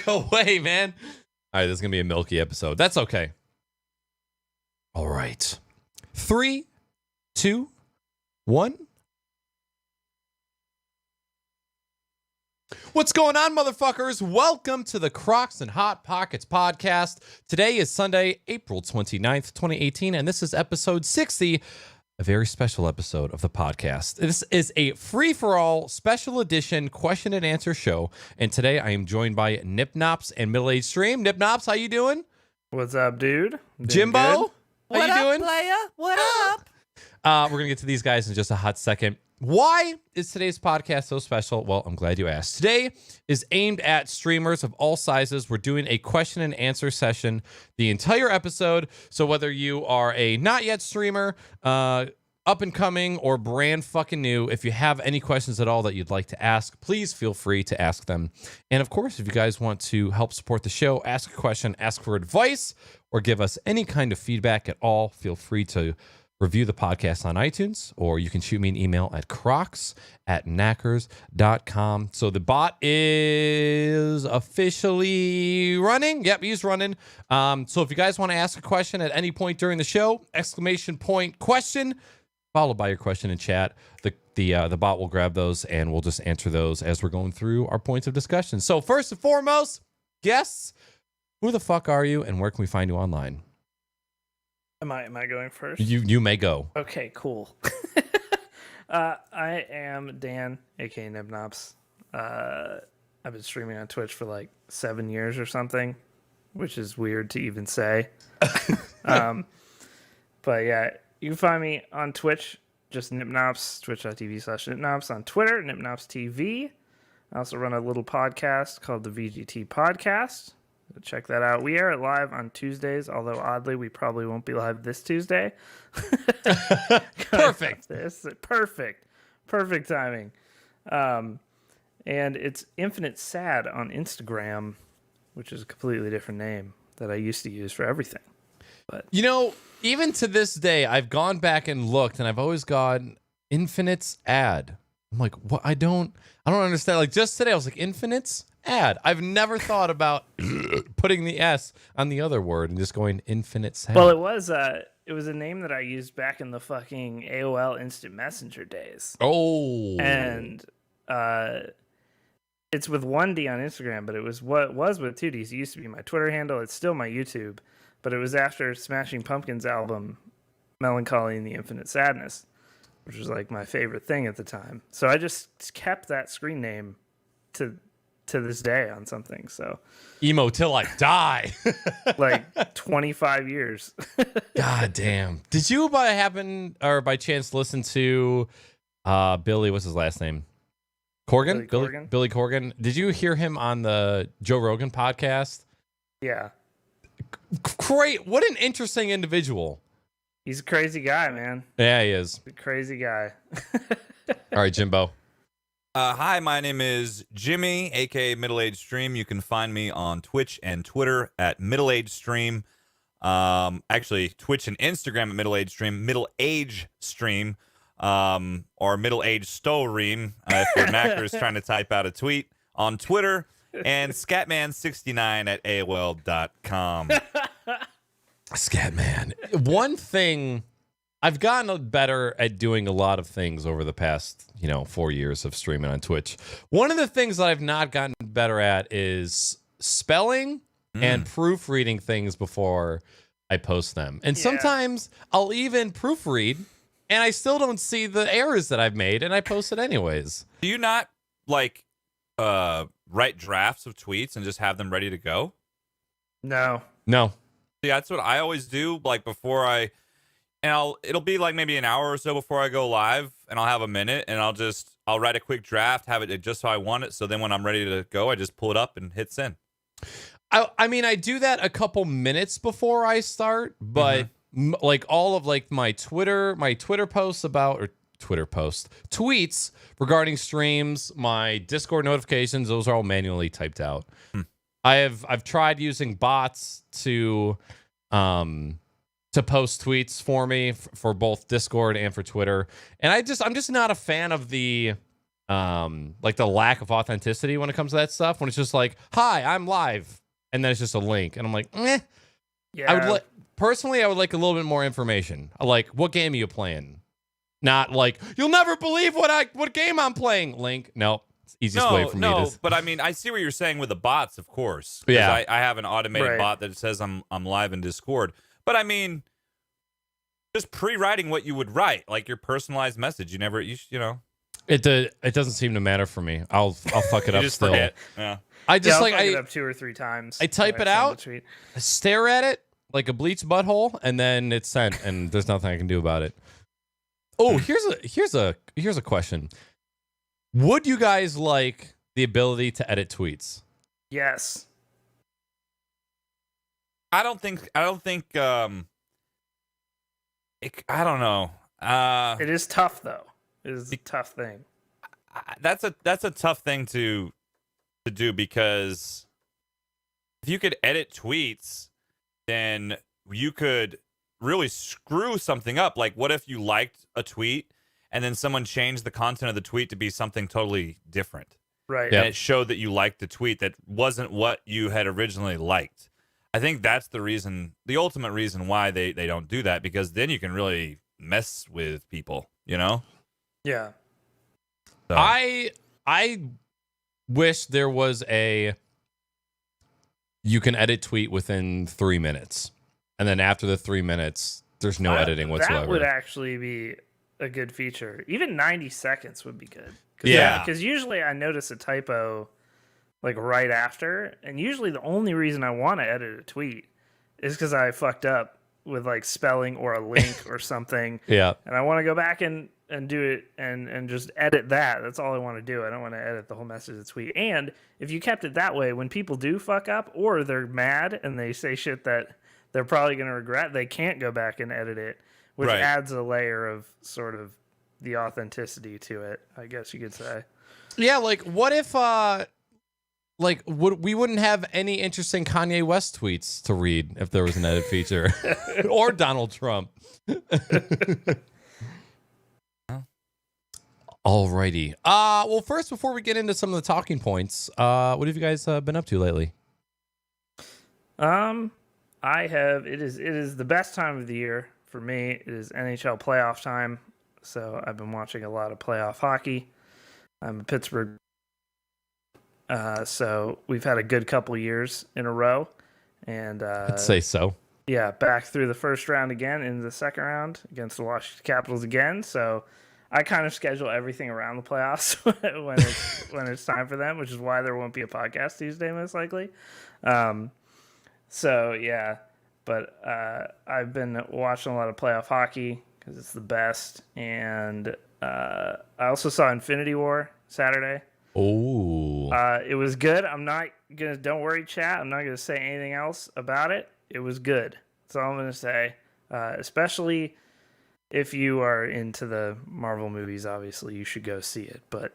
Go away, man. All right, this is going to be a milky episode. That's okay. All right. 3, 2, 1. What's going on, motherfuckers? Welcome to the Crocs and Hot Pockets podcast. Today is Sunday, April 29th, 2018, and this is episode 60, a very special episode of the podcast. This is a free-for-all special edition question and answer show, and today I am joined by Nip Nops and Middle Age Stream. Nip Nops, how you doing? What's up, dude? Jimbo, how what you up, doing? Playa? What up? We're going to get to these guys in just a hot second. Why is today's podcast so special? Well, I'm glad you asked. Today is aimed at streamers of all sizes. We're doing a question and answer session the entire episode. So whether you are a not yet streamer, up and coming, or brand fucking new, if you have any questions at all that you'd like to ask, please feel free to ask them. And of course, if you guys want to help support the show, ask a question, ask for advice, or give us any kind of feedback at all, feel free to review the podcast on iTunes, or you can shoot me an email at crocs@knackers.com. So the bot is officially running. Yep, he's running. So if you guys want to ask a question at any point during the show, exclamation point question, followed by your question in chat. The bot will grab those, and we'll just answer those as we're going through our points of discussion. So first and foremost, guests, who the fuck are you, and where can we find you online? Am I going first? You may go. Okay, cool. I am Dan, aka Nibnops. I've been streaming on Twitch for like 7 years or something, which is weird to even say. But yeah, you can find me on Twitch, just Nipnops, twitch.tv/Nipnops. On Twitter, Nipnops TV. I also run a little podcast called the VGT Podcast. Check that out. We air it live on Tuesdays, although oddly, we probably won't be live this Tuesday. Perfect. Perfect timing. And it's Infinite Sad on Instagram, which is a completely different name that I used to use for everything. But you know, even to this day, I've gone back and looked, and I've always gone Infinite's ad. I'm like, what? I don't understand. Like just today, I was like, Infinite's ad. I've never thought about putting the S on the other word and just going Infinite Sad. Well, it was a name that I used back in the fucking AOL Instant Messenger days. Oh. And it's with 1D on Instagram, but it was with 2Ds. It used to be my Twitter handle. It's still my YouTube, but it was after Smashing Pumpkins' album Melancholy and the Infinite Sadness, which was like my favorite thing at the time. So I just kept that screen name to this day on something. So emo till I die. like 25 years. God damn. Did you by chance listen to Billy, what's his last name? Corgan? Billy Corgan. Did you hear him on the Joe Rogan podcast? Yeah. Great. What an interesting individual. He's a crazy guy, man. Yeah, he is. A crazy guy. All right, Jimbo. Hi, my name is Jimmy, aka Middle Age Stream. You can find me on Twitch and Twitter at Middle Age Stream. Actually, Twitch and Instagram at Middle Age Stream, Middle Age Stream, or Middle Age Stoream if your Macker is trying to type out a tweet on Twitter, and Scatman69 at AOL.com. Scatman. One thing, I've gotten better at doing a lot of things over the past, 4 years of streaming on Twitch. One of the things that I've not gotten better at is spelling and proofreading things before I post them. And sometimes I'll even proofread and I still don't see the errors that I've made, and I post it anyways. Do you not write drafts of tweets and just have them ready to go? No. See, that's what I always do. Like before it'll be like maybe an hour or so before I go live, and I'll have a minute, and I'll write a quick draft, have it just so I want it. So then when I'm ready to go, I just pull it up and hit send. I mean, I do that a couple minutes before I start, but like all of like my Twitter posts tweets regarding streams, my Discord notifications, those are all manually typed out. I've tried using bots to post tweets for me for both Discord and for Twitter, and I'm just not a fan of the like the lack of authenticity when it comes to that stuff. When it's just like, "Hi, I'm live," and then it's just a link, and I'm like, "Eh." Yeah. I would personally, I would like a little bit more information. Like, what game are you playing? Not like, "You'll never believe what game I'm playing." Link. No. Easiest way for me to. But I mean, I see what you're saying with the bots, of course. Yeah. I have an automated bot that says I'm live in Discord. But I mean, just pre-writing what you would write, like your personalized message. You know. It doesn't seem to matter for me. I'll fuck it up just still. forget. Yeah. I just I'll fuck it up 2 or 3 times. I type it out, stare at it like a bleached butthole, and then it's sent, and there's nothing I can do about it. Oh, here's a question. Would you guys like the ability to edit tweets? Yes. I don't think I don't know. It is tough though. It is a tough thing. That's a tough thing to do, because if you could edit tweets, then you could really screw something up. Like, what if you liked a tweet and then someone changed the content of the tweet to be something totally different? Right. And it showed that you liked the tweet that wasn't what you had originally liked. I think that's the ultimate reason why they don't do that, because then you can really mess with people, you know? Yeah. So. I wish there was you can edit tweet within 3 minutes. And then after the 3 minutes, there's no editing whatsoever. That would actually be a good feature. Even 90 seconds would be good. Yeah. Because usually I notice a typo like right after, and usually the only reason I want to edit a tweet is because I fucked up with like spelling or a link or something. Yeah. And I want to go back and do it and just edit that. That's all I want to do. I don't want to edit the whole message of the tweet. And if you kept it that way, when people do fuck up or they're mad and they say shit that they're probably going to regret, they can't go back and edit it, which adds a layer of sort of the authenticity to it, I guess you could say. Yeah, like what if we wouldn't have any interesting Kanye West tweets to read if there was an edit feature, or Donald Trump. Alrighty. Well, first, before we get into some of the talking points, what have you guys been up to lately? It is the best time of the year for me. It is NHL playoff time, so I've been watching a lot of playoff hockey. I'm a Pittsburgh, so we've had a good couple years in a row, and I'd say so. Yeah, back through the first round again, into the second round against the Washington Capitals again. So I kind of schedule everything around the playoffs when it's time for them, which is why there won't be a podcast Tuesday most likely. So yeah, but I've been watching a lot of playoff hockey because it's the best, and I also saw Infinity War Saturday. Oh, it was good. Don't worry, chat. I'm not gonna say anything else about it. It was good. That's all I'm gonna say. Especially if you are into the Marvel movies, obviously you should go see it. But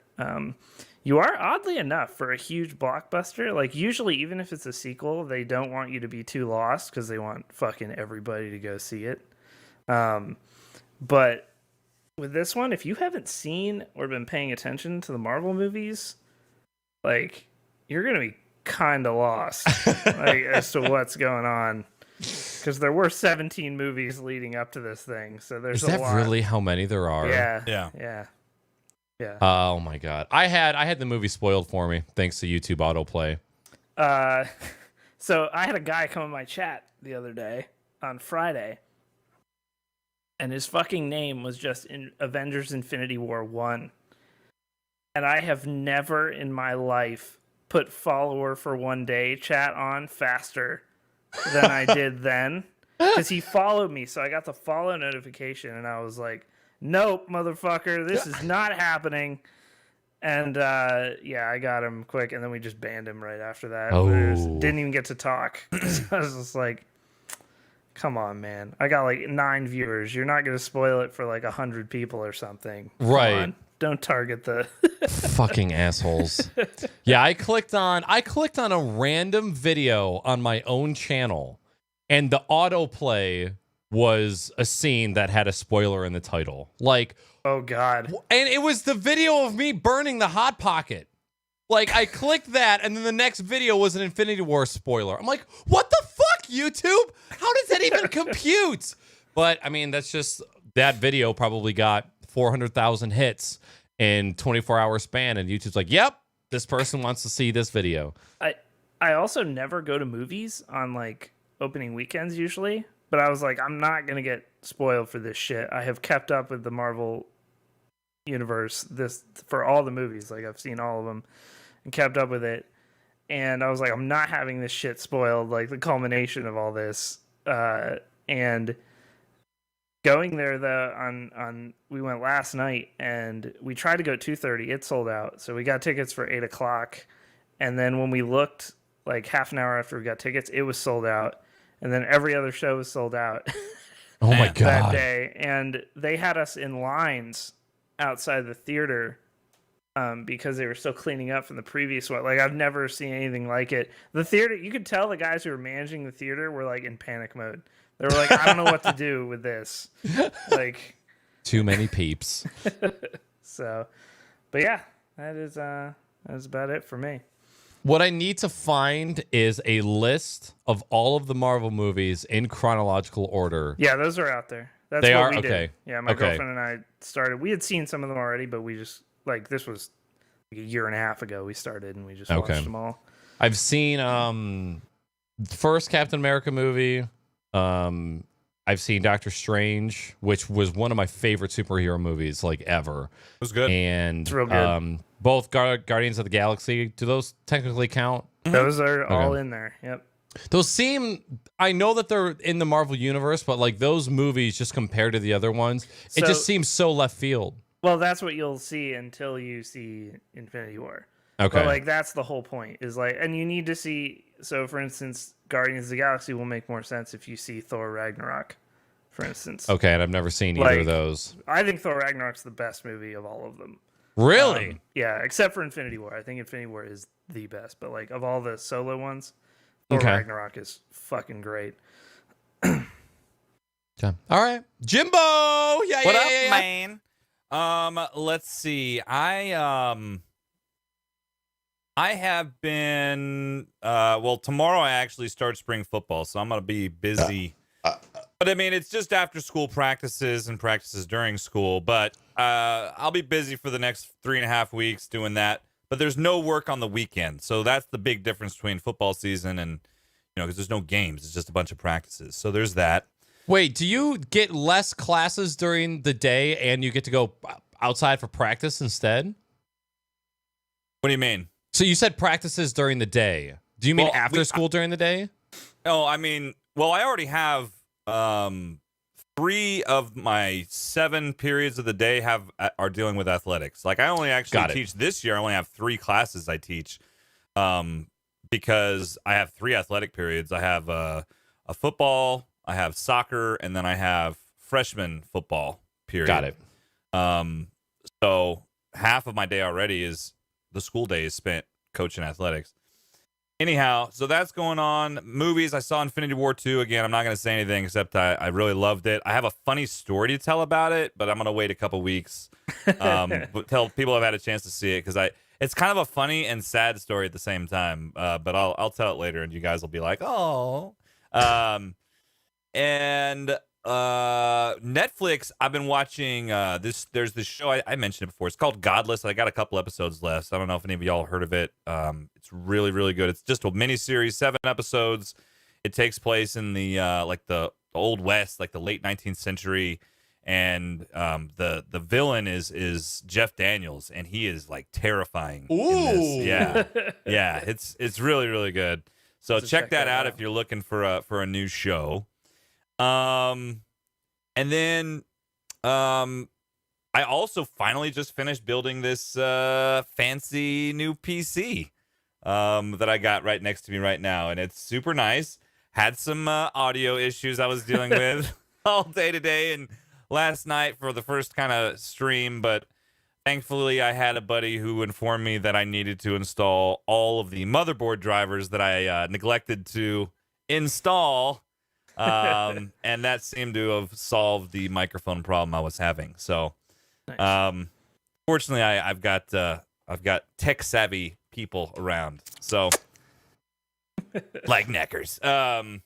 you are, oddly enough, for a huge blockbuster. Like usually, even if it's a sequel, they don't want you to be too lost because they want fucking everybody to go see it. But with this one, if you haven't seen or been paying attention to the Marvel movies, like you're gonna be kind of lost like, as to what's going on, because there were 17 movies leading up to this thing. So there's is that a lot. really how many there are? Yeah. Oh my god, I had the movie spoiled for me thanks to YouTube autoplay. So I had a guy come in my chat the other day on Friday, and his fucking name was just in Avengers Infinity War 1. And I have never in my life put follower for 1 day chat on faster than I did then. Because he followed me, so I got the follow notification, and I was like, nope, motherfucker, this is not happening. And I got him quick, and then we just banned him right after that. Didn't even get to talk. I was just like, come on, man. I got like 9 viewers. You're not going to spoil it for like 100 people or something. Right. Come on. Don't target the fucking assholes. Yeah, I clicked on a random video on my own channel, and the autoplay was a scene that had a spoiler in the title. Like, Oh God. And it was the video of me burning the Hot Pocket. Like, I clicked that, and then the next video was an Infinity War spoiler. I'm like, what the fuck, YouTube? How does that even compute? But, I mean, that's just, that video probably got 400,000 hits in 24-hour span, and YouTube's like, yep, this person wants to see this video. I also never go to movies on, like, opening weekends usually, but I was like, I'm not going to get spoiled for this shit. I have kept up with the Marvel universe for all the movies. Like, I've seen all of them and kept up with it. And I was like, I'm not having this shit spoiled, like the culmination of all this. And going there though, we went last night and we tried to go at 2:30. It sold out. So we got tickets for 8 o'clock. And then when we looked like half an hour after we got tickets, it was sold out. And then every other show was sold out. Oh my God. That day. And they had us in lines outside the theater because they were still cleaning up from the previous one. Like, I've never seen anything like it. The theater, you could tell the guys who were managing the theater were like in panic mode. They were like, I don't know what to do with this. Like, too many peeps. So, but yeah, that's about it for me. What I need to find is a list of all of the Marvel movies in chronological order. Yeah, those are out there. That's they what are? we Okay. did. Yeah, my girlfriend and I started. We had seen some of them already, but we just, like, this was like a year and a half ago we started, and we just watched them all. I've seen the first Captain America movie. I've seen Doctor Strange, which was one of my favorite superhero movies, like, ever. It was good. And it's real good. Both Guardians of the Galaxy, do those technically count? Those are all in there. Yep. Those seem, I know that they're in the Marvel universe, but like those movies, just compared to the other ones, it just seems so left field. Well, that's what you'll see until you see Infinity War. Okay. But, like, that's the whole point, is like, and you need to see, so for instance, Guardians of the Galaxy will make more sense if you see Thor Ragnarok, for instance. Okay, and I've never seen either of those. I think Thor Ragnarok's the best movie of all of them. Really? Yeah, except for Infinity War. I think Infinity War is the best, but like of all the solo ones, Thor Ragnarok is fucking great. Okay. All right, Jimbo. Yeah, what yeah, up, yeah, man? Let's see. I have been well, tomorrow I actually start spring football, so I'm gonna be busy. But I mean, it's just after school practices and practices during school. But I'll be busy for the next 3.5 weeks doing that. But there's no work on the weekend, so that's the big difference between football season and, because there's no games. It's just a bunch of practices. So there's that. Wait, do you get less classes during the day and you get to go outside for practice instead? What do you mean? So you said practices during the day. Do you mean after school during the day? Oh, I mean, well, I already have 3 of my 7 periods of the day are dealing with athletics. Like, I only actually teach this year. I only have 3 classes I teach because I have 3 athletic periods. I have a football, I have soccer, and then I have freshman football period. Got it. So half of my day already is the school day is spent coaching athletics. Anyhow, so that's going on. Movies, I saw Infinity War 2 again. I'm not going to say anything except I really loved it. I have a funny story to tell about it, but I'm going to wait a couple weeks until people have had a chance to see it, because it's kind of a funny and sad story at the same time. But I'll tell it later, and you guys will be like, oh. And Netflix, I've been watching there's this show I mentioned it before. It's called Godless. I got a couple episodes left. I don't know if any of y'all heard of it. It's really, really good. It's just a miniseries, 7 episodes. It takes place in the like the Old West, like the late 19th century, and the villain is Jeff Daniels, and he is like terrifying. Ooh. In this. Yeah. It's really, really good. So check that out if you're looking for a new show. And then I also finally just finished building this fancy new PC that I got right next to me right now, and it's super nice. Had some audio issues I was dealing with all day today and last night for the first kind of stream, but thankfully I had a buddy who informed me that I needed to install all of the motherboard drivers that I neglected to install. And that seemed to have solved the microphone problem I was having. So Nice. Fortunately, I've got tech savvy people around, so like Neckers. I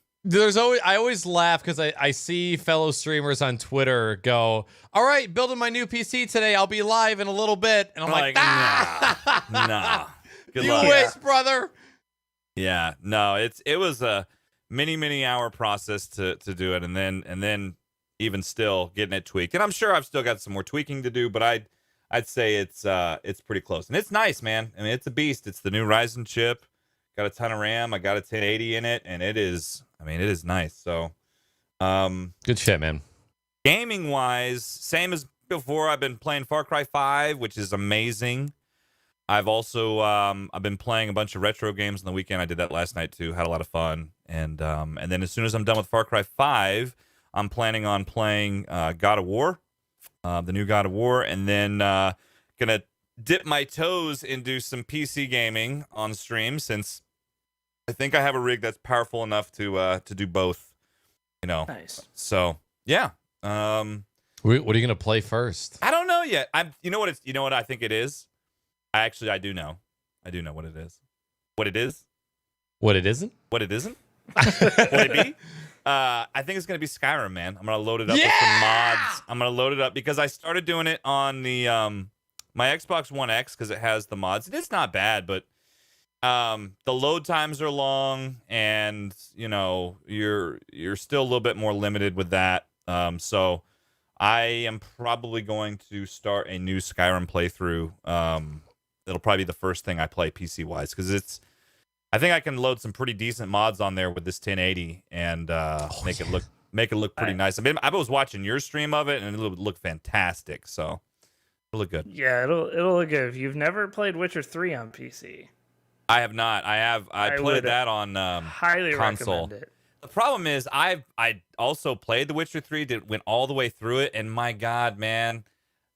always laugh because I see fellow streamers on Twitter go, all right, building my new PC today. I'll be live in a little bit. And I'm like, nah. Good you luck. wish, brother. Yeah, no, it was a many hour process to do it, and then even still getting it tweaked. And I'm sure I've still got some more tweaking to do, but I'd say it's pretty close. And it's nice, man. I mean, it's a beast. It's the new Ryzen chip. Got a ton of RAM. I got a 1080 in it, and it is nice. So, Good shit, man. gaming wise, same as before. I've been playing Far Cry 5, which is amazing. I've also I've been playing a bunch of retro games on the weekend. I did that last night too. Had a lot of fun. And then as soon as I'm done with Far Cry 5, I'm planning on playing God of War, the new God of War, and then gonna dip my toes into some PC gaming on stream, since I think I have a rig that's powerful enough to do both. Nice. So yeah. What are you gonna play first? I don't know yet. You know what I think it is? I do know. I do know what it is. What it is? What it isn't? What it isn't? What it be? I think it's gonna be Skyrim, man. I'm gonna load it up with some mods. I'm gonna load it up because I started doing it on the my Xbox One X because it has the mods. It's not bad, but the load times are long, and you're still a little bit more limited with that. So I am probably going to start a new Skyrim playthrough. It'll probably be the first thing I play PC wise, because I think I can load some pretty decent mods on there with this 1080 and make it look pretty nice. I was watching your stream of it, and it would look fantastic. So it'll look good. Yeah, it'll look good. If you've never played Witcher 3 on PC, I have not. I played that on highly console. recommend it. The problem is I also played The Witcher 3, went all the way through it, and my God, man,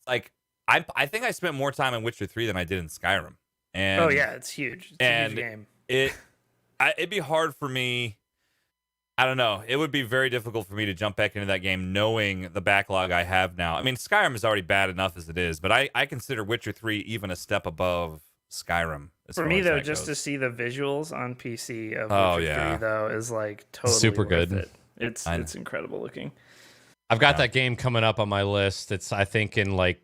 like I think I spent more time in Witcher 3 than I did in Skyrim. And Oh yeah, it's huge. It's a huge game. It'd be hard for me. I don't know. It would be very difficult for me to jump back into that game knowing the backlog I have now. I mean, Skyrim is already bad enough as it is, but I consider Witcher 3 even a step above Skyrim. For me, though, just to see the visuals on PC of Witcher 3, though, is like totally super worth good. it. It's incredible looking. I've got that game coming up on my list. It's, I think, in like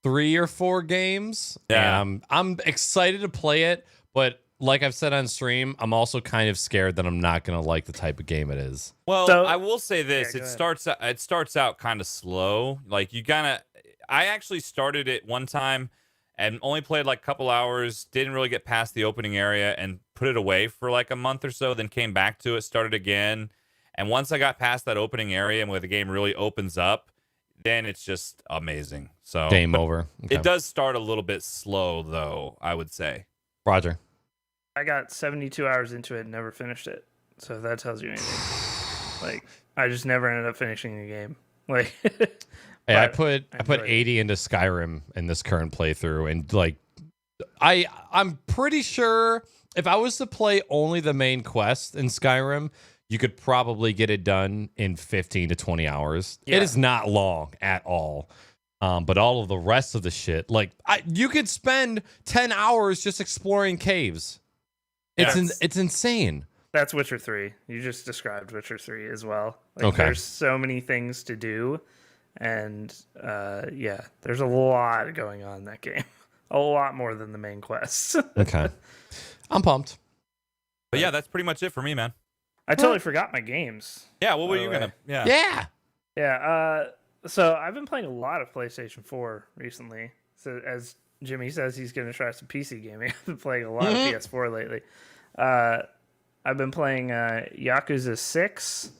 3 or 4 games. Yeah. And I'm excited to play it, but like I've said on stream, I'm also kind of scared that I'm not going to like the type of game it is. Well, So- I will say this: Yeah, it starts out kind of slow. Like I actually started it one time and only played like a couple hours. Didn't really get past the opening area and put it away for like a month or so. Then came back to it, started again, and once I got past that opening area and where the game really opens up, then it's just amazing. So Game over. Okay. It does start a little bit slow, though, I would say. Roger. I got 72 hours into it and never finished it. So if that tells you anything. Like, I just never ended up finishing the game. Like, Hey, I but put enjoyed it. 80 into Skyrim in this current playthrough, and like I'm pretty sure if I was to play only the main quest in Skyrim, you could probably get it done in 15 to 20 hours. Yeah. It is not long at all. But all of the rest of the shit, like you could spend 10 hours just exploring caves. It's insane. That's Witcher 3. You just described Witcher 3 as well. Like, Okay. There's so many things to do. And yeah, there's a lot going on in that game. A lot more than the main quests. Okay. I'm pumped. But yeah, that's pretty much it for me, man. I totally forgot my games. Yeah, what were By you the way. gonna? Yeah. Yeah. Yeah, so I've been playing a lot of PlayStation 4 recently. So as Jimmy says, he's going to try some PC gaming. I've been playing a lot of PS4 lately. I've been playing Yakuza 6.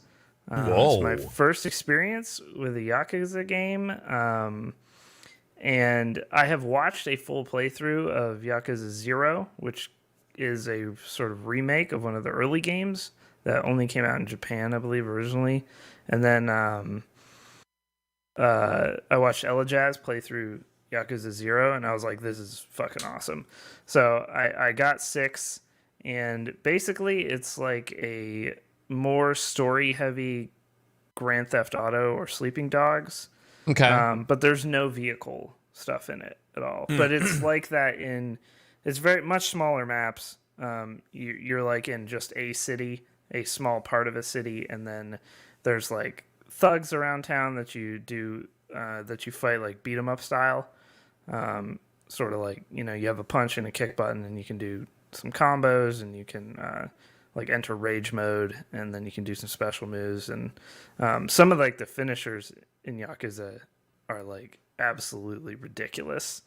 Whoa. It's my first experience with a Yakuza game. And I have watched a full playthrough of Yakuza 0, which is a sort of remake of one of the early games that only came out in Japan, I believe, originally. And then I watched Ella Jazz play through Yakuza 0, and I was like, this is fucking awesome. So I got 6, and basically it's like a more story-heavy Grand Theft Auto or Sleeping Dogs. Okay. But there's no vehicle. stuff in it at all. But it's like that it's very much smaller maps. You're like in just a city, a small part of a city, and then there's like thugs around town that you do that you fight like beat 'em up style. Sort of like, you have a punch and a kick button, and you can do some combos, and you can like enter rage mode, and then you can do some special moves. And some of like the finishers in Yakuza are like absolutely ridiculous.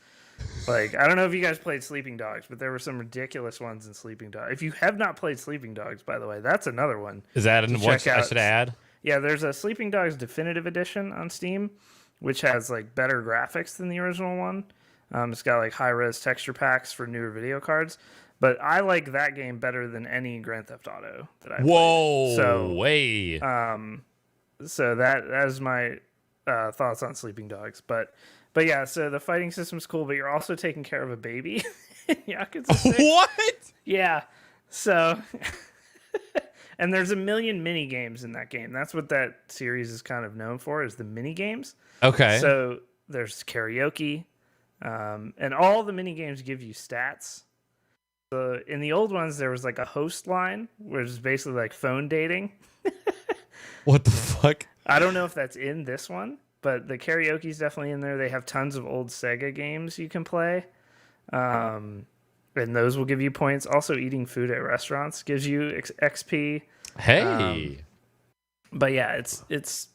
Like, I don't know if you guys played Sleeping Dogs, but there were some ridiculous ones in Sleeping Dogs. If you have not played Sleeping Dogs, by the way, that's another one. Is that one I should add? Yeah, there's a Sleeping Dogs Definitive Edition on Steam, which has like better graphics than the original one. It's got like high-res texture packs for newer video cards. But I like that game better than any Grand Theft Auto that I've played. So, way. So that is my thoughts on Sleeping Dogs. But yeah, so the fighting system's cool, but you're also taking care of a baby in Yakuza 6. What? Yeah. So, and there's a million mini games in that game. That's what that series is kind of known for, is the mini games. Okay. So there's karaoke, and all the mini games give you stats. So in the old ones, there was like a host line, which is basically like phone dating. What the fuck? I don't know if that's in this one, but the karaoke's definitely in there. They have tons of old Sega games you can play. And those will give you points. Also, eating food at restaurants gives you XP. Hey. But yeah, it's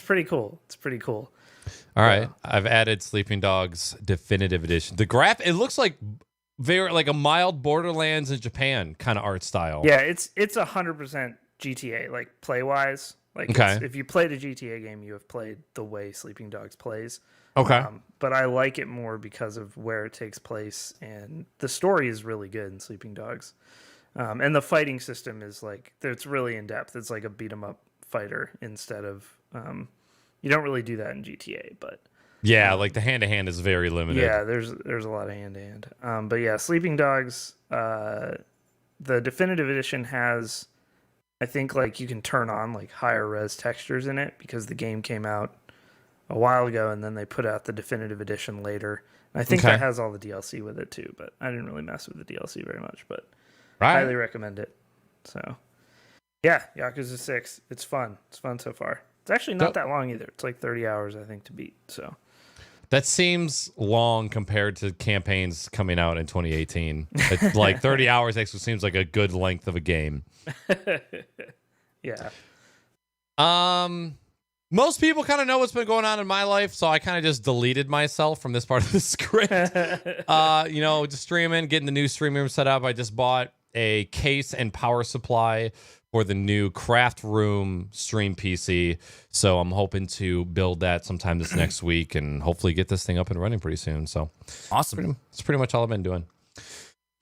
pretty cool. It's pretty cool. All right. I've added Sleeping Dogs Definitive Edition. The it looks like very like a mild Borderlands in Japan kind of art style. Yeah, it's 100% GTA, like play wise. Like, okay. If you played a GTA game, you have played the way Sleeping Dogs plays. Okay. But I like it more because of where it takes place, and the story is really good in Sleeping Dogs. And the fighting system is like, it's really in depth. It's like a beat 'em up fighter instead of you don't really do that in GTA, but yeah, like the hand to hand is very limited. Yeah, there's a lot of hand to hand. But yeah, Sleeping Dogs, the definitive edition has, I think, like you can turn on like higher res textures in it because the game came out a while ago, and then they put out the definitive edition later. And I think that has all the DLC with it too, but I didn't really mess with the DLC very much, but highly recommend it. So yeah, Yakuza 6, it's fun. It's fun so far. It's actually not that long either. It's like 30 hours, I think, to beat. So that seems long compared to campaigns coming out in 2018. It's like 30 hours actually seems like a good length of a game. Yeah. Most people kind of know what's been going on in my life, so I kind of just deleted myself from this part of the script. Just streaming, getting the new stream room set up. I just bought a case and power supply for the new craft room stream PC. So I'm hoping to build that sometime this next week and hopefully get this thing up and running pretty soon. So awesome. That's pretty much all I've been doing.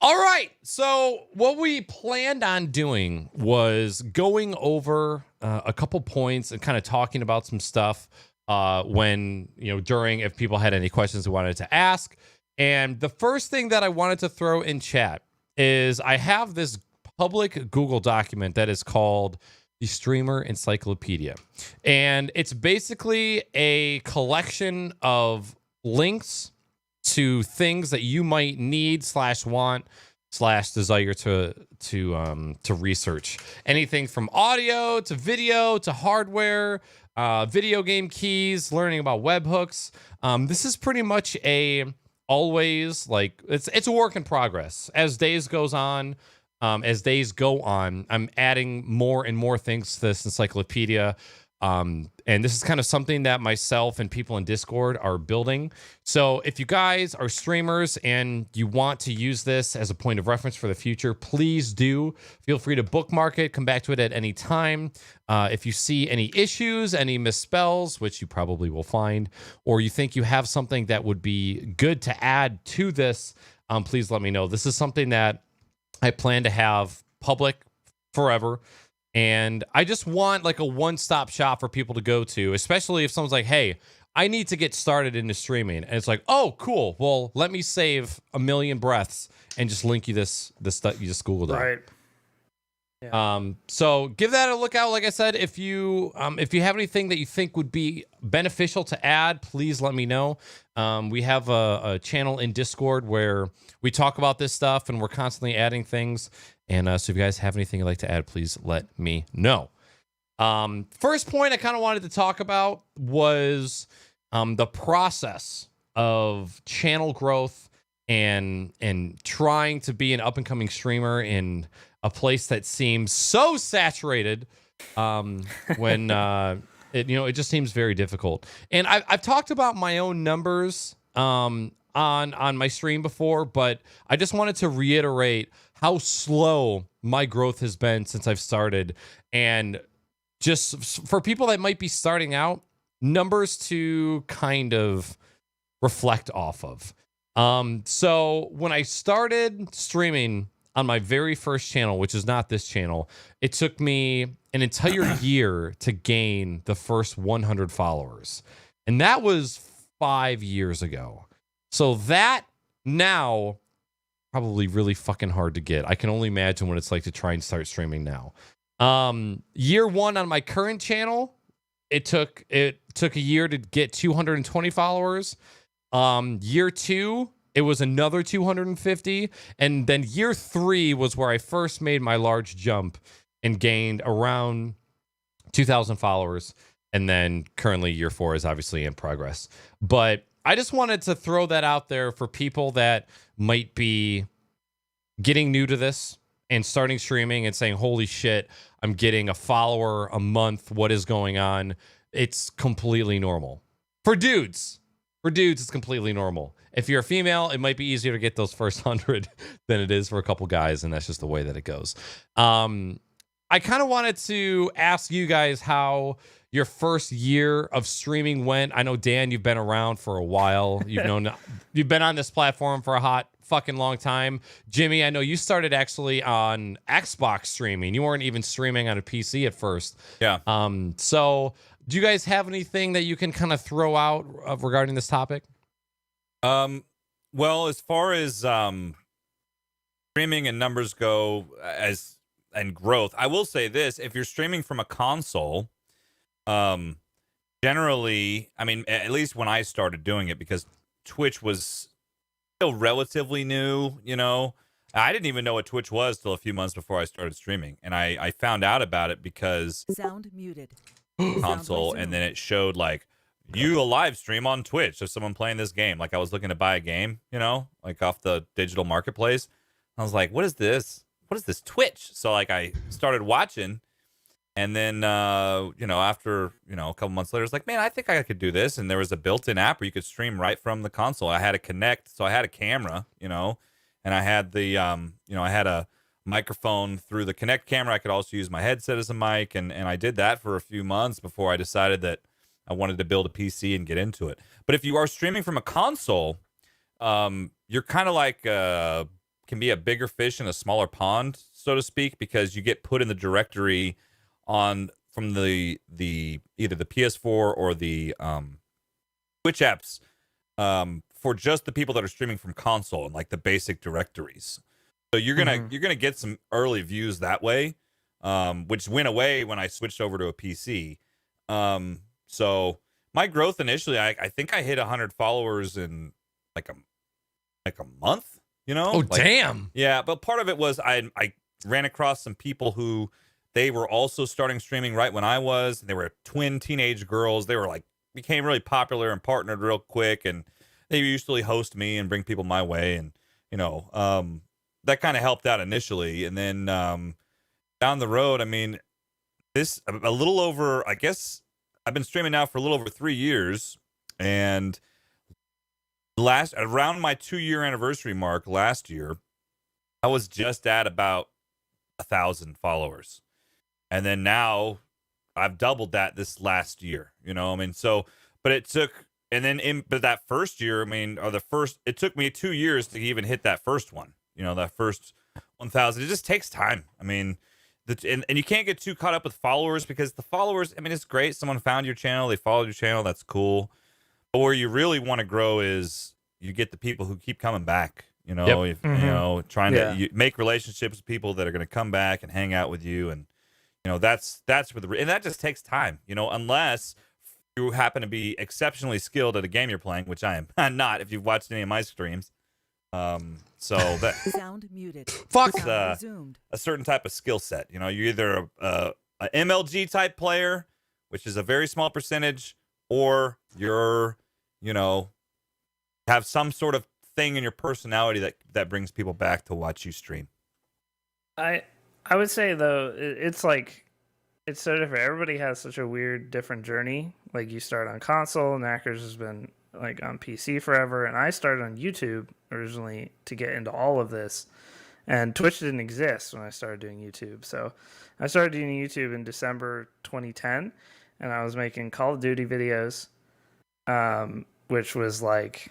All right. So what we planned on doing was going over a couple points and kind of talking about some stuff during, if people had any questions they wanted to ask. And the first thing that I wanted to throw in chat is I have this public Google document that is called the Streamer Encyclopedia. And it's basically a collection of links to things that you might need / want / desire to research. Anything from audio to video to hardware, video game keys, learning about webhooks. This is pretty much always like it's a work in progress. As days go on, I'm adding more and more things to this encyclopedia. And this is kind of something that myself and people in Discord are building. So if you guys are streamers and you want to use this as a point of reference for the future, please do. Feel free to bookmark it, come back to it at any time. If you see any issues, any misspells, which you probably will find, or you think you have something that would be good to add to this, please let me know. This is something that I plan to have public forever. And I just want like a one-stop shop for people to go to, especially if someone's like, hey, I need to get started into streaming. And it's like, oh, cool. Well, let me save a million breaths and just link you this stuff. You just Google that. Right. So give that a look out. Like I said, if you have anything that you think would be beneficial to add, please let me know. We have a channel in Discord where we talk about this stuff and we're constantly adding things. And so if you guys have anything you'd like to add, please let me know. First point I kind of wanted to talk about was the process of channel growth and trying to be an up and coming streamer in a place that seems so saturated when it just seems very difficult. And I've talked about my own numbers on my stream before, but I just wanted to reiterate how slow my growth has been since I've started. And just for people that might be starting out, numbers to kind of reflect off of. So when I started streaming on my very first channel, which is not this channel, it took me an entire year to gain the first 100 followers. And that was 5 years ago. So that now probably really fucking hard to get. I can only imagine what it's like to try and start streaming now. Year one on my current channel, it took a year to get 220 followers. Year two, it was another 250. And then year three was where I first made my large jump and gained around 2,000 followers. And then currently year four is obviously in progress. But I just wanted to throw that out there for people that might be getting new to this and starting streaming and saying, holy shit, I'm getting a follower a month. What is going on? It's completely normal. For dudes, it's completely normal. If you're a female, it might be easier to get those first 100 than it is for a couple guys, and that's just the way that it goes. I kind of wanted to ask you guys how your first year of streaming went. I know, Dan, you've been around for a while. You've been on this platform for a hot fucking long time. Jimmy, I know you started actually on Xbox streaming. You weren't even streaming on a PC at first. Yeah. So do you guys have anything that you can kind of throw out regarding this topic? Well, as far as streaming and numbers go and growth, I will say this: if you're streaming from a console, generally, I mean, at least when I started doing it, because Twitch was still relatively new, I didn't even know what Twitch was till a few months before I started streaming, and I found out about it because sound muted console, and then it showed like you a live stream on Twitch of someone playing this game. Like I was looking to buy a game, like off the digital marketplace. I was like, what is this? What is this Twitch? So like I started watching, and then after a couple months later, it's like, man, I think I could do this. And there was a built-in app where you could stream right from the console. I had a Kinect, so I had a camera, and I had the I had a microphone through the Kinect camera. I could also use my headset as a mic, and I did that for a few months before I decided that I wanted to build a PC and get into it. But if you are streaming from a console, you're kind of like can be a bigger fish in a smaller pond, so to speak, because you get put in the directory from the either the PS4 or the Twitch apps for just the people that are streaming from console and like the basic directories. So you're gonna get some early views that way, which went away when I switched over to a PC. So my growth initially, I think I hit 100 followers in like a month. Oh, damn. Yeah, but part of it was I ran across some people who they were also starting streaming right when I was. They were twin teenage girls. They were like became really popular and partnered real quick, and they usually host me and bring people my way, and that kind of helped out initially. And then down the road, I mean, this a little over, I guess I've been streaming now for a little over 3 years, and around my 2-year anniversary mark last year, I was just at about 1,000 followers. And then now I've doubled that this last year, but it took, and then but that first year, it took me 2 years to even hit that first one, that first 1,000. It just takes time. I mean, and you can't get too caught up with followers, because the followers, it's great. Someone found your channel, they followed your channel. That's cool. But where you really want to grow is you get the people who keep coming back, You know, Yep. you know, trying Yeah. to make relationships with people that are going to come back and hang out with you, and you know that's where and that just takes time. You know, unless you happen to be exceptionally skilled at a game you're playing, which I am not. If you've watched any of my streams, so that Sound muted. Fuck. Sound resumed. a certain type of skill set. You know, you're either a MLG type player, which is a very small percentage, or you're, you know, have some sort of thing in your personality that brings people back to watch you stream. I would say though it's like it's so different. Everybody has such a weird different journey. Like you start on console, Knackers has been like on PC forever, and I started on YouTube originally to get into all of this. And Twitch didn't exist when I started doing YouTube. So I started doing YouTube in December 2010, and I was making Call of Duty videos, which was like,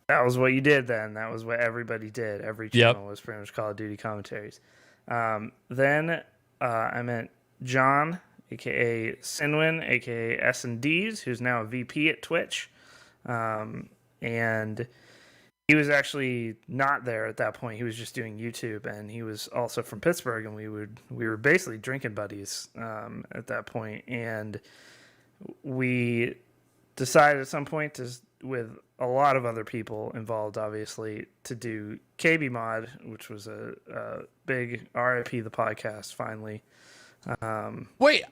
that was what you did then. That was what everybody did. Every channel was pretty much Call of Duty commentaries. Then I met John, a.k.a. Sinwin, a.k.a. S&Ds, who's now a VP at Twitch. And he was actually not there at that point. He was just doing YouTube, and he was also from Pittsburgh, and we were basically drinking buddies at that point. And we decided at some point to, with a lot of other people involved, obviously, to do KB Mod, which was a big RIP the podcast finally. Wait,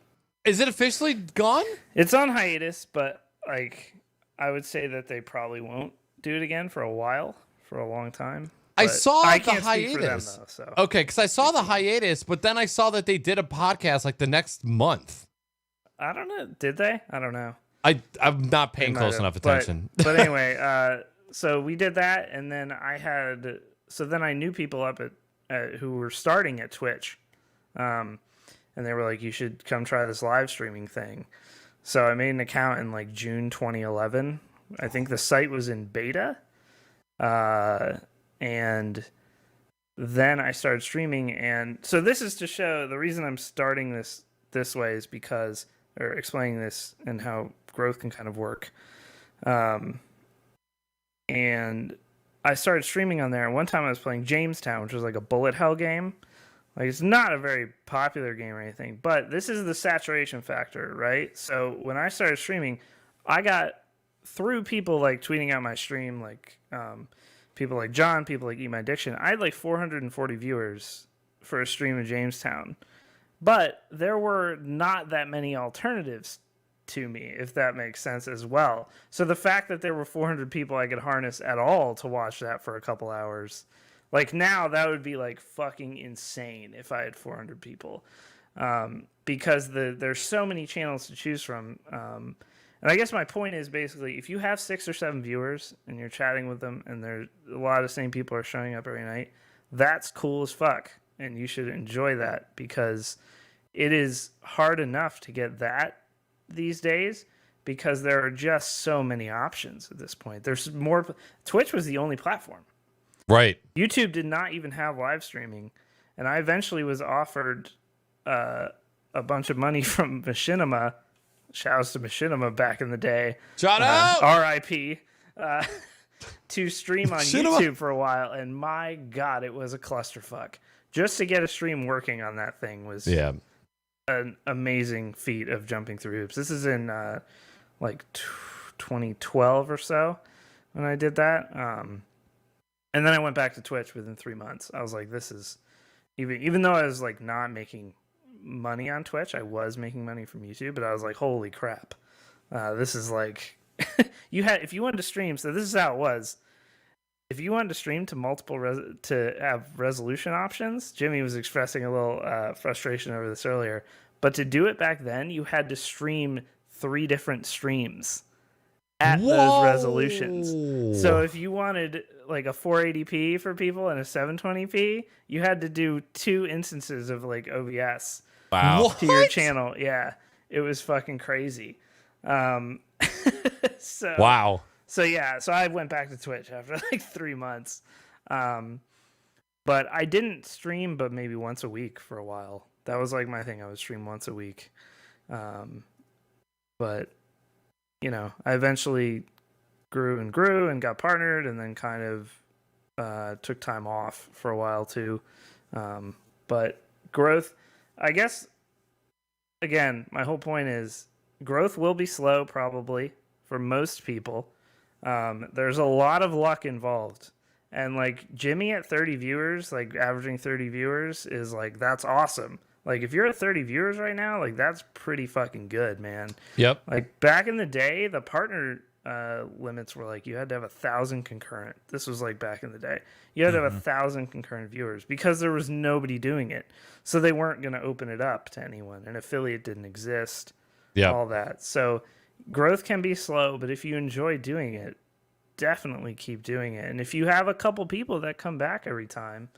is it officially gone? It's on hiatus, but like I would say that they probably won't do it again for a while, for a long time. I But saw I the can't speak for them, hiatus. though, so. Okay, because I saw the hiatus, but then I saw that they did a podcast like the next month. I don't know. Did they? I don't know. I'm not paying They close might enough have. attention. But anyway, so we did that, and then then I knew people up at who were starting at Twitch, and they were like, "You should come try this live streaming thing." So I made an account in like June 2011. I think the site was in beta, and then I started streaming. And so this is to show the reason I'm starting this way is because, or explaining this and how growth can kind of work. And I started streaming on there. And one time I was playing Jamestown, which was like a bullet hell game. Like, it's not a very popular game or anything, but this is the saturation factor, right? So when I started streaming, I got through people like tweeting out my stream, like people like John, people like Eat My Addiction. I had like 440 viewers for a stream of Jamestown, but there were not that many alternatives to me, if that makes sense as well. So the fact that there were 400 people I could harness at all to watch that for a couple hours, like now that would be like fucking insane if I had 400 people, because there's so many channels to choose from. And I guess my point is basically, if you have 6 or 7 viewers and you're chatting with them and there's a lot of the same people are showing up every night, that's cool as fuck. And you should enjoy that, because it is hard enough to get that these days, because there are just so many options at this point. There's more. Twitch was the only platform. Right. YouTube did not even have live streaming. And I eventually was offered a bunch of money from Machinima. Shouts to Machinima back in the day. Shout out! R.I.P. To stream on Machinima. YouTube for a while. And my God, it was a clusterfuck. Just to get a stream working on that thing was an amazing feat of jumping through hoops. This is in like 2012 or so when I did that. And then I went back to Twitch within 3 months. I was like, this is, even though I was like not making money on Twitch, I was making money from YouTube, but I was like, holy crap. This is like, if you wanted to stream, so this is how it was. If you wanted to stream to multiple, to have resolution options, Jimmy was expressing a little frustration over this earlier, but to do it back then, you had to stream 3 different streams at those resolutions. So if you wanted like a 480p for people and a 720p, you had to do 2 instances of like OBS to your channel. Yeah, it was fucking crazy. So Wow. So yeah, so I went back to Twitch after like 3 months. But I didn't stream but maybe once a week for a while. That was like my thing. I would stream once a week. But you know, I eventually grew and got partnered, and then kind of took time off for a while too. But growth, I guess, again, my whole point is growth will be slow probably for most people. There's a lot of luck involved. And like Jimmy at 30 viewers, like averaging 30 viewers is like, that's awesome. Like if you're at 30 viewers right now, like that's pretty fucking good, man. Yep. Like back in the day, the partner limits were like you had to have 1,000 concurrent. This was like back in the day. You had to have 1,000 concurrent viewers because there was nobody doing it. So they weren't going to open it up to anyone. An affiliate didn't exist. Yeah. All that. So growth can be slow, but if you enjoy doing it, definitely keep doing it. And if you have a couple people that come back every time,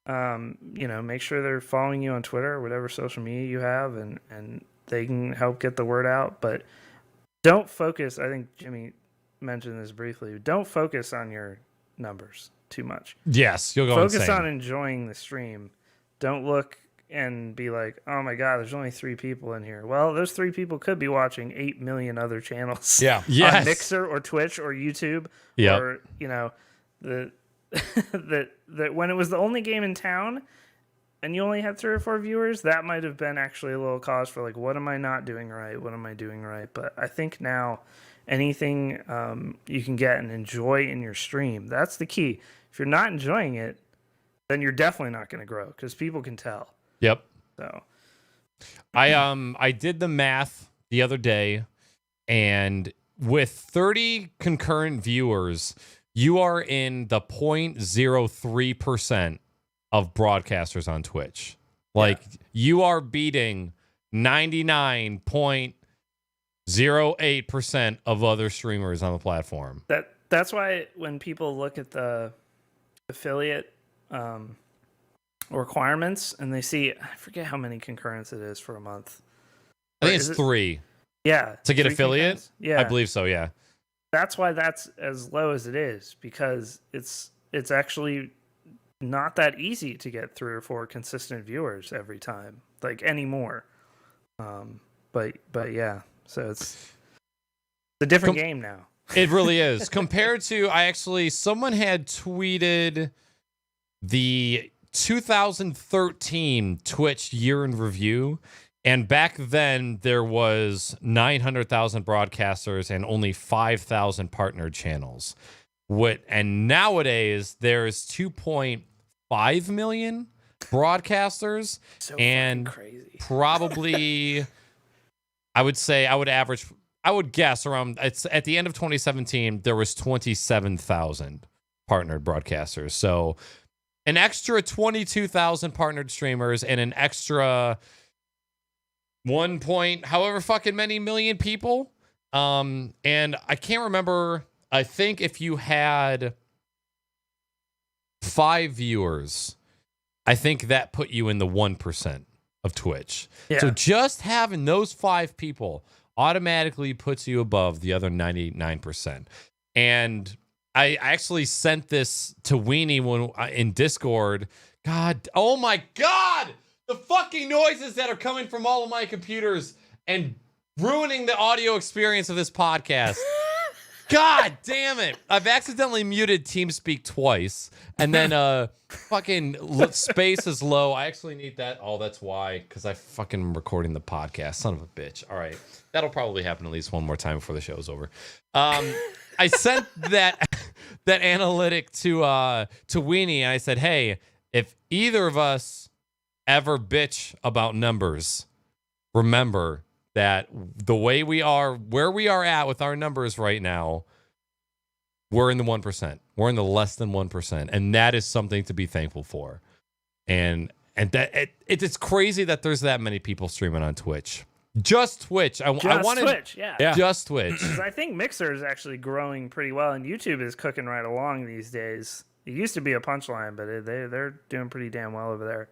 make sure they're following you on Twitter or whatever social media you have, and they can help get the word out. But don't focus. I think Jimmy mentioned this briefly. Don't focus on your numbers too much. Yes, you'll go Focus insane. on enjoying the stream. Don't look and be like, oh my God, there's only 3 people in here. Well, those 3 people could be watching 8 million other channels. Yeah. Yes. On Mixer or Twitch or YouTube. Yep. Or, the that when it was the only game in town and you only had 3 or 4 viewers, that might have been actually a little cause for like, what am I not doing right? What am I doing right? But I think now anything you can get and enjoy in your stream, that's the key. If you're not enjoying it, then you're definitely not going to grow because people can tell. Yep. So I did the math the other day, and with 30 concurrent viewers, you are in the 0.03% of broadcasters on Twitch. Like you are beating 99.08% of other streamers on the platform. that's why when people look at the affiliate requirements and they see, I forget how many concurrents it is for a month. I think it's 3. Yeah. To get 3 affiliate? concurrents? Yeah. I believe so, yeah. That's why that's as low as it is, because it's actually not that easy to get 3 or 4 consistent viewers every time, like anymore. But yeah, so it's a different game now. It really is. Compared to, someone had tweeted the 2013 Twitch year in review, and back then there was 900,000 broadcasters and only 5,000 partnered channels. And nowadays there's 2.5 million broadcasters, So and crazy. probably I would guess around, it's at the end of 2017 there was 27,000 partnered broadcasters. So an extra 22,000 partnered streamers and an extra 1 point however fucking many million people. And I can't remember. I think if you had 5 viewers, I think that put you in the 1% of Twitch. Yeah. So just having those 5 people automatically puts you above the other 99%. And I actually sent this to Weenie in Discord. God, oh my God! The fucking noises that are coming from all of my computers and ruining the audio experience of this podcast. God damn it. I've accidentally muted TeamSpeak twice, and then fucking space is low. I actually need that. Oh, that's why, because I fucking am recording the podcast. Son of a bitch. All right. That'll probably happen at least one more time before the show's over. I sent that analytic to Weenie, and I said, hey, if either of us ever bitch about numbers, remember that the way we are, where we are at with our numbers right now, we're in the 1%. We're in the less than 1%. And that is something to be thankful for. And that it's crazy that there's that many people streaming on Twitch. Just Twitch. I wanted Twitch, yeah. Just Twitch. 'Cause I think Mixer is actually growing pretty well, and YouTube is cooking right along these days. It used to be a punchline, but they're doing pretty damn well over there.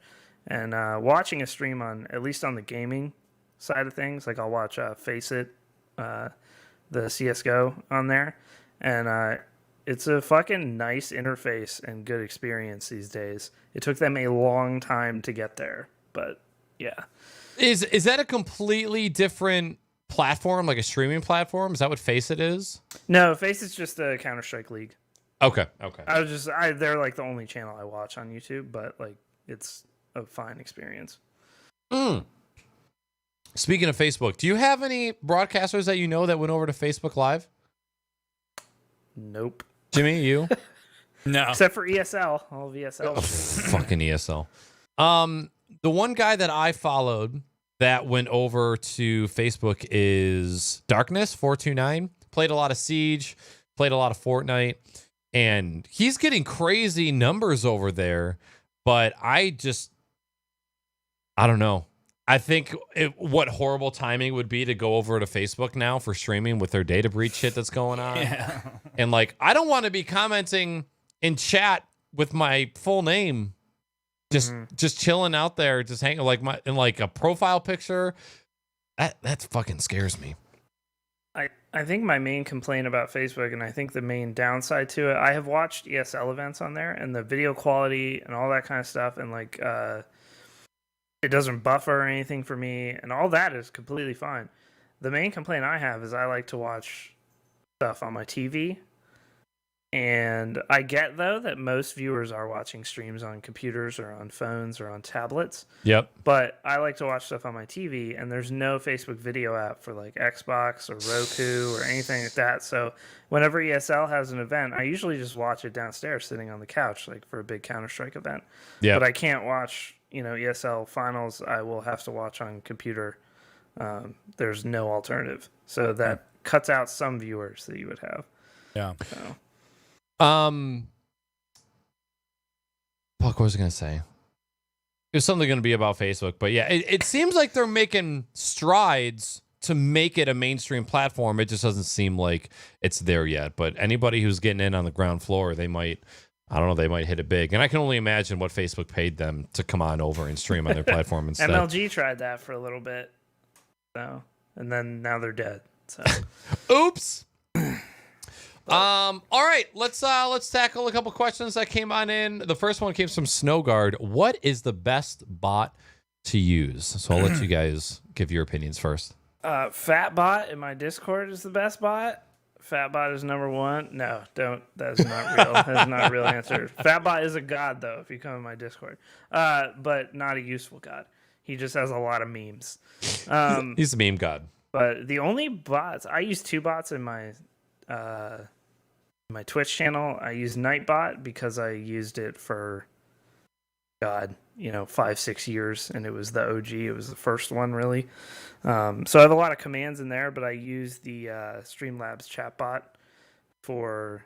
And watching a stream on, at least on the gaming side of things, like I'll watch Face It, the CSGO on there, and it's a fucking nice interface and good experience these days. It took them a long time to get there, but yeah. Is that a completely different platform, like a streaming platform? Is that what Face It is? No, Face It's just a Counter-Strike League. Okay. They're like the only channel I watch on YouTube, but like it's a fine experience. Speaking of Facebook, do you have any broadcasters that you know that went over to Facebook Live? Nope. Jimmy, you? No. Except for ESL, all of ESL. Fucking ESL. The one guy that I followed that went over to Facebook is Darkness429. Played a lot of Siege, played a lot of Fortnite, and he's getting crazy numbers over there. But I don't know. I think what horrible timing would be to go over to Facebook now for streaming with their data breach shit that's going on. Yeah. And like, I don't want to be commenting in chat with my full name, just chilling out there, just hanging in like a profile picture. That fucking scares me. I think my main complaint about Facebook, and I think the main downside to it, I have watched ESL events on there, and the video quality and all that kind of stuff, and like it doesn't buffer or anything for me, and all that is completely fine. The main complaint I have is I like to watch stuff on my TV, and I get, though, that most viewers are watching streams on computers or on phones or on tablets. Yep. But I like to watch stuff on my TV, and there's no Facebook video app for like Xbox or Roku or anything like that. So whenever ESL has an event, I usually just watch it downstairs sitting on the couch, like for a big Counter-Strike event. Yeah. But I can't watch, ESL finals. I will have to watch on computer. There's no alternative. So that cuts out some viewers that you would have. Yeah. So. Fuck, what was I gonna say? It was something gonna be about Facebook, but yeah, it seems like they're making strides to make it a mainstream platform. It just doesn't seem like it's there yet. But anybody who's getting in on the ground floor, they might hit it big. And I can only imagine what Facebook paid them to come on over and stream on their platform instead. MLG tried that for a little bit, so, and then now they're dead. So, oops. All right, let's tackle a couple questions that came on in. The first one came from Snowguard. What is the best bot to use? So I'll let you guys give your opinions first. Fatbot in my Discord is the best bot. Fatbot is number one. No, don't. That is not real. That is not a real answer. Fatbot is a god, though, if you come in my Discord. But not a useful god. He just has a lot of memes. He's a meme god. But the only bots, I use two bots in my Twitch channel. I use Nightbot because I used it for, 5-6 years, and it was the OG. It was the first one, really. So I have a lot of commands in there, but I use the Streamlabs chatbot for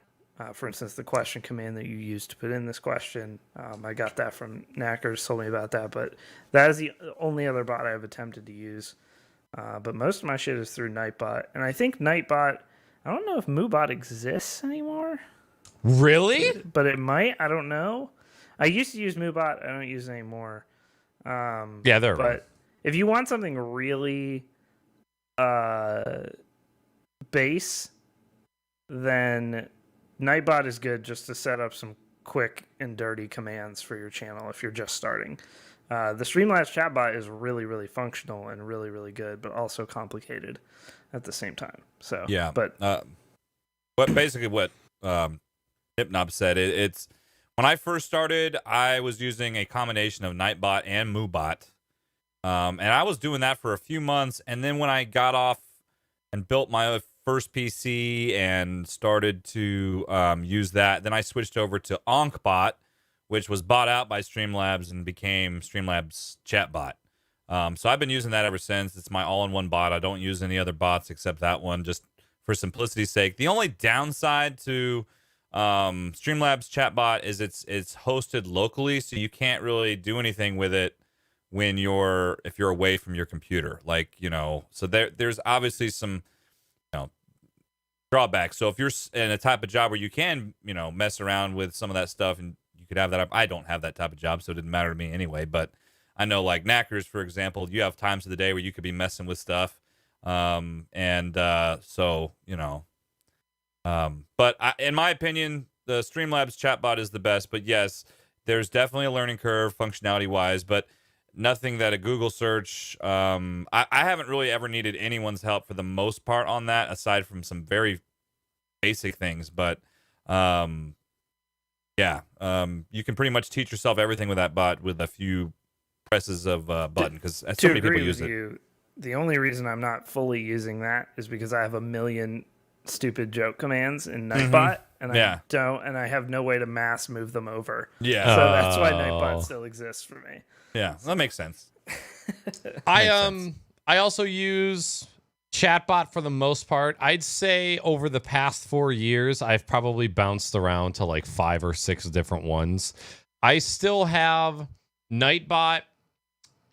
instance, the question command that you used to put in this question. I got that from Knackers, told me about that, but that is the only other bot I've attempted to use. But most of my shit is through Nightbot, and I think Nightbot, I don't know if MooBot exists anymore. Really? But it might. I don't know. I used to use MooBot. I don't use it anymore. Yeah, they're right. But if you want something really base, then Nightbot is good just to set up some quick and dirty commands for your channel if you're just starting. The Streamlabs chatbot is really, really functional and really, really good, but also complicated at the same time. So yeah, but basically what Hypnob said, it's when I first started, I was using a combination of Nightbot and MooBot, and I was doing that for a few months, and then when I got off and built my first PC and started to use that, then I switched over to OnkBot, which was bought out by Streamlabs and became Streamlabs chatbot. So I've been using that ever since. It's my all-in-one bot. I don't use any other bots except that one, just for simplicity's sake. The only downside to Streamlabs chatbot is it's hosted locally, so you can't really do anything with it if you're away from your computer. So there's obviously some drawbacks. So if you're in a type of job where you can mess around with some of that stuff, and you could have that up. I don't have that type of job, so it didn't matter to me anyway. But I know, like Knackers, for example, you have times of the day where you could be messing with stuff. But in my opinion, the Streamlabs chatbot is the best. But yes, there's definitely a learning curve functionality wise, but nothing that a Google search. I haven't really ever needed anyone's help for the most part on that, aside from some very basic things. But Yeah. You can pretty much teach yourself everything with that bot with a few presses of button because so To many people agree use with it. you, the only reason I'm not fully using that is because I have a million stupid joke commands in Nightbot, and Yeah. I have no way to mass move them over. Yeah. So that's why Oh. Nightbot still exists for me. Yeah. That makes sense. I also use chatbot for the most part. I'd say over the past 4 years, I've probably bounced around to like 5 or 6 different ones. I still have Nightbot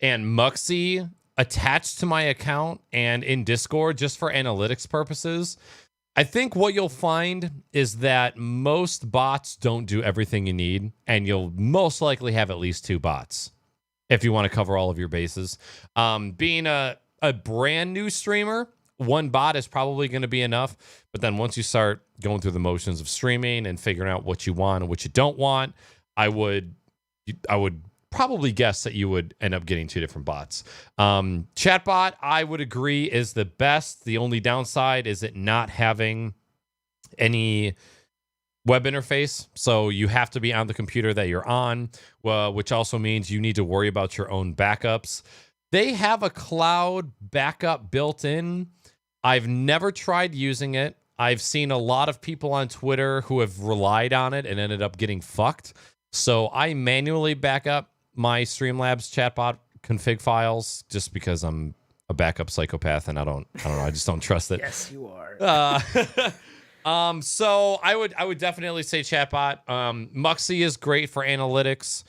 and Muxy attached to my account and in Discord just for analytics purposes. I think what you'll find is that most bots don't do everything you need, and you'll most likely have at least 2 bots if you want to cover all of your bases. Being a brand new streamer, 1 bot is probably going to be enough. But then once you start going through the motions of streaming and figuring out what you want and what you don't want, I would probably guess that you would end up getting 2 different bots. Chatbot, I would agree, is the best. The only downside is it not having any web interface, so you have to be on the computer that you're on, which also means you need to worry about your own backups. They have a cloud backup built in. I've never tried using it. I've seen a lot of people on Twitter who have relied on it and ended up getting fucked. So I manually back up my Streamlabs chatbot config files just because I'm a backup psychopath and I don't know. I just don't trust it. Yes, you are. So I would definitely say chatbot. Muxy is great for analytics.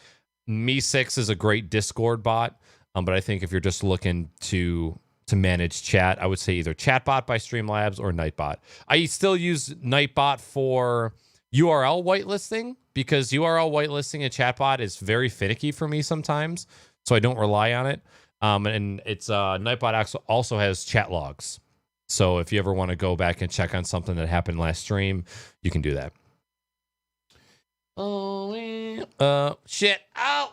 Me6 is a great Discord bot. But I think if you're just looking to manage chat, I would say either chatbot by Streamlabs or Nightbot. I still use Nightbot for URL whitelisting because URL whitelisting and chatbot is very finicky for me sometimes, so I don't rely on it. And it's Nightbot also has chat logs. So if you ever want to go back and check on something that happened last stream, you can do that. Oh, shit. Ow.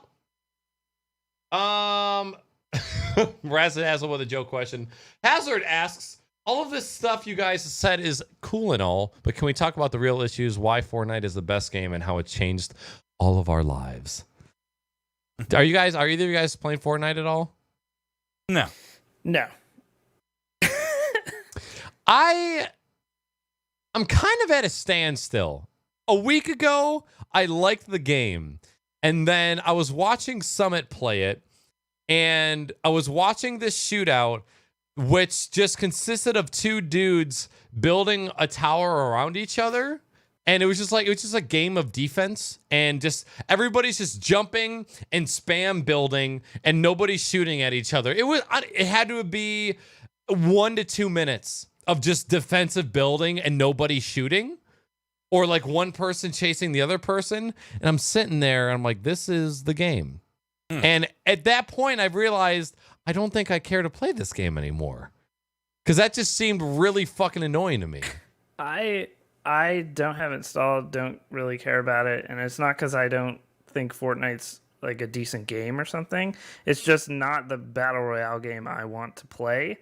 Razzle with a joke question. Hazard asks, all of this stuff you guys said is cool and all, but can we talk about the real issues, why Fortnite is the best game and how it changed all of our lives? Are either of you guys playing Fortnite at all? No. I'm kind of at a standstill. A week ago, I liked the game. And then I was watching Summit play it. And I was watching this shootout, which just consisted of 2 dudes building a tower around each other. And it was just a game of defense. And just everybody's just jumping and spam building. And nobody's shooting at each other. It had to be 1 to 2 minutes of just defensive building and nobody shooting, or like one person chasing the other person. And I'm sitting there and I'm like, this is the game. And at that point, I've realized I don't think I care to play this game anymore because that just seemed really fucking annoying to me. I don't have it installed, don't really care about it, and it's not because I don't think Fortnite's like a decent game or something. It's just not the battle royale game I want to play.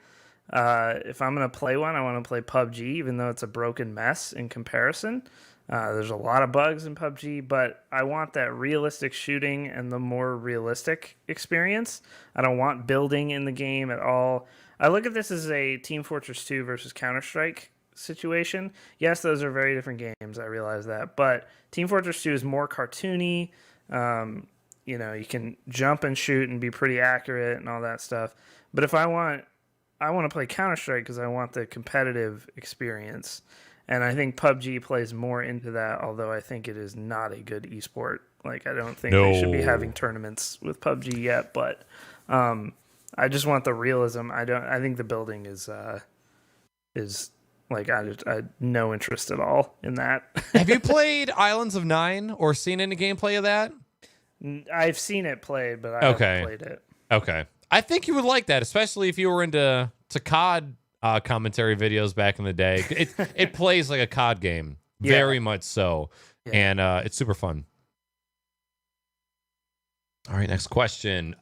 If I'm going to play one, I want to play PUBG, even though it's a broken mess in comparison. There's a lot of bugs in PUBG, but I want that realistic shooting and the more realistic experience. I don't want building in the game at all. I look at this as a Team Fortress 2 versus Counter-Strike situation. Yes, those are very different games. I realize that. But Team Fortress 2 is more cartoony. You can jump and shoot and be pretty accurate and all that stuff. But if I want to play Counter-Strike because I want the competitive experience. And I think PUBG plays more into that, although I think it is not a good esport. Like, I don't think they should be having tournaments with PUBG yet, but I just want the realism. I think the building is like, I no interest at all in that. Have you played Islands of Nine or seen any gameplay of that? I've seen it played, but I haven't played it. Okay. I think you would like that, especially if you were into COD commentary videos back in the day. It plays like a COD game, very much so, and it's super fun. All right, next question.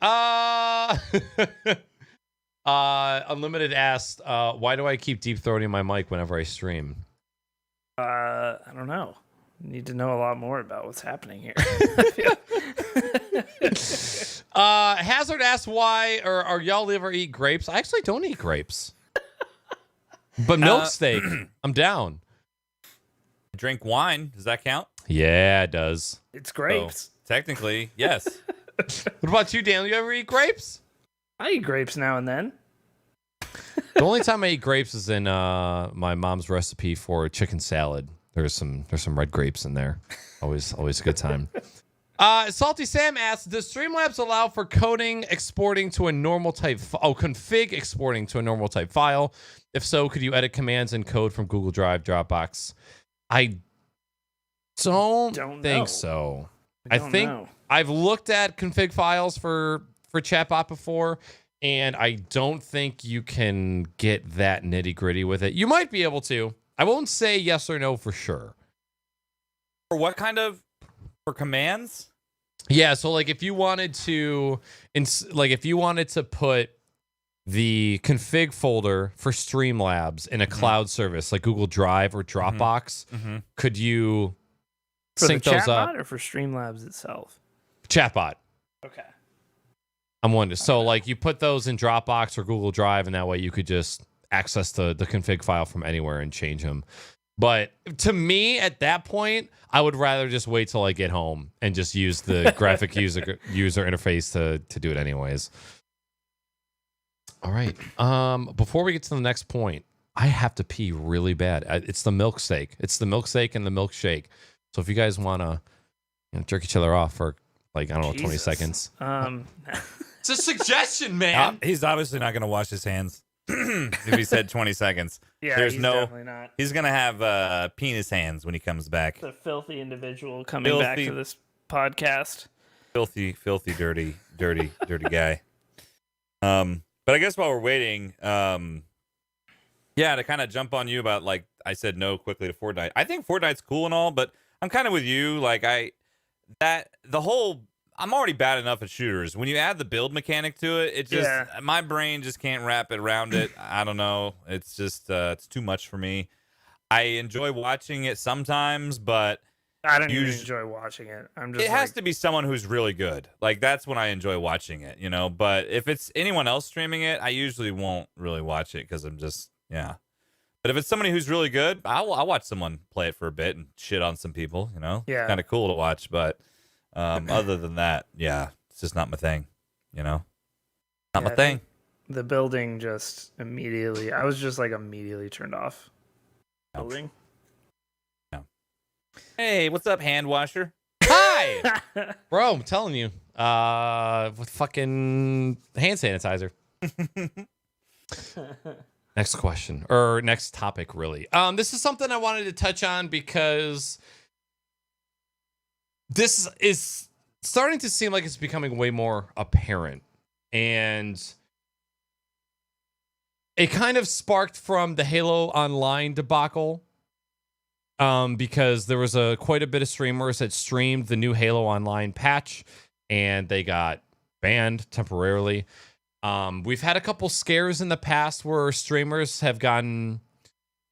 Unlimited asked, why do I keep deep throating my mic whenever I stream? I don't know. Need to know a lot more about what's happening here. Hazard asks why or y'all ever eat grapes? I actually don't eat grapes. But milk steak, I'm down. Drink wine. Does that count? Yeah, it does. It's grapes. So, technically, yes. What about you, Dan? You ever eat grapes? I eat grapes now and then. The only time I eat grapes is in my mom's recipe for chicken salad. There's some red grapes in there. Always a good time. Salty Sam asks, does Streamlabs allow for coding exporting to a normal type? Config exporting to a normal type file. If so, could you edit commands and code from Google Drive, Dropbox? I don't think so. I think I've looked at config files for Chatbot before, and I don't think you can get that nitty gritty with it. You might be able to. I won't say yes or no for sure. For what kind of commands? Yeah, so like if you wanted to put the config folder for Streamlabs in a cloud service like Google Drive or Dropbox, could you sync the those chatbot up? Or for Streamlabs itself? Chatbot. Okay. I'm wondering. So like you put those in Dropbox or Google Drive, and that way you could just access the config file from anywhere and change them. But to me, at that point, I would rather just wait till I get home and just use the graphic user interface to do it anyways. All right. Before we get to the next point, I have to pee really bad. It's the milk steak. It's the milk steak and the milkshake. So if you guys want to jerk each other off for like, I don't know, 20 seconds. It's a suggestion, man. He's obviously not going to wash his hands. If he said 20 seconds. Yeah, he's definitely not. He's going to have penis hands when he comes back. The filthy individual coming back to this podcast. Filthy, dirty guy. But I guess while we're waiting, to kind of jump on you about, like, I said no quickly to Fortnite. I think Fortnite's cool and all, but I'm kind of with you. Like, I'm already bad enough at shooters. When you add the build mechanic to it, it just my brain just can't wrap it around it. I don't know. It's just it's too much for me. I enjoy watching it sometimes, but I don't even enjoy watching it. It has to be someone who's really good. Like that's when I enjoy watching it, you know. But if it's anyone else streaming it, I usually won't really watch it because I'm just But if it's somebody who's really good, I'll watch someone play it for a bit and shit on some people. You know, yeah, it's kind of cool to watch, but. Other than that, it's just not my thing, you know? Not my thing. The building just immediately, I was just like immediately turned off. Building. No. Hey, what's up, hand washer? Hi! Bro, I'm telling you. With fucking hand sanitizer. Next question. Or next topic, really. This is something I wanted to touch on because this is starting to seem like it's becoming way more apparent. And it kind of sparked from the Halo Online debacle. Because there was quite a bit of streamers that streamed the new Halo Online patch and they got banned temporarily. We've had a couple scares in the past where streamers have gotten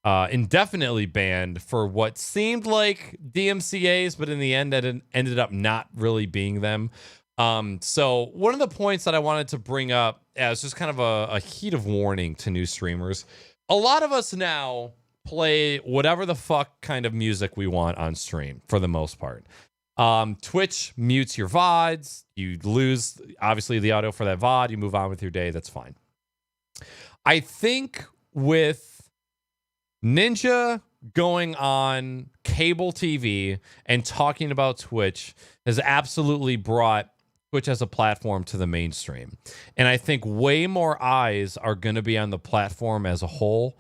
indefinitely banned for what seemed like DMCAs, but in the end that ended up not really being them. So one of the points that I wanted to bring up as just kind of a heat of warning to new streamers, a lot of us now play whatever the fuck kind of music we want on stream for the most part. Twitch mutes your VODs. You lose, obviously, the audio for that VOD. You move on with your day. That's fine. I think with Ninja going on cable TV and talking about Twitch has absolutely brought Twitch as a platform to the mainstream. And I think way more eyes are going to be on the platform as a whole.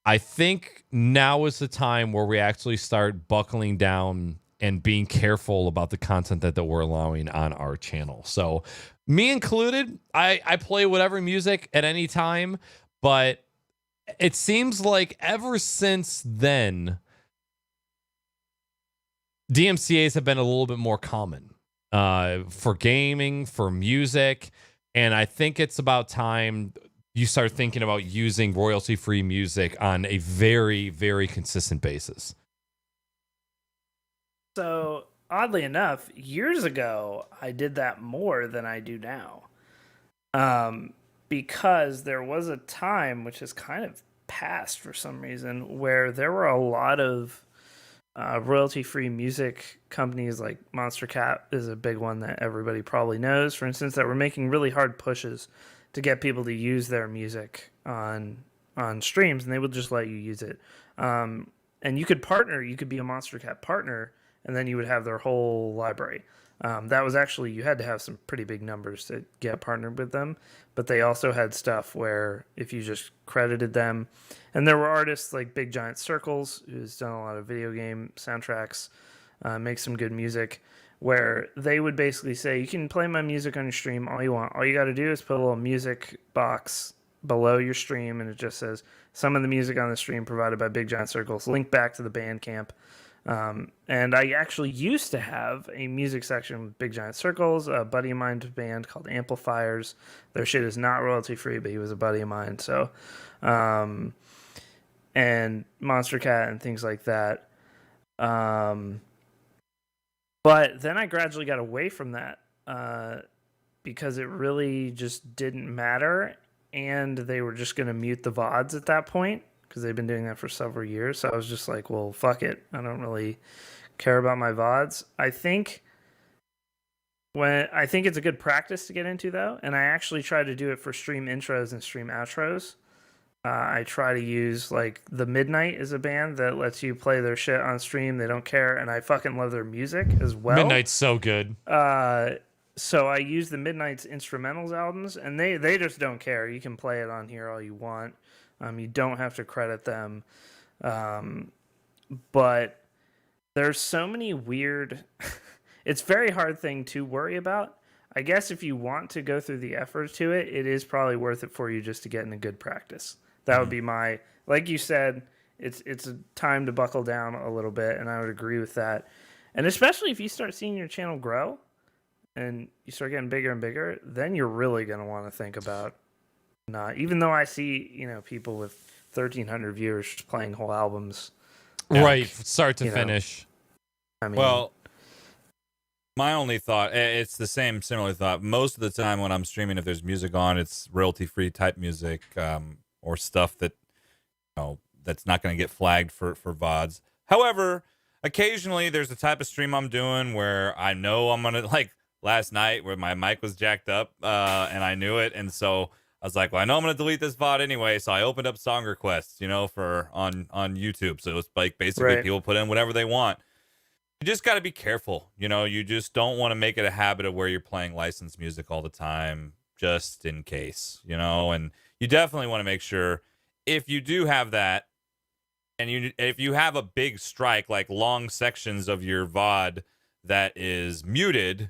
I think now is the time where we actually start buckling down and being careful about the content that we're allowing on our channel. So me included, I play whatever music at any time, but it seems like ever since then, DMCAs have been a little bit more common for gaming, for music, and I think it's about time you start thinking about using royalty-free music on a very, very consistent basis. So, oddly enough, years ago, I did that more than I do now. Because there was a time, which is kind of past for some reason, where there were a lot of royalty-free music companies, like Monster Cat is a big one that everybody probably knows, for instance, that were making really hard pushes to get people to use their music on streams, and they would just let you use it. And you could partner, you could be a Monster Cat partner, and then you would have their whole library. That was actually, you had to have some pretty big numbers to get partnered with them, but they also had stuff where if you just credited them, and there were artists like Big Giant Circles, who's done a lot of video game soundtracks, makes some good music, where they would basically say, you can play my music on your stream all you want. All you got to do is put a little music box below your stream, and it just says, some of the music on the stream provided by Big Giant Circles, link back to the Bandcamp. And I actually used to have a music section with Big Giant Circles, a buddy of mine's band called Amplifiers. Their shit is not royalty free, but he was a buddy of mine. So, and Monster Cat and things like that. But then I gradually got away from that, because it really just didn't matter. And they were just going to mute the VODs at that point, because they've been doing that for several years. So I was just like, well, fuck it. I don't really care about my VODs. I think it's a good practice to get into, though. And I actually try to do it for stream intros and stream outros. I try to use, like, The Midnight is a band that lets you play their shit on stream. They don't care. And I fucking love their music as well. Midnight's so good. So I use the Midnight's instrumentals albums, and they just don't care. You can play it on here all you want. You don't have to credit them. But there's so many weird... It's a very hard thing to worry about. I guess if you want to go through the effort to it, it is probably worth it for you just to get in a good practice. That would be my... Like you said, it's a time to buckle down a little bit, and I would agree with that. And especially if you start seeing your channel grow, and you start getting bigger and bigger, then you're really going to want to think about not, even though I see, people with 1,300 viewers playing whole albums. Right, start to finish. I mean, Well, my only thought, it's the similar thought. Most of the time when I'm streaming, if there's music on, it's royalty-free type music, or stuff that, that's not going to get flagged for VODs. However, occasionally there's a type of stream I'm doing where I know I'm going to, like, last night where my mic was jacked up, and I knew it, and so I was like, well, I know I'm gonna delete this VOD anyway, so I opened up song requests, for on YouTube. So it's like basically people put in whatever they want. You just got to be careful, you just don't want to make it a habit of where you're playing licensed music all the time, just in case, and you definitely want to make sure if you do have that, and if you have a big strike, like long sections of your VOD that is muted,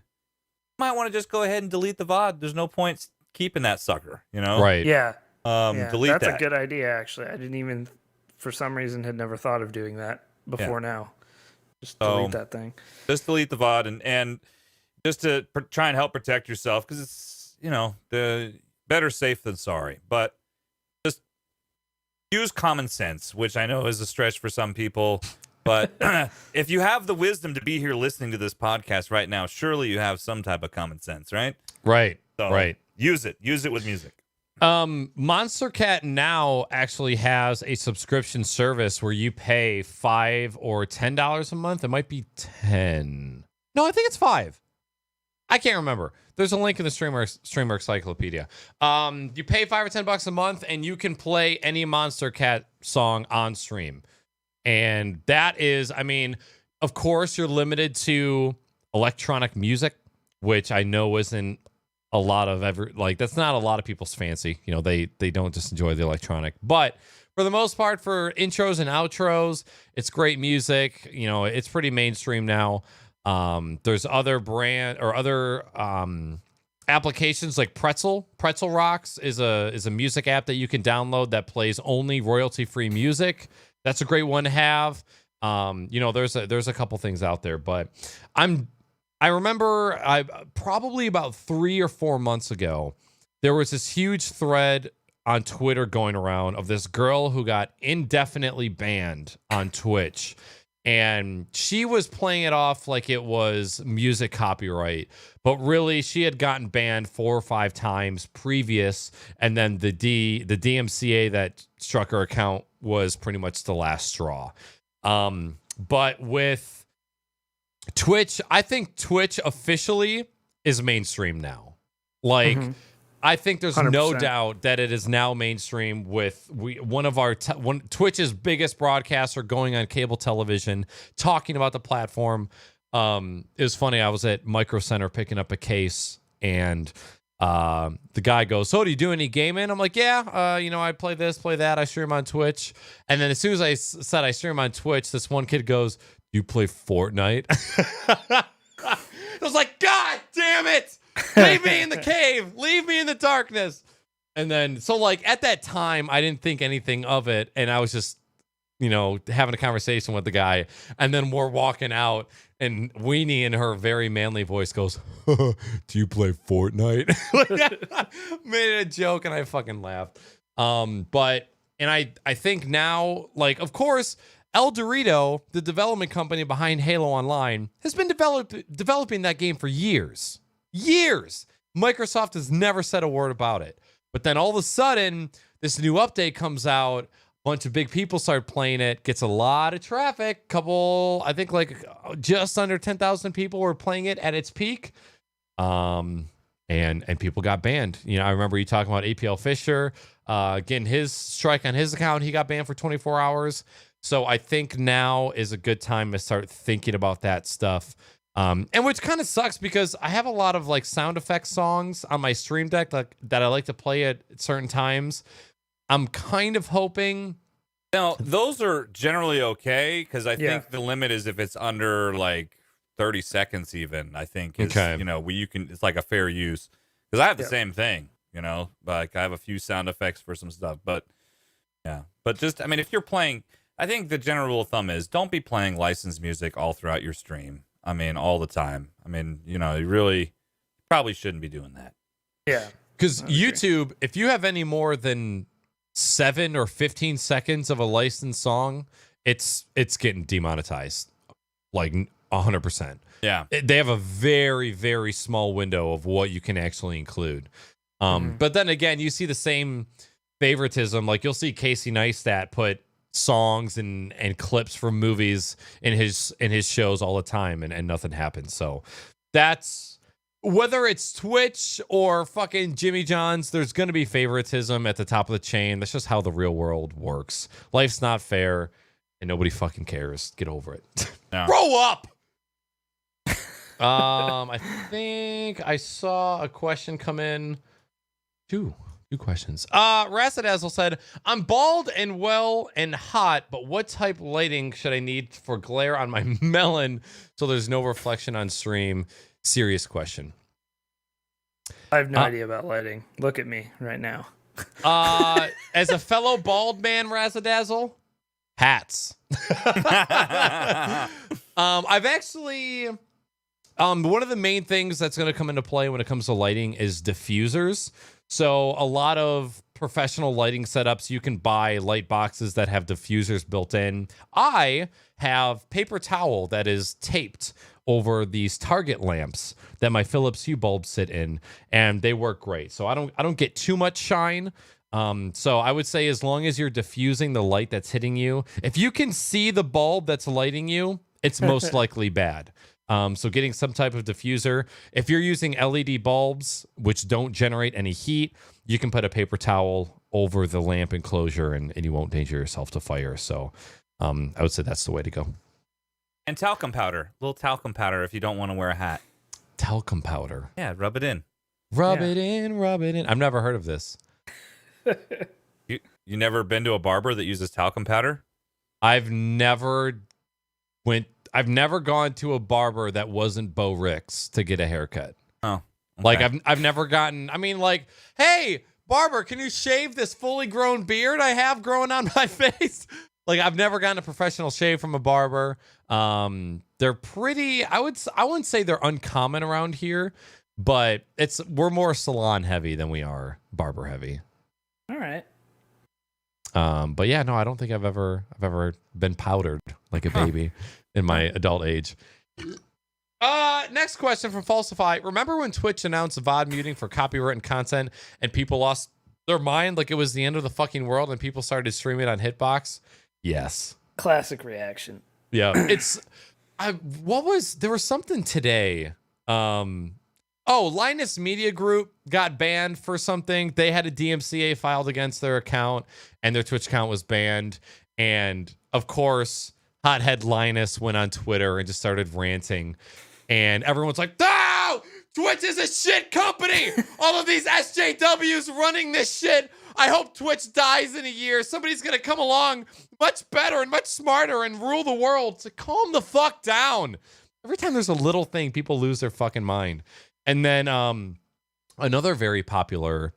might want to just go ahead and delete the VOD. There's no point keeping that sucker, Right. Yeah. Delete that's that. a good idea, actually. I didn't even, for some reason, had never thought of doing that before now. Just delete that thing. Just delete the VOD and just to try and help protect yourself, because it's, the better safe than sorry. But just use common sense, which I know is a stretch for some people. But if you have the wisdom to be here listening to this podcast right now, surely you have some type of common sense, right? Right. So right. Use it. Use it with music. Monster Cat now actually has a subscription service where you pay $5 or $10 a month. It might be 10. No, I think it's 5. I can't remember. There's a link in the streamer encyclopedia. You pay $5 or $10 a month, and you can play any Monster Cat song on stream. And that is, of course, you're limited to electronic music, which I know isn't a lot of that's not a lot of people's fancy. They don't just enjoy the electronic. But for the most part, for intros and outros, it's great music. It's pretty mainstream now. There's other applications like Pretzel. Pretzel Rocks is a music app that you can download that plays only royalty-free music. That's a great one to have. There's a couple things out there, but I remember probably about 3 or 4 months ago, there was this huge thread on Twitter going around of this girl who got indefinitely banned on Twitch. and she was playing it off like it was music copyright, but really she had gotten banned 4 or 5 times previous, and then the DMCA that struck her account was pretty much the last straw. But with Twitch, I think Twitch officially is mainstream now. Like, I think there's 100%. No doubt that it is now mainstream with one of our Twitch's biggest broadcaster going on cable television, talking about the platform. It was funny. I was at Micro Center picking up a case, and the guy goes, "So do you do any gaming?" I'm like, "Yeah, I play this, play that. I stream on Twitch." And then as soon as I said I stream on Twitch, this one kid goes, "You play Fortnite?" I was like, "God damn it! Leave me in the cave. Leave me in the darkness." And then, so like at that time, I didn't think anything of it. And I was just, having a conversation with the guy. And then we're walking out, and Weenie in her very manly voice goes, "Do you play Fortnite?" Made it a joke, and I fucking laughed. But I think now, like, of course, El Dorito, the development company behind Halo Online, has been developing that game for years. Microsoft has never said a word about it. But then all of a sudden, this new update comes out. A bunch of big people start playing it. Gets a lot of traffic. I think like just under 10,000 people were playing it at its peak. And people got banned. I remember you talking about APL Fisher getting his strike on his account. He got banned for 24 hours. So I think now is a good time to start thinking about that stuff. And which kind of sucks because I have a lot of like sound effects songs on my stream deck that I like to play at certain times. I'm kind of hoping. Now, those are generally okay because I think the limit is if it's under like 30 seconds even, I think is, you can, it's like a fair use. Because I have the same thing, like I have a few sound effects for some stuff, but just, I mean, if you're playing, I think the general rule of thumb is don't be playing licensed music all throughout your stream. I mean, all the time. I mean, you really probably shouldn't be doing that. Yeah. Because YouTube, if you have any more than 7 or 15 seconds of a licensed song, it's getting demonetized, like 100%. Yeah. They have a very, very small window of what you can actually include. But then again, you see the same favoritism. Like you'll see Casey Neistat put songs and clips from movies in his shows all the time, and nothing happens. So that's whether it's Twitch or fucking Jimmy John's, there's gonna be favoritism at the top of the chain. That's just how the real world works. Life's not fair, and nobody fucking cares. Get over it. No. Grow up. I think I saw a question come in. Two questions. Racidazzle said, "I'm bald and well and hot, but what type lighting should I need for glare on my melon so there's no reflection on stream?" Serious question. I have no idea about lighting. Look at me right now. As a fellow bald man, Racidazzle, hats. I've actually one of the main things that's going to come into play when it comes to lighting is diffusers. So a lot of professional lighting setups, you can buy light boxes that have diffusers built in. I have paper towel that is taped over these Target lamps that my Philips Hue bulbs sit in, and they work great. So I don't get too much shine. So I would say as long as you're diffusing the light that's hitting you, if you can see the bulb that's lighting you, it's most likely bad. So getting some type of diffuser. If you're using LED bulbs, which don't generate any heat, you can put a paper towel over the lamp enclosure and you won't danger yourself to fire. So I would say that's the way to go. And talcum powder. A little talcum powder if you don't want to wear a hat. Talcum powder. Yeah, rub it in. Rub it in. I've never heard of this. You never been to a barber that uses talcum powder? I've never gone to a barber that wasn't Bo Ricks to get a haircut. Oh, okay. Like I've never gotten. I mean, like, hey, barber, can you shave this fully grown beard I have growing on my face? Like, I've never gotten a professional shave from a barber. They're pretty. I wouldn't say they're uncommon around here, but we're more salon heavy than we are barber heavy. All right. But yeah, no, I don't think I've ever been powdered like a baby in my adult age. Next question from Falsify. Remember when Twitch announced VOD muting for copywritten content and people lost their mind like it was the end of the fucking world and people started streaming on Hitbox? Yes. Classic reaction. Yeah. There was something today. Linus Media Group got banned for something. They had a DMCA filed against their account and their Twitch account was banned. And of course, hothead Linus went on Twitter and just started ranting. And everyone's like, no, Twitch is a shit company. All of these SJWs running this shit. I hope Twitch dies in a year. Somebody's going to come along much better and much smarter and rule the world. So calm the fuck down. Every time there's a little thing, people lose their fucking mind. And then another very popular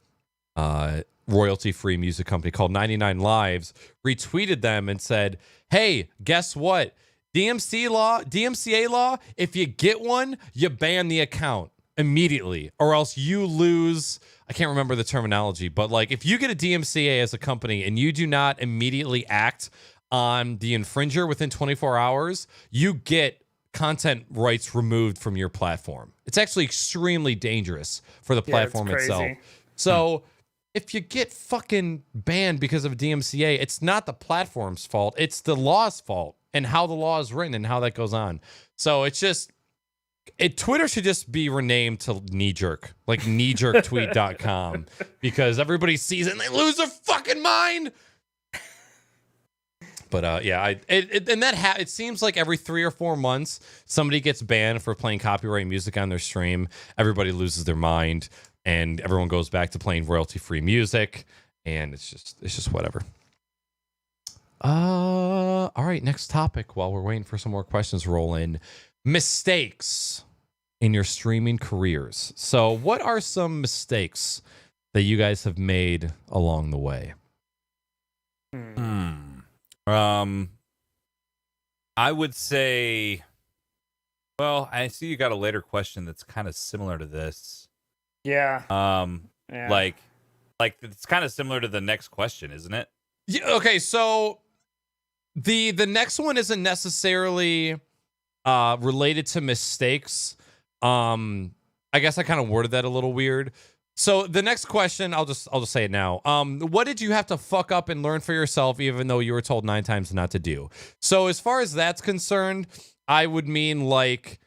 royalty-free music company called 99 Lives retweeted them and said, hey, guess what? DMCA law, if you get one, you ban the account immediately or else you lose. I can't remember the terminology, but like if you get a DMCA as a company and you do not immediately act on the infringer within 24 hours, you get content rights removed from your platform. It's actually extremely dangerous for the platform itself. So if you get fucking banned because of DMCA, it's not the platform's fault. It's the law's fault and how the law is written and how that goes on. So it's just, Twitter should just be renamed to Kneejerk, like kneejerktweet.com, because everybody sees it and they lose their fucking mind. But it seems like every 3 or 4 months somebody gets banned for playing copyright music on their stream. Everybody loses their mind, and everyone goes back to playing royalty-free music, and it's just whatever. All right, next topic. While we're waiting for some more questions to roll in, mistakes in your streaming careers. So, what are some mistakes that you guys have made along the way? I would say, well, I see you got a later question that's kind of similar to this. Yeah. Yeah. Like it's kind of similar to the next question, isn't it? Yeah, okay, so the next one isn't necessarily related to mistakes. I guess I kind of worded that a little weird. So the next question, I'll just say it now. What did you have to fuck up and learn for yourself, even though you were told 9 times not to do? So as far as that's concerned, I would mean like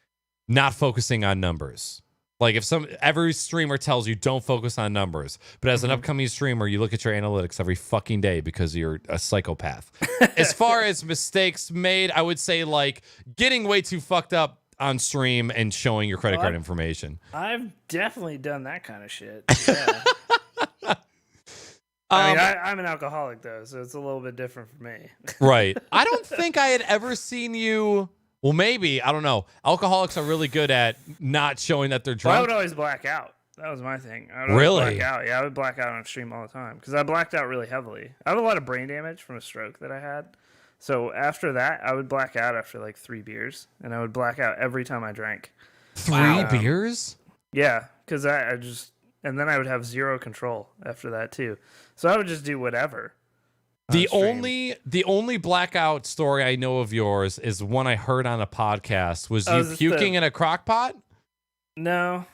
not focusing on numbers. Like if every streamer tells you don't focus on numbers, but as an upcoming streamer, you look at your analytics every fucking day because you're a psychopath. As far as mistakes made, I would say like getting way too fucked up on stream and showing your credit card information. I've definitely done that kind of shit. Yeah. I'm an alcoholic though, so it's a little bit different for me. Right. I don't think I had ever seen you. Well, maybe, I don't know. Alcoholics are really good at not showing that they're drunk. Well, I would always black out. That was my thing. I would really? Black out. Yeah, I would black out on stream all the time because I blacked out really heavily. I have a lot of brain damage from a stroke that I had. So after that, I would black out after like 3 beers, and I would black out every time I drank. 3 beers? Yeah, because I just, and then I would have zero control after that too. So I would just do whatever. The only blackout story I know of yours is one I heard on a podcast. Was you puking in a crock pot? No,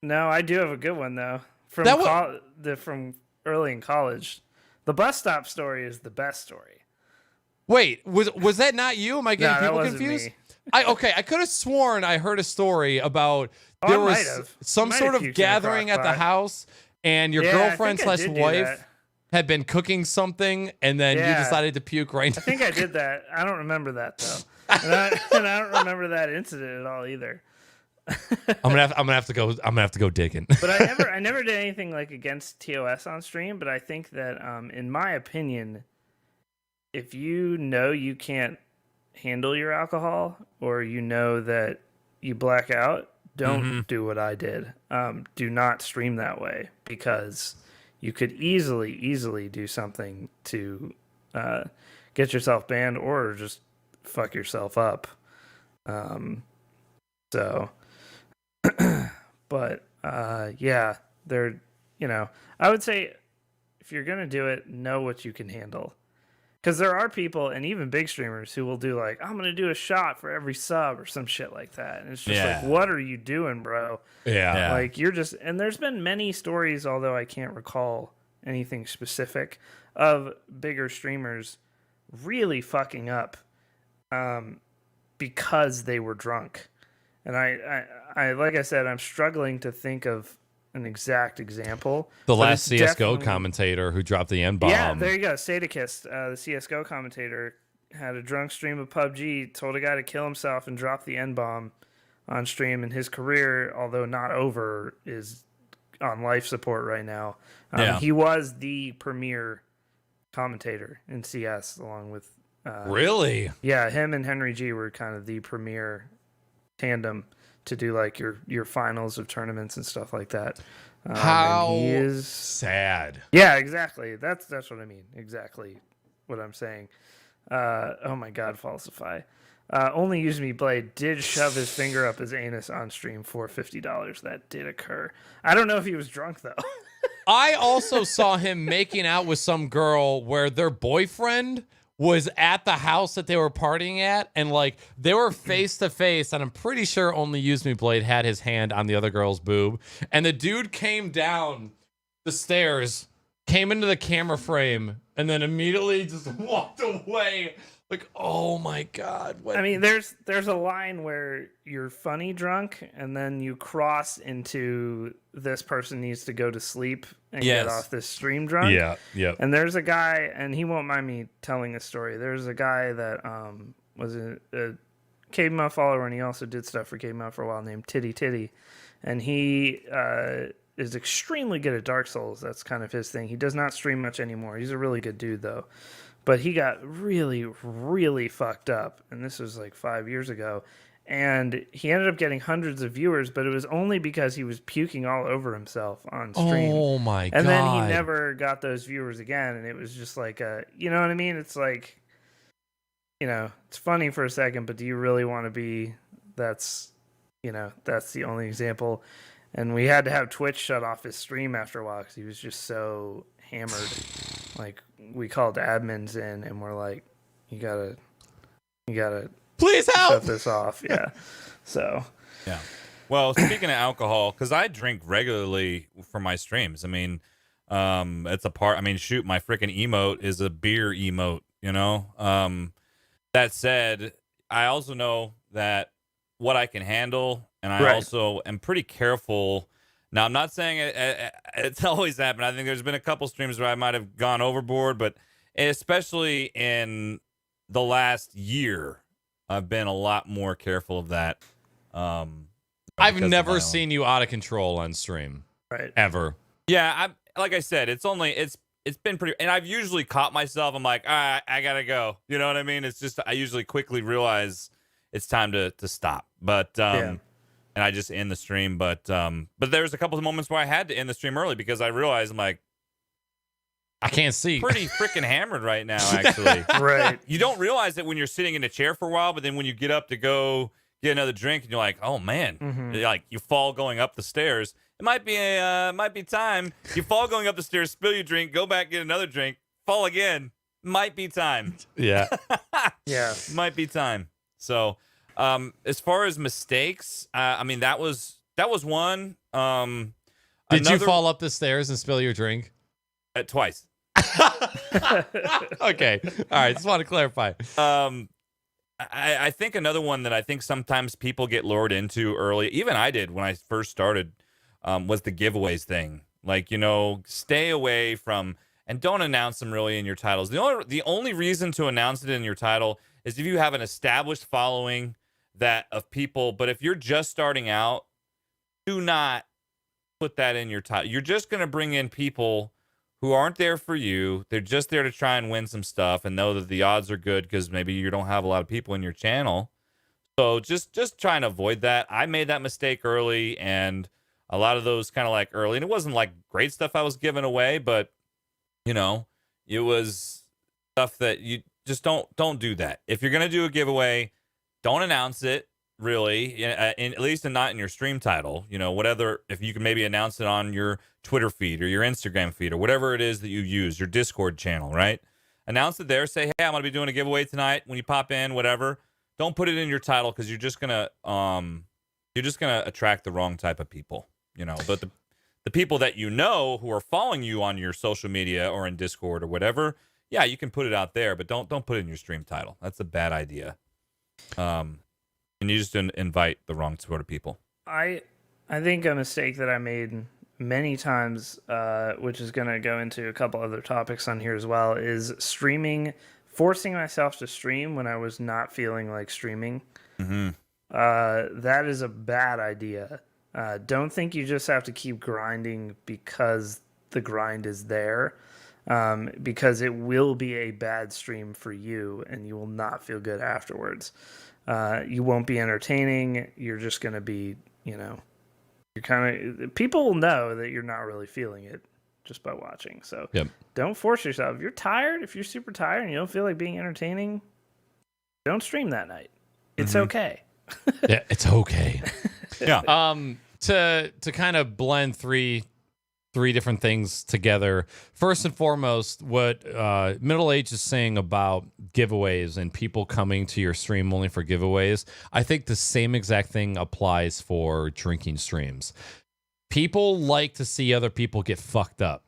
I do have a good one though. From early in college, the bus stop story is the best story. Wait, was that not you? Am I getting people confused? Me. I could have sworn I heard a story about there was some sort of gathering at the house, and your girlfriend/wife had been cooking something, and then you decided to puke right now. I think I did that. I don't remember that though, and I don't remember that incident at all either. I'm gonna have to go digging. But I never did anything like against TOS on stream. But I think that in my opinion, if you know you can't handle your alcohol, or you know that you black out, don't do what I did. Do not stream that way, because you could easily do something to get yourself banned or just fuck yourself up. But yeah, I would say if you're gonna do it, know what you can handle. Because there are people, and even big streamers, who will do like, I'm gonna do a shot for every sub or some shit like that, and it's just like, what are you doing, bro? Yeah. Like you're just. And there's been many stories, although I can't recall anything specific, of bigger streamers really fucking up because they were drunk. And I like I said, I'm struggling to think of an exact example. The last CSGO commentator who dropped the N-bomb. Yeah, there you go. Sadakist, the CSGO commentator, had a drunk stream of PUBG, told a guy to kill himself and drop the N-bomb on stream. And his career, although not over, is on life support right now. He was the premier commentator in CS, along with... really? Yeah, him and Henry G were kind of the premier tandem to do like your finals of tournaments and stuff like that. How he is sad. Yeah, exactly. That's what I mean. Exactly what I'm saying. Oh my God, falsify. Only Use Me Blade did shove his finger up his anus on stream for $50. That did occur. I don't know if he was drunk though. I also saw him making out with some girl where their boyfriend was at the house that they were partying at, and like they were face to face, and I'm pretty sure Only Use Me Blade had his hand on the other girl's boob, and the dude came down the stairs, came into the camera frame, and then immediately just walked away. Like, oh my God. What? I mean, there's a line where you're funny drunk, and then you cross into this person needs to go to sleep and get off this stream drunk. Yeah. And there's a guy, and he won't mind me telling a story. There's a guy that was a KML follower, and he also did stuff for KML for a while, named Titty. And he is extremely good at Dark Souls. That's kind of his thing. He does not stream much anymore. He's a really good dude, though. But he got really, really fucked up, and this was like 5 years ago. And he ended up getting hundreds of viewers, but it was only because he was puking all over himself on stream. Oh my God. And then he never got those viewers again, and it was just like you know what I mean? It's like, you know, it's funny for a second, but do you really want to be? That's the only example. And we had to have Twitch shut off his stream after a while because he was just so hammered. Like, we called admins in, and we're like, you gotta please help, shut this off. Yeah. So yeah. Well, speaking of alcohol, because I drink regularly for my streams. I mean, it's a part. I mean, shoot, my freaking emote is a beer emote. You know. That said, I also know that what I can handle, and I also am pretty careful. Now, I'm not saying it's always happened. I think there's been a couple streams where I might have gone overboard, but especially in the last year, I've been a lot more careful of that. I've never seen you out of control on stream. Right. Ever. Yeah, like I said, it's been pretty, and I've usually caught myself. I'm like, all right, I gotta go. You know what I mean? It's just I usually quickly realize it's time to stop. But and I just end the stream. But there was a couple of moments where I had to end the stream early because I realized I'm like, I can't see. Pretty freaking hammered right now, actually. Right. You don't realize it when you're sitting in a chair for a while, but then when you get up to go get another drink, and you're like, oh man, like you fall going up the stairs. It might be time. You fall going up the stairs, spill your drink, go back, get another drink, fall again. Might be time. Yeah. Yeah. Might be time. So, as far as mistakes, I mean, that was one. Did you fall up the stairs and spill your drink? Twice. Okay. All right. Just want to clarify. I think another one that I think sometimes people get lured into early, even I did when I first started, was the giveaways thing. Like, you know, stay away from, and don't announce them really in your titles. The only reason to announce it in your title is if you have an established following that of people. But if you're just starting out, do not put that in your title. You're just going to bring in people who aren't there for you. They're just there to try and win some stuff and know that the odds are good because maybe you don't have a lot of people in your channel. So just try and avoid that. I made that mistake early, and a lot of those kind of like early, and it wasn't like great stuff I was giving away, but you know, it was stuff that you just don't do that. If you're going to do a giveaway, don't announce it. really, at least not in your stream title. Whatever, if you can maybe announce it on your Twitter feed or your Instagram feed or whatever it is that you use, your Discord channel, right? Announce it there. Say, hey, I'm going to be doing a giveaway tonight. When you pop in, whatever. Don't put it in your title because you're just gonna attract the wrong type of people. But the people that who are following you on your social media or in Discord or whatever, yeah, you can put it out there, but don't put it in your stream title. That's a bad idea. And you just invite the wrong sort of people. I think a mistake that I made many times, which is going to go into a couple other topics on here as well, is forcing myself to stream when I was not feeling like streaming. Mm-hmm. That is a bad idea. Don't think you just have to keep grinding because the grind is there, because it will be a bad stream for you and you will not feel good afterwards. You won't be entertaining. You're just going to be, people will know that you're not really feeling it just by watching. So Don't force yourself. If you're tired, if you're super tired and you don't feel like being entertaining, don't stream that night. It's okay. Yeah, it's okay. Yeah. To kind of blend three different things together. First and foremost, what Middle Age is saying about giveaways and people coming to your stream only for giveaways, I think the same exact thing applies for drinking streams. People like to see other people get fucked up.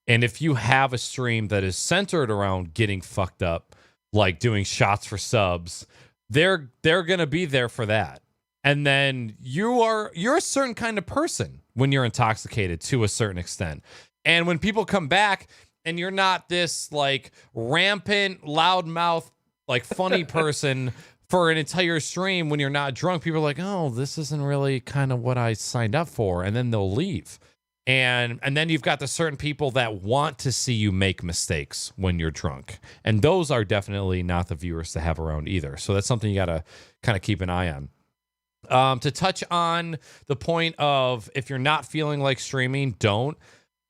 And if you have a stream that is centered around getting fucked up, like doing shots for subs, they're going to be there for that. And then you're a certain kind of person when you're intoxicated to a certain extent. And when people come back and you're not this like rampant, loudmouth, like funny person for an entire stream when you're not drunk, people are like, oh, this isn't really kind of what I signed up for. And then they'll leave. And then you've got the certain people that want to see you make mistakes when you're drunk. And those are definitely not the viewers to have around either. So that's something you got to kind of keep an eye on. To touch on the point of if you're not feeling like streaming, don't.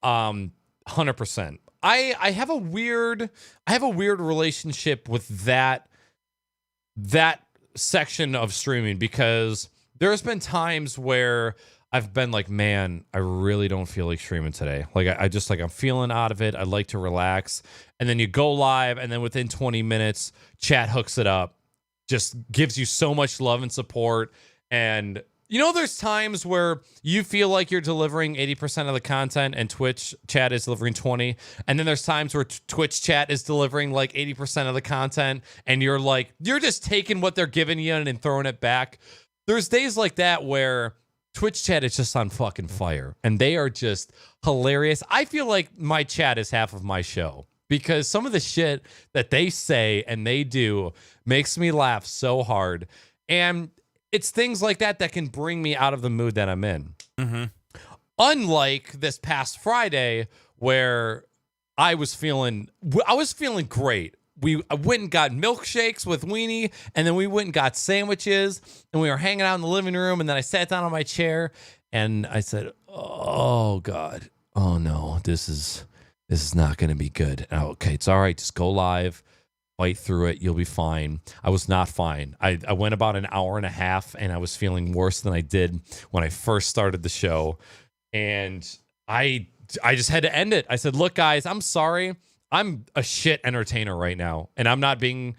100%. I have a weird relationship with that section of streaming, because there's been times where I've been like, man, I really don't feel like streaming today. Like I'm feeling out of it. I'd like to relax. And then you go live, and then within 20 minutes, chat hooks it up, just gives you so much love and support. And there's times where you feel like you're delivering 80% of the content and Twitch chat is delivering 20. And then there's times where Twitch chat is delivering like 80% of the content, and you're just taking what they're giving you and throwing it back. There's days like that where Twitch chat is just on fucking fire and they are just hilarious. I feel like my chat is half of my show, because some of the shit that they say and they do makes me laugh so hard. And it's things like that can bring me out of the mood that I'm in. Mm-hmm. Unlike this past Friday, where I was feeling great. We went and got milkshakes with Weenie, and then we went and got sandwiches, and we were hanging out in the living room, and then I sat down on my chair, and I said, oh, God. Oh, no, this is not going to be good. And okay, it's all right. Just go live. Fight through it. You'll be fine. I was not fine. I went about an hour and a half, and I was feeling worse than I did when I first started the show. And I just had to end it. I said, look, guys, I'm sorry. I'm a shit entertainer right now, and I'm not being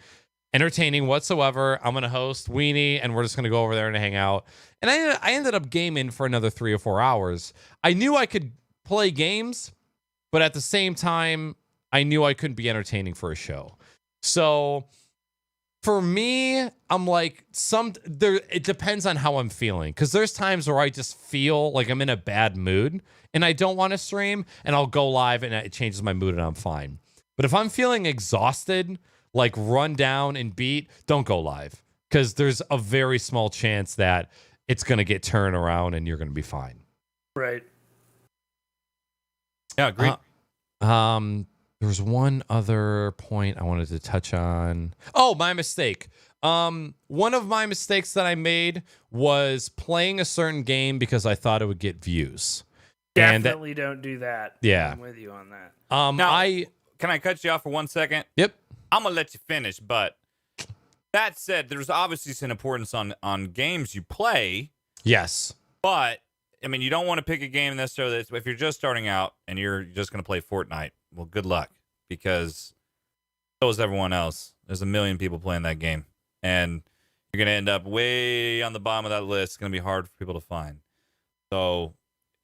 entertaining whatsoever. I'm going to host Weenie, and we're just going to go over there and hang out. And I ended up gaming for another 3 or 4 hours. I knew I could play games, but at the same time, I knew I couldn't be entertaining for a show. So for me, I'm like, it depends on how I'm feeling, because there's times where I just feel like I'm in a bad mood and I don't want to stream, and I'll go live and it changes my mood and I'm fine. But if I'm feeling exhausted, like run down and beat, don't go live, because there's a very small chance that it's going to get turned around and you're going to be fine. Right. Yeah, agreed. There was one other point I wanted to touch on. Oh, my mistake. One of my mistakes that I made was playing a certain game because I thought it would get views. Definitely don't do that. Yeah. I'm with you on that. Now, can I cut you off for 1 second? Yep. I'm going to let you finish, but That said, there's obviously some importance on games you play. Yes. But, I mean, you don't want to pick a game necessarily if you're just starting out and you're just going to play Fortnite. Well, good luck, because so is everyone else. There's a million people playing that game, and you're going to end up way on the bottom of that list. It's going to be hard for people to find. So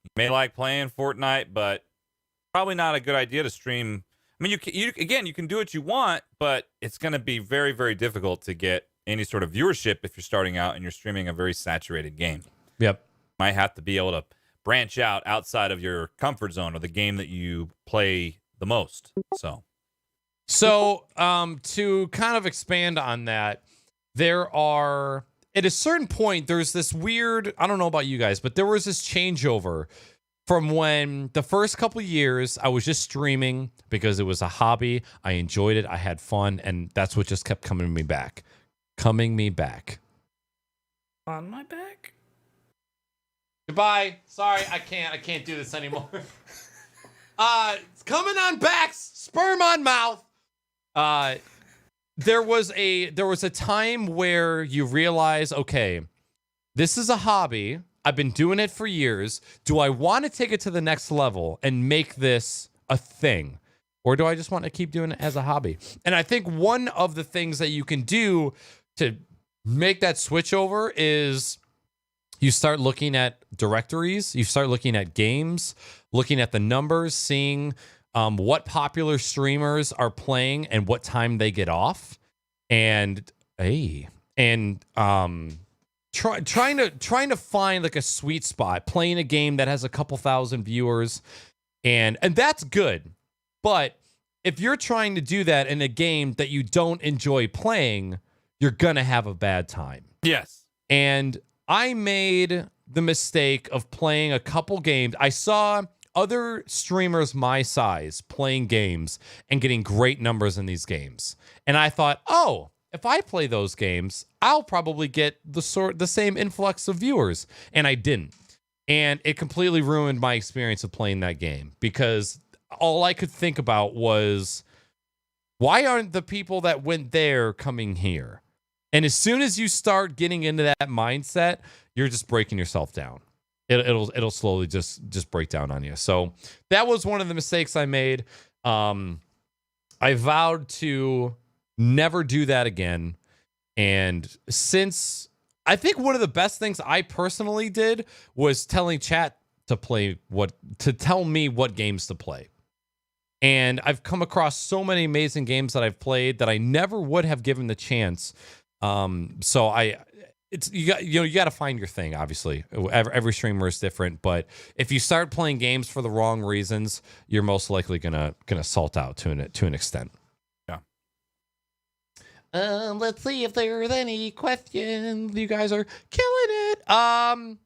you may like playing Fortnite, but probably not a good idea to stream. I mean, you can do what you want, but it's going to be very, very difficult to get any sort of viewership if you're starting out and you're streaming a very saturated game. Yep. Might have to be able to branch out outside of your comfort zone or the game that you play the most. So, to kind of expand on that, there are, at a certain point, there's this weird, I don't know about you guys, but there was this changeover from when the first couple years I was just streaming because it was a hobby. I enjoyed it. I had fun. And that's what just kept coming me back. On my back? Goodbye. Sorry, I can't do this anymore. It's coming on backs, sperm on mouth. There was a time where you realize, okay, this is a hobby. I've been doing it for years. Do I want to take it to the next level and make this a thing? Or do I just want to keep doing it as a hobby? And I think one of the things that you can do to make that switch over is you start looking at directories, you start looking at games, looking at the numbers, seeing what popular streamers are playing and what time they get off. And trying to find like a sweet spot, playing a game that has a couple thousand viewers, and that's good. But if you're trying to do that in a game that you don't enjoy playing, you're gonna have a bad time. yes. And I made the mistake of playing a couple games. I saw other streamers my size playing games and getting great numbers in these games. And I thought, oh, if I play those games, I'll probably get the same influx of viewers. And I didn't. And it completely ruined my experience of playing that game, because all I could think about was, why aren't the people that went there coming here? And as soon as you start getting into that mindset, you're just breaking yourself down. It'll slowly just break down on you. So that was one of the mistakes I made. I vowed to never do that again. And since, I think one of the best things I personally did was telling chat to tell me what games to play. And I've come across so many amazing games that I've played that I never would have given the chance. So you got to find your thing. Obviously, every streamer is different, but if you start playing games for the wrong reasons, you're most likely gonna salt out to an extent. Yeah. Let's see if there's any questions. You guys are killing it.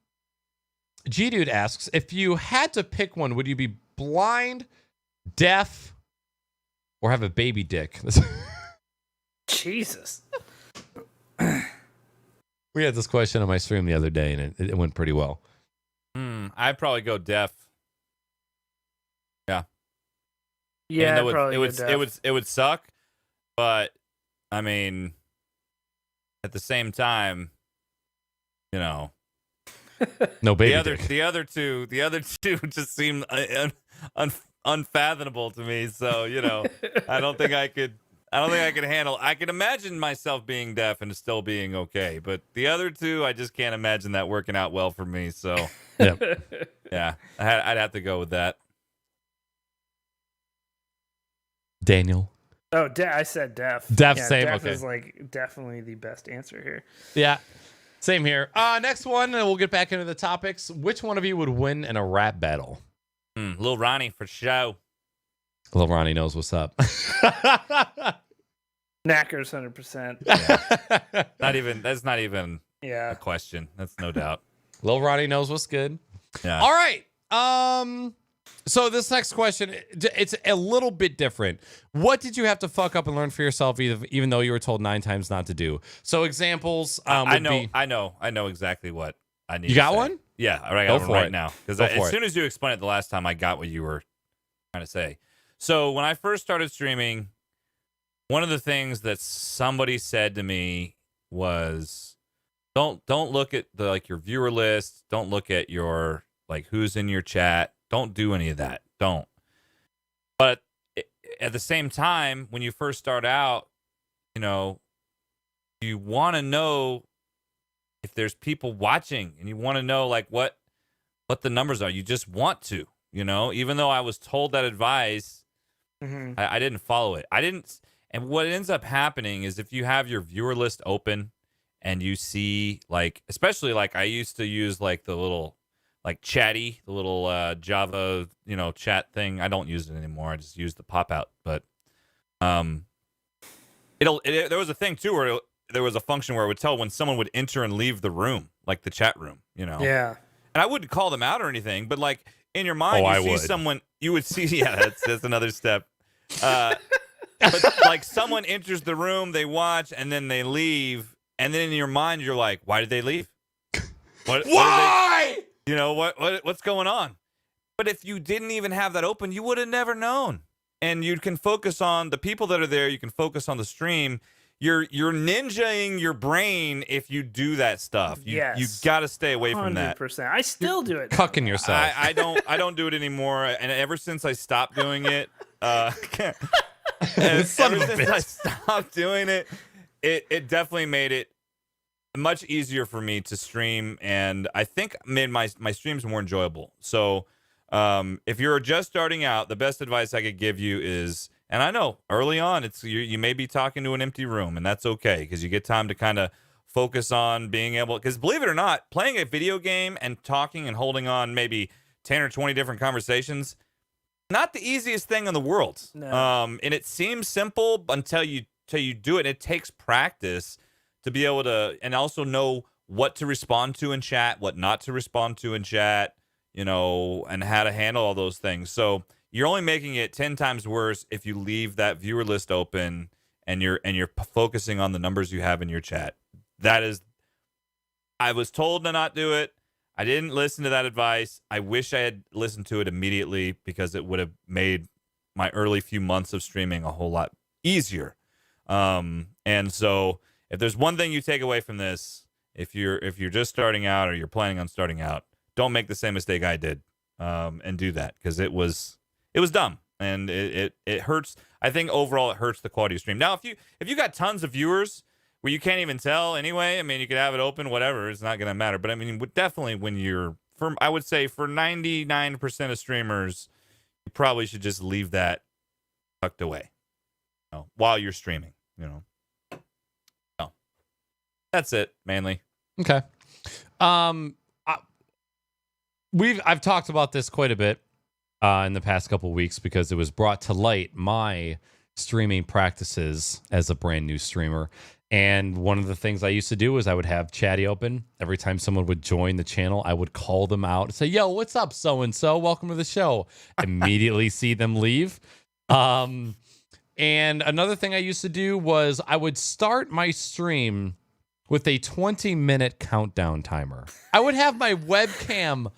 G Dude asks, if you had to pick one, would you be blind, deaf, or have a baby dick? Jesus. We had this question on my stream the other day, and it went pretty well. I'd probably go deaf. Yeah. Yeah, it would suck, but I mean, at the same time, you know, no baby. The other two just seem unfathomable to me. So you know, I don't think I could handle. I can imagine myself being deaf and still being okay, but the other two, I just can't imagine that working out well for me. So yeah, I'd have to go with that. Daniel. Oh, I said deaf. Deaf, yeah, same. Deaf okay. is like definitely the best answer here. Yeah, same here. Next one, and we'll get back into the topics. Which one of you would win in a rap battle? Lil Ronnie for show. Lil Ronnie knows what's up. Knackers 100%. Yeah. That's not even Yeah. a question. That's no doubt. Lil Ronnie knows what's good. Yeah. All right. So this next question, it's a little bit different. What did you have to fuck up and learn for yourself, even though you were told 9 times not to do? So example, I know exactly what I need. You got one? Yeah, I got one right now. Because as soon as you explained it the last time, I got what you were trying to say. So when I first started streaming, one of the things that somebody said to me was don't look at your viewer list. Don't look at your who's in your chat. Don't do any of that. Don't. But at the same time, when you first start out, you want to know if there's people watching, and you want to know what the numbers are. You just want to, even though I was told that advice, I didn't follow it. I didn't. And what ends up happening is if you have your viewer list open and you see especially I used to use the little chatty, the little Java, chat thing. I don't use it anymore. I just use the pop out. But there was a thing too where there was a function where it would tell when someone would enter and leave the room, like the chat room, Yeah. And I wouldn't call them out or anything, but in your mind, you would see, yeah, that's another step. But someone enters the room, they watch, and then they leave, and then in your mind, you're like, why did they leave? Why? What's going on? But if you didn't even have that open, you would have never known. And you can focus on the people that are there. You can focus on the stream. You're ninjaing your brain if you do that stuff. You got to stay away from that. 100%. I still do it. Cucking yourself. I don't do it anymore. And ever since I stopped doing it, I stopped doing it, it definitely made it much easier for me to stream, and I think made my streams more enjoyable. So if you're just starting out, the best advice I could give you is, and I know early on it's you may be talking to an empty room, and that's okay because you get time to kind of focus on being able, because believe it or not, playing a video game and talking and holding on maybe 10 or 20 different conversations, not the easiest thing in the world. No. And it seems simple until you do it. It takes practice to be able to, and also know what to respond to in chat, what not to respond to in chat, and how to handle all those things. So you're only making it 10 times worse if you leave that viewer list open and you're focusing on the numbers you have in your chat. I was told to not do it. I didn't listen to that advice. I wish I had listened to it immediately because it would have made my early few months of streaming a whole lot easier. And so if there's one thing you take away from this, if you're just starting out or you're planning on starting out, don't make the same mistake I did, and do that, because it was dumb, and it hurts. I think overall it hurts the quality of stream. Now, if you got tons of viewers where you can't even tell anyway, I mean, you could have it open, whatever, it's not going to matter. But I mean, definitely I would say for 99% of streamers, you probably should just leave that tucked away, while you're streaming, So that's it, mainly. Okay. I've talked about this quite a bit in the past couple of weeks because it was brought to light my streaming practices as a brand new streamer. And one of the things I used to do was I would have Chatty open. Every time someone would join the channel, I would call them out and say, yo, what's up, so-and-so? Welcome to the show. Immediately see them leave. And another thing I used to do was I would start my stream with a 20-minute countdown timer. I would have my webcam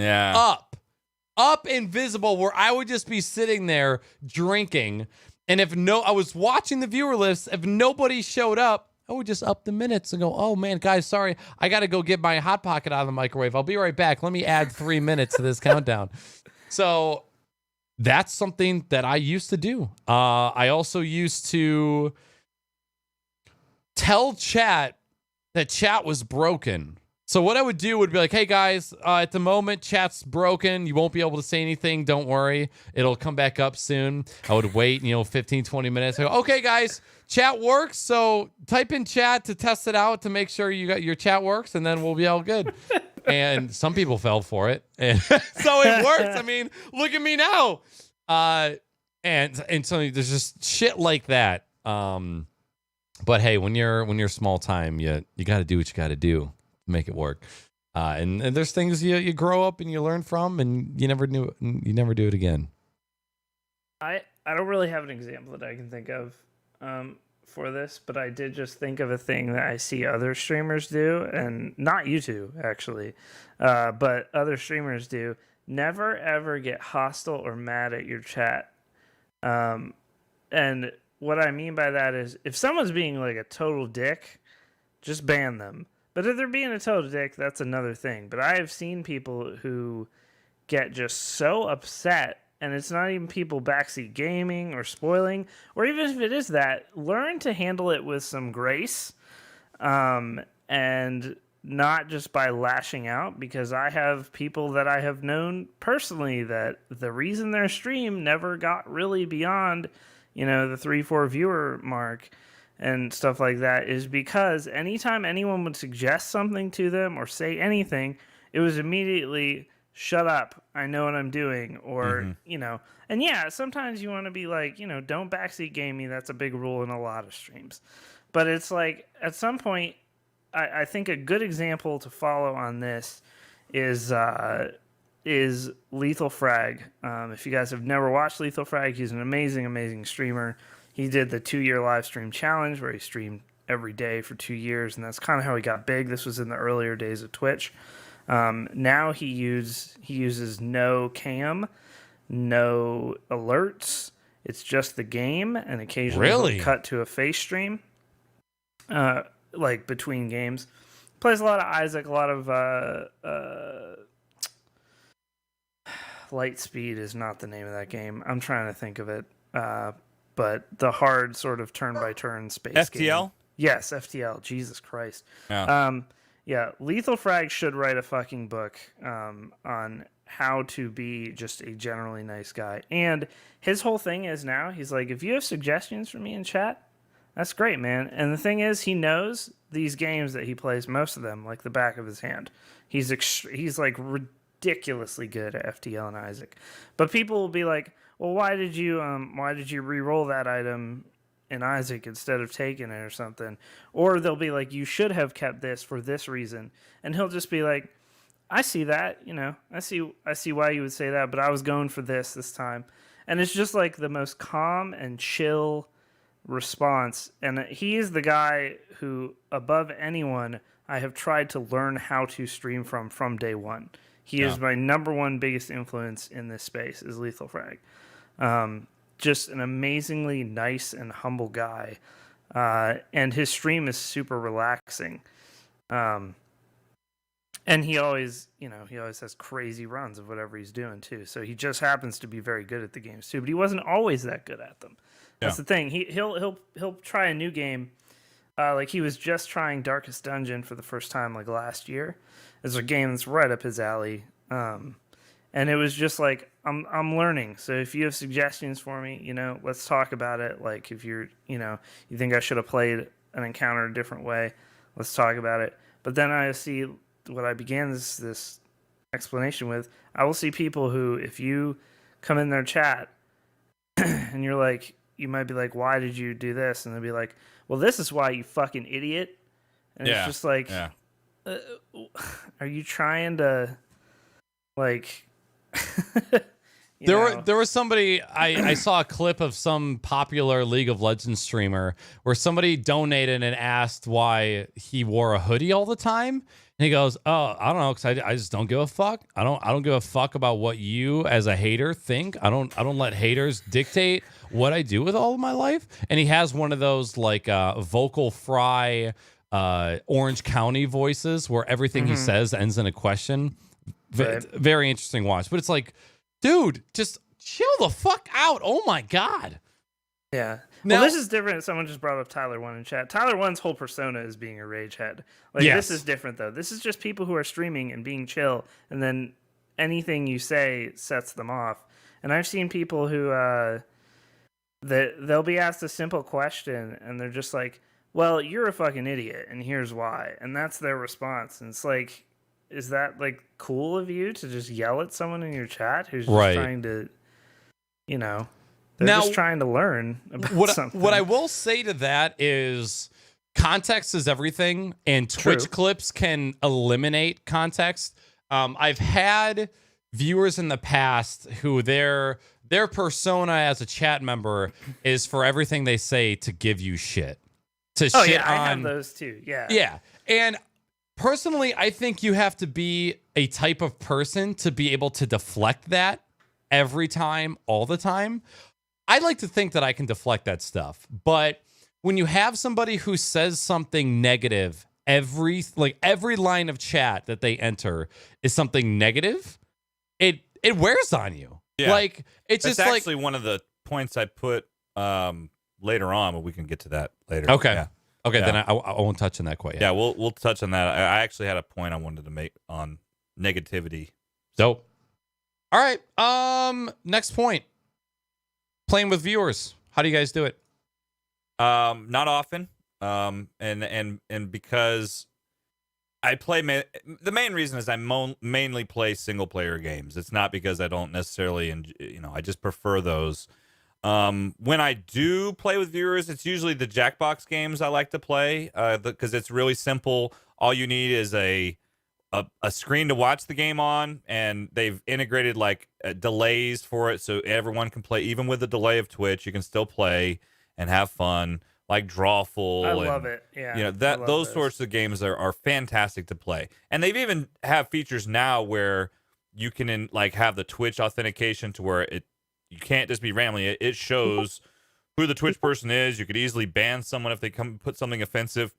up and visible, where I would just be sitting there drinking. And I was watching the viewer list. If nobody showed up, I would just up the minutes and go, oh, man, guys, sorry. I got to go get my Hot Pocket out of the microwave. I'll be right back. Let me add 3 minutes to this countdown. So that's something that I used to do. I also used to tell chat that chat was broken. So what I would do would be like, hey, guys, at the moment, chat's broken. You won't be able to say anything. Don't worry. It'll come back up soon. I would wait, 15, 20 minutes. I go, okay, guys, chat works. So type in chat to test it out to make sure your chat works, and then we'll be all good. And some people fell for it. And so it works. I mean, look at me now. And so there's just shit like that. But hey, when you're small time, you got to do what you got to do. Make it work, and there's things you grow up and you learn from, and you never do it again. I don't really have an example that I can think of for this, but I did just think of a thing that I see other streamers do, and not you two actually, but other streamers do. Never ever get hostile or mad at your chat, and what I mean by that is if someone's being like a total dick, just ban them. But if they're being a total dick, that's another thing. But I have seen people who get just so upset, and it's not even people backseat gaming or spoiling, or even if it is that, learn to handle it with some grace, and not just by lashing out, because I have people that I have known personally that the reason their stream never got really beyond, the 3-4 viewer mark and stuff like that is because anytime anyone would suggest something to them or say anything, it was immediately, shut up, I know what I'm doing, or, and yeah, sometimes you want to be like, don't backseat game me, that's a big rule in a lot of streams. But it's like, at some point, I think a good example to follow on this is Lethal Frag. If you guys have never watched Lethal Frag, he's an amazing, amazing streamer. He did the 2-year live stream challenge where he streamed every day for 2 years, and that's kind of how he got big. This was in the earlier days of Twitch. Now he uses no cam, no alerts. It's just the game, and occasionally he'll cut to a face stream, like between games. Plays a lot of Isaac, a lot of Lightspeed is not the name of that game. I'm trying to think of it. But the hard sort of turn-by-turn space FTL? game. Yes, FTL. Jesus Christ. Yeah. Yeah, Lethal Frag should write a fucking book on how to be just a generally nice guy. And his whole thing is now, he's like, if you have suggestions for me in chat, that's great, man. And the thing is, he knows these games that he plays, most of them, like the back of his hand. He's like ridiculously good at FTL and Isaac. But people will be like, well, why did you re-roll that item in Isaac instead of taking it or something? Or they'll be like, you should have kept this for this reason. And he'll just be like, I see that, I see why you would say that, but I was going for this time. And it's just like the most calm and chill response. And he is the guy who, above anyone, I have tried to learn how to stream from day one. He is my number one biggest influence in this space, is Lethal Frag. Just an amazingly nice and humble guy. And his stream is super relaxing. And he always has crazy runs of whatever he's doing too. So he just happens to be very good at the games too, but he wasn't always that good at them. That's the thing. He'll try a new game. Like he was just trying Darkest Dungeon for the first time like last year. It's a game that's right up his alley. And it was just like, I'm learning. So if you have suggestions for me, let's talk about it. Like if you're, you think I should have played an encounter a different way, let's talk about it. But then I see what I began this explanation with. I will see people who, if you come in their chat and you're like, you might be like, why did you do this? And they'll be like, well, this is why, you fucking idiot. And it's just like, are you trying to like... There was somebody, I saw a clip of some popular League of Legends streamer where somebody donated and asked why he wore a hoodie all the time. And he goes, oh, I don't know, because I just don't give a fuck. I don't give a fuck about what you as a hater think. I don't let haters dictate what I do with all of my life. And he has one of those like vocal fry Orange County voices where everything he says ends in a question. Right. Very interesting watch. But it's like, dude, just chill the fuck out. Oh my God. Yeah. Well, this is different. Someone just brought up Tyler One in chat. Tyler One's whole persona is being a rage head. Like this is different though. This is just people who are streaming and being chill, and then anything you say sets them off. And I've seen people who they'll be asked a simple question and they're just like, well, you're a fucking idiot and here's why. And that's their response. And it's like, is that like cool of you to just yell at someone in your chat who's just trying to, they're just trying to learn about something. What I will say to that is context is everything, and Twitch clips can eliminate context. I've had viewers in the past who their persona as a chat member is for everything they say to give you shit. To shit on. I have those too. Yeah. Yeah. And personally, I think you have to be a type of person to be able to deflect that every time, all the time. I'd like to think that I can deflect that stuff. But when you have somebody who says something negative every line of chat that they enter is something negative, it wears on you. Yeah. Like it's That's just actually one of the points I put later on, but we can get to that later. Okay. Yeah. Okay, Yeah. then I won't touch on that quite yet. Yeah, we'll touch on that. I actually had a point I wanted to make on negativity. Dope. All right. Next point. Playing with viewers. How do you guys do it? Not often. And because I play the main reason is I mainly play single player games. It's not because I don't necessarily I just prefer those. When I do play with viewers, it's usually the Jackbox games I like to play because it's really simple. All you need is a screen to watch the game on, and they've integrated like delays for it, so everyone can play. Even with the delay of Twitch, you can still play and have fun, like Drawful. I love it. Yeah, those sorts of games are fantastic to play, and they've even have features now where you can have the Twitch authentication to where you can't just be randomly. It shows who the Twitch person is. You could easily ban someone if they come put something offensive.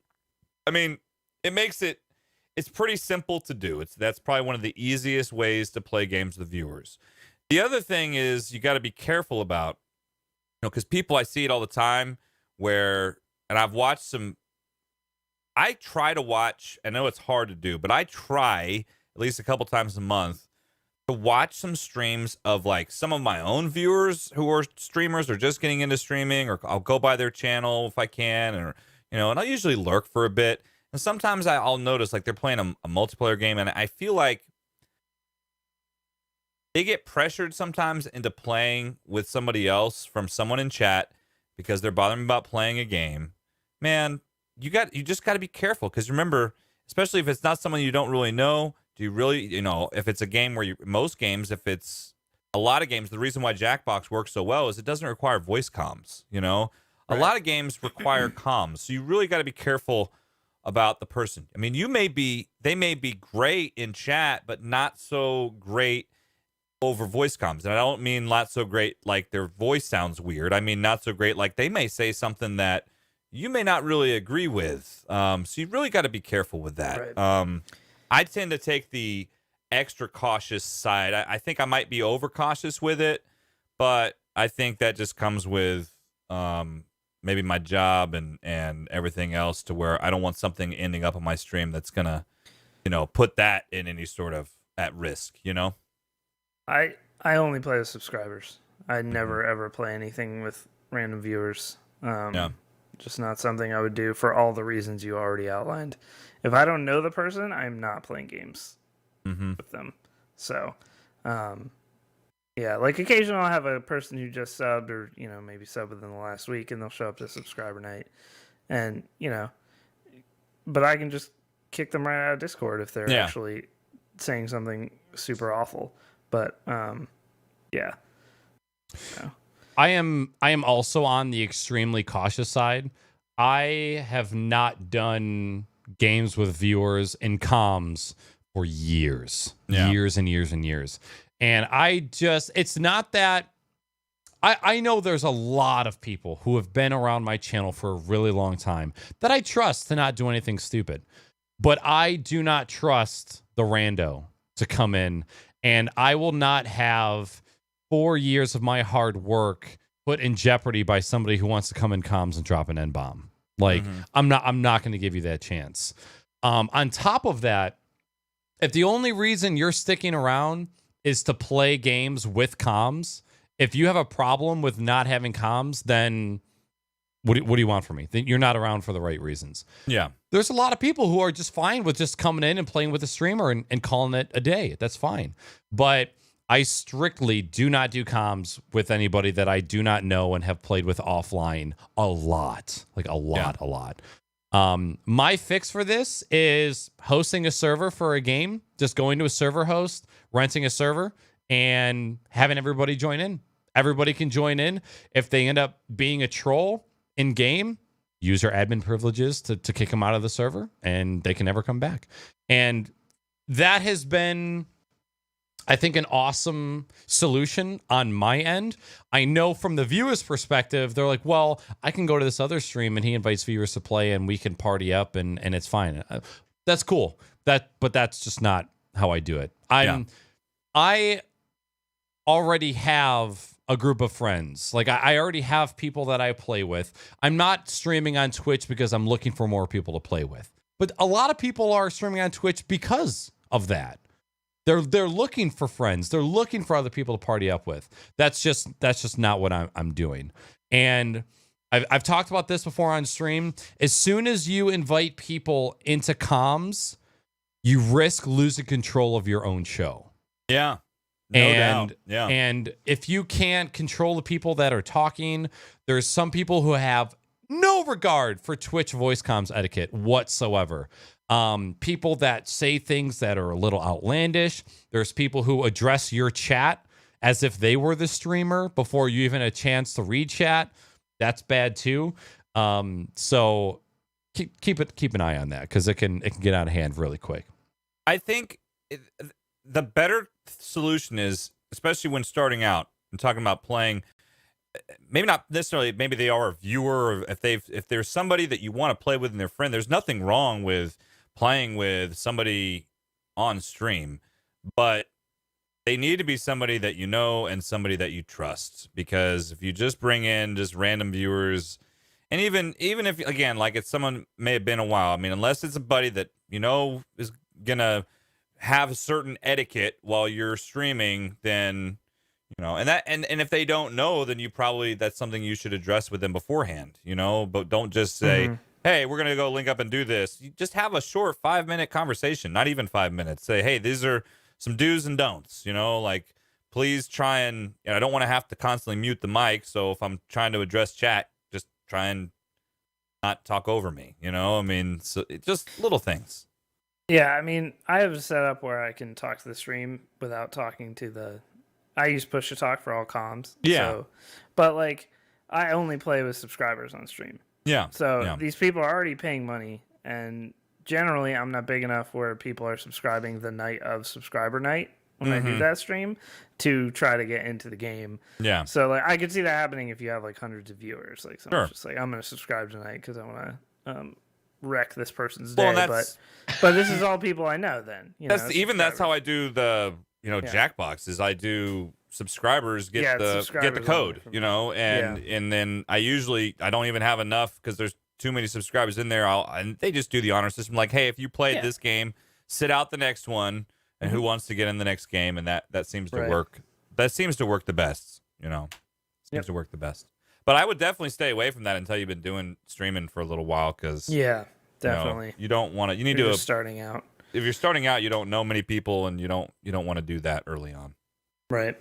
I mean, it makes it's pretty simple to do. That's probably one of the easiest ways to play games with viewers. The other thing is you got to be careful about, because I see it all the time and I've watched some. I try to watch. I know it's hard to do, but I try at least a couple times a month to watch some streams of like some of my own viewers who are streamers or just getting into streaming, or I'll go by their channel if I can, or and I'll usually lurk for a bit. And sometimes I'll notice like they're playing a multiplayer game, and I feel like they get pressured sometimes into playing with somebody else from someone in chat because they're bothering about playing a game. Man, you just got to be careful, because remember, especially if it's not someone you don't really know. Do you really, if it's a game where most games, if it's a lot of games, the reason why Jackbox works so well is it doesn't require voice comms. A lot of games require comms, so you really got to be careful about the person. I mean, they may be great in chat, but not so great over voice comms. And I don't mean not so great like their voice sounds weird. I mean not so great like they may say something that you may not really agree with. So you really got to be careful with that. Right. I tend to take the extra cautious side. I think I might be overcautious with it, but I think that just comes with maybe my job and everything else, to where I don't want something ending up on my stream that's gonna, put that in any sort of at risk. I only play with subscribers. I never ever play anything with random viewers. Just not something I would do for all the reasons you already outlined. If I don't know the person, I'm not playing games with them. So, yeah, like occasionally I'll have a person who just subbed, or maybe subbed within the last week, and they'll show up to subscriber night, and but I can just kick them right out of Discord if they're actually saying something super awful. But yeah. I am also on the extremely cautious side. I have not done games with viewers in comms for years and years and years. And it's not that I know there's a lot of people who have been around my channel for a really long time that I trust to not do anything stupid, but I do not trust the rando to come in, and I will not have 4 years of my hard work put in jeopardy by somebody who wants to come in comms and drop an N-bomb. Like, I'm not going to give you that chance. On top of that, if the only reason you're sticking around is to play games with comms, if you have a problem with not having comms, then what do you want from me? Then you're not around for the right reasons. Yeah. There's a lot of people who are just fine with just coming in and playing with a streamer and calling it a day. That's fine. But I strictly do not do comms with anybody that I do not know and have played with offline a lot. Like a lot. My fix for this is hosting a server for a game, just going to a server host, renting a server, and having everybody join in. Everybody can join in. If they end up being a troll in game, use your admin privileges to kick them out of the server, and they can never come back. And that has been I think an awesome solution on my end. I know from the viewer's perspective, they're like, well, I can go to this other stream and he invites viewers to play and we can party up and it's fine. That's cool. But that's just not how I do it. I already have a group of friends. Like I already have people that I play with. I'm not streaming on Twitch because I'm looking for more people to play with. But a lot of people are streaming on Twitch because of that. They're looking for friends. They're looking for other people to party up with. That's just not what I'm doing. And I've talked about this before on stream. As soon as you invite people into comms, you risk losing control of your own show. Yeah. No doubt. Yeah. And if you can't control the people that are talking, there's some people who have no regard for Twitch voice comms etiquette whatsoever. People that say things that are a little outlandish. There's people who address your chat as if they were the streamer before you even had a chance to read chat. That's bad too. So keep an eye on that because it can get out of hand really quick. I think the better solution is, especially when starting out and talking about playing, maybe not necessarily, maybe they are a viewer, or if there's somebody that you want to play with and their friend, there's nothing wrong with playing with somebody on stream, but they need to be somebody that you know and somebody that you trust, because if you just bring in just random viewers, and even if, again, like if someone may have been a while, I mean, unless it's a buddy that you know is gonna have a certain etiquette while you're streaming, then you know, and if they don't know, then that's something you should address with them beforehand, you know, but don't just say, hey, we're gonna go link up and do this. You just have a short 5-minute conversation, not even 5 minutes. Say, hey, these are some do's and don'ts, you know, like please try and I don't want to have to constantly mute the mic, so if I'm trying to address chat, just try and not talk over me, you know. I mean, so just little things. Yeah, I mean, I have a setup where I can talk to the stream without talking to I use push to talk for all comms. Yeah. So, but like, I only play with subscribers on stream. Yeah. So these people are already paying money, and generally I'm not big enough where people are subscribing the night of subscriber night when I do that stream to try to get into the game. Yeah. So like, I could see that happening if you have like hundreds of viewers. Like someone's just like, I'm going to subscribe tonight because I want to wreck this person's day. But this is all people I know. Then that's how I do the Jackbox is I do subscribers get the code, you know, and then I don't even have enough because there's too many subscribers in there. And they just do the honor system, like, hey, if you played this game, sit out the next one, and who wants to get in the next game, and that seems to work. That seems to work the best, you know. Seems to work the best. But I would definitely stay away from that until you've been doing streaming for a little while, because definitely you don't want to. You need to starting out. If you're starting out, you don't know many people, and you don't want to do that early on. Right.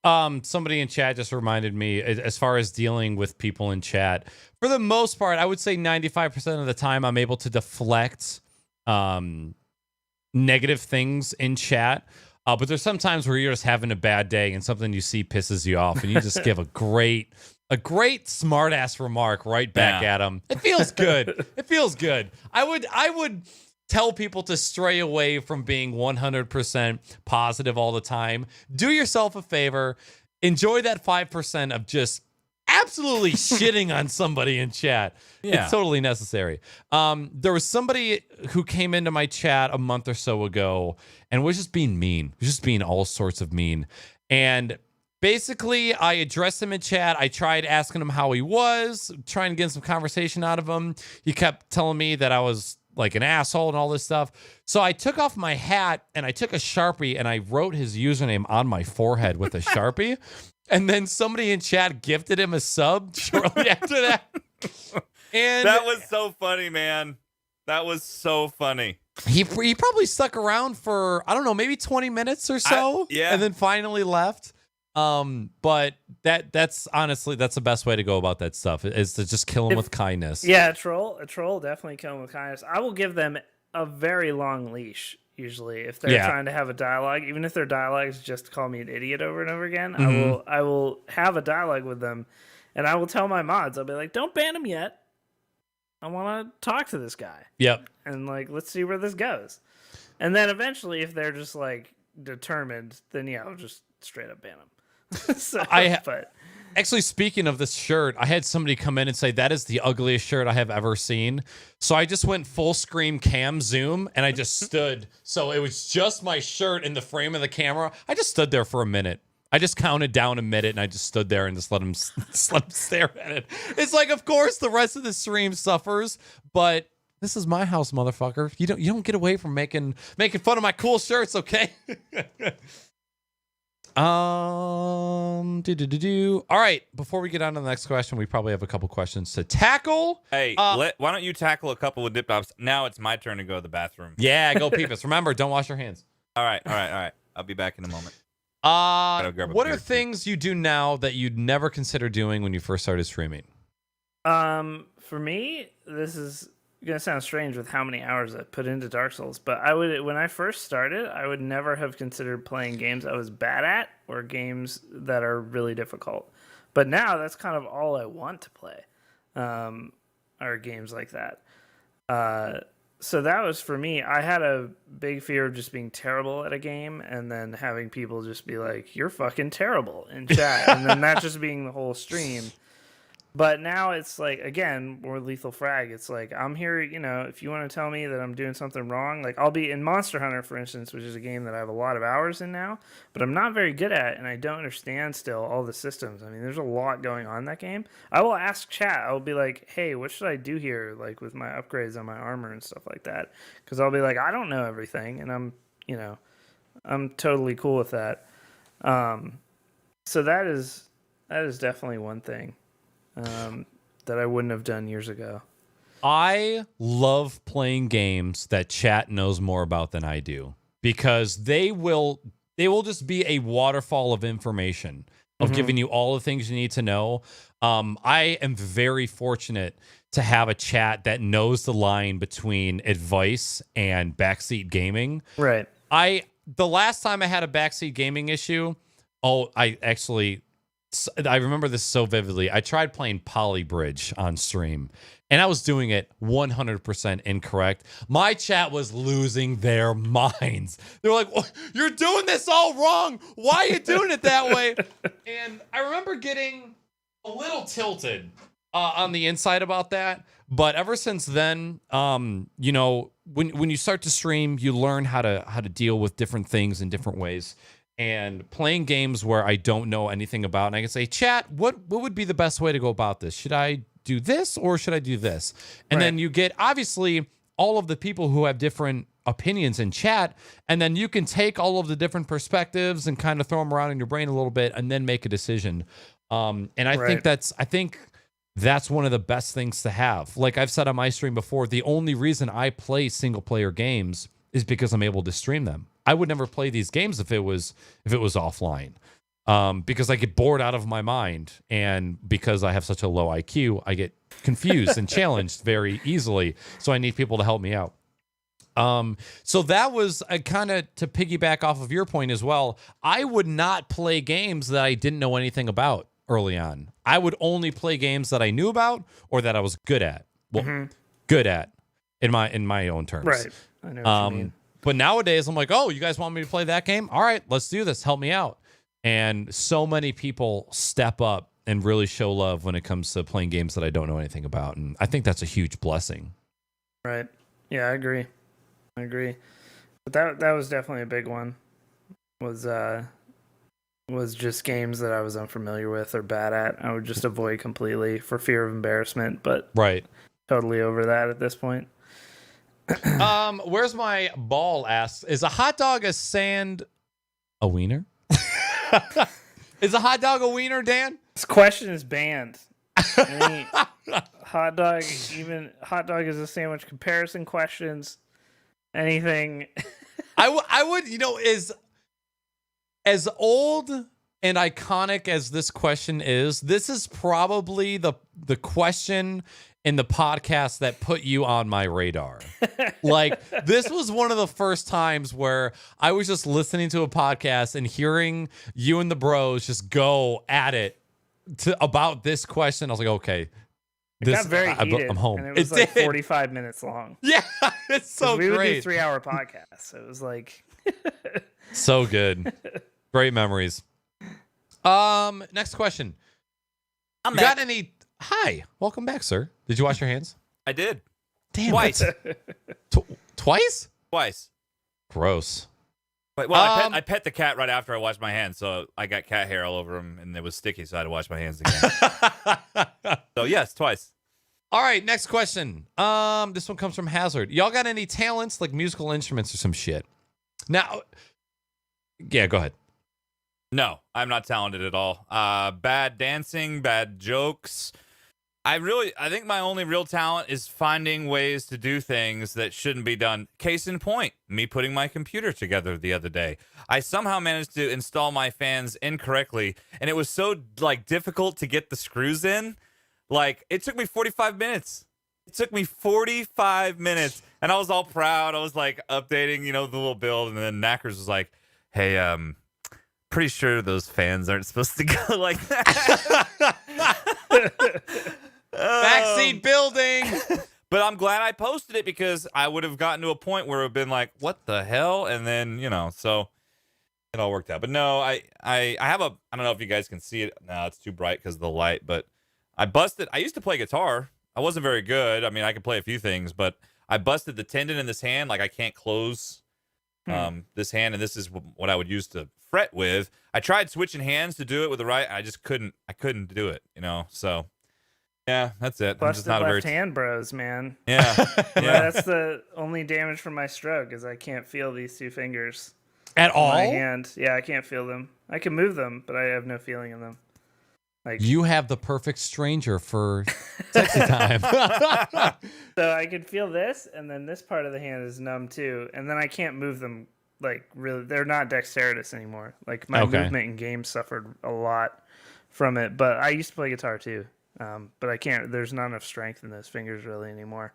Somebody in chat just reminded me, as far as dealing with people in chat, for the most part, I would say 95% of the time I'm able to deflect negative things in chat. But there's some times where you're just having a bad day and something you see pisses you off, and you just give a great smart ass remark right back at them. It feels good. It feels good. I would tell people to stray away from being 100% positive all the time. Do yourself a favor. Enjoy that 5% of just absolutely shitting on somebody in chat. Yeah. It's totally necessary. There was somebody who came into my chat a month or so ago and was just being mean. Was just being all sorts of mean. And basically, I addressed him in chat. I tried asking him how he was, trying to get some conversation out of him. He kept telling me that I was like an asshole and all this stuff. So I took off my hat and I took a Sharpie and I wrote his username on my forehead with a Sharpie. And then somebody in chat gifted him a sub shortly after that. And that was so funny, man. That was so funny. He probably stuck around for, I don't know, maybe 20 minutes or so. And then finally left. But that's honestly, that's the best way to go about that stuff, is to just kill him with kindness. Yeah, a troll definitely kill him with kindness. I will give them a very long leash. Usually, if they're trying to have a dialogue, even if their dialogue is just to call me an idiot over and over again, I will have a dialogue with them, and I will tell my mods, I'll be like, don't ban him yet. I want to talk to this guy. Yep. And like, let's see where this goes. And then eventually, if they're just like determined, then yeah, I'll just straight up ban them. So, but actually, speaking of this shirt, I had somebody come in and say that is the ugliest shirt I have ever seen. So I just went full screen cam zoom and I just stood. So it was just my shirt in the frame of the camera. I just stood there for a minute. I just counted down a minute and I just stood there and just let him stare at it. It's like, of course, the rest of the stream suffers, but this is my house, motherfucker. You don't get away from making fun of my cool shirts, okay? All right, before we get on to the next question, we probably have a couple questions to tackle. Hey, why don't you tackle a couple of dip tops? Now it's my turn to go to the bathroom. Yeah, go Peepus. Remember, don't wash your hands. All right. I'll be back in a moment. What are things you do now that you'd never consider doing when you first started streaming? For me, this is gonna sound strange with how many hours I put into Dark Souls, but when I first started, I would never have considered playing games I was bad at or games that are really difficult. But now that's kind of all I want to play, are games like that. So that was for me. I had a big fear of just being terrible at a game and then having people just be like, "You're fucking terrible" in chat, and then that just being the whole stream. But now it's like, again, more Lethal Frag. It's like, I'm here, if you want to tell me that I'm doing something wrong, like I'll be in Monster Hunter, for instance, which is a game that I have a lot of hours in now, but I'm not very good at, and I don't understand still all the systems. I mean, there's a lot going on in that game. I will ask chat. I'll be like, hey, what should I do here, like with my upgrades on my armor and stuff like that? Because I'll be like, I don't know everything, and I'm totally cool with that. So that is definitely one thing that I wouldn't have done years ago. I love playing games that chat knows more about than I do, because they will just be a waterfall of information of giving you all the things you need to know. I am very fortunate to have a chat that knows the line between advice and backseat gaming. Right. The last time I had a backseat gaming issue, I remember this so vividly. I tried playing Polybridge on stream, and I was doing it 100% incorrect. My chat was losing their minds. They were like, oh, "You're doing this all wrong. Why are you doing it that way?" And I remember getting a little tilted on the inside about that. But ever since then, when you start to stream, you learn how to deal with different things in different ways. And playing games where I don't know anything about, and I can say, chat, what would be the best way to go about this? Should I do this or should I do this? And then you get, obviously, all of the people who have different opinions in chat, and then you can take all of the different perspectives and kind of throw them around in your brain a little bit and then make a decision. And I think that's one of the best things to have. Like I've said on my stream before, the only reason I play single player games is because I'm able to stream them. I would never play these games if it was offline, because I get bored out of my mind, and because I have such a low IQ, I get confused and challenged very easily. So I need people to help me out. So that was a kind of to piggyback off of your point as well. I would not play games that I didn't know anything about early on. I would only play games that I knew about or that I was good at. Well, good at in my own terms. Right. I know what you mean. But nowadays, I'm like, oh, you guys want me to play that game? All right, let's do this. Help me out. And so many people step up and really show love when it comes to playing games that I don't know anything about. And I think that's a huge blessing. Right. Yeah, I agree. But that was definitely a big one. Was just games that I was unfamiliar with or bad at. I would just avoid completely for fear of embarrassment. But totally over that at this point. Where's my ball? Asks, is a hot dog a wiener? Is a hot dog a wiener, Dan? This question is banned. Hot dog is a sandwich comparison questions. Anything. I would, is as old and iconic as this question is, this is probably the question in the podcast that put you on my radar. Like, this was one of the first times where I was just listening to a podcast and hearing you and the bros just go at it about this question. I was like, okay, it got very heated, I'm home. And it was 45 minutes long. Yeah, it's so we great. would do 3-hour podcasts. So it was like... So good. Great memories. Next question. I'm You back. got any? Hi, welcome back, sir. Did you wash your hands? I did. Damn Twice. Twice? Twice. Gross. But, well, I pet the cat right after I washed my hands, so I got cat hair all over him, and it was sticky, so I had to wash my hands again. So yes, twice. All right, next question. This one comes from Hazard. Y'all got any talents like musical instruments or some shit? Now, yeah, go ahead. No, I'm not talented at all. Bad dancing, bad jokes. I think my only real talent is finding ways to do things that shouldn't be done. Case in point, me putting my computer together the other day. I somehow managed to install my fans incorrectly, and it was so difficult to get the screws in. Like, it took me 45 minutes. It took me 45 minutes, and I was all proud. I was like updating, the little build, and then Knackers was like, "Hey, pretty sure those fans aren't supposed to go like that." Backseat building. But I'm glad I posted it because I would have gotten to a point where it would have been like, what the hell? And then, so it all worked out. But no, I have I don't know if you guys can see it. No, it's too bright because of the light. But I used to play guitar. I wasn't very good. I mean, I could play a few things, but I busted the tendon in this hand. Like, I can't close this hand, and this is what I would use to fret with. I tried switching hands to do it with the right. I just couldn't. I couldn't do it, so. Yeah, that's it. Busted left hand bros, man. Yeah. That's the only damage from my stroke is I can't feel these two fingers At all? my hand. Yeah, I can't feel them. I can move them, but I have no feeling in them. Like, you have the perfect stranger for sexy time. so I can feel this, and then this part of the hand is numb too, and then I can't move them. Like, really, they're not dexterous anymore. Like, my movement in games suffered a lot from it. But I used to play guitar too. But I can't. There's not enough strength in those fingers really anymore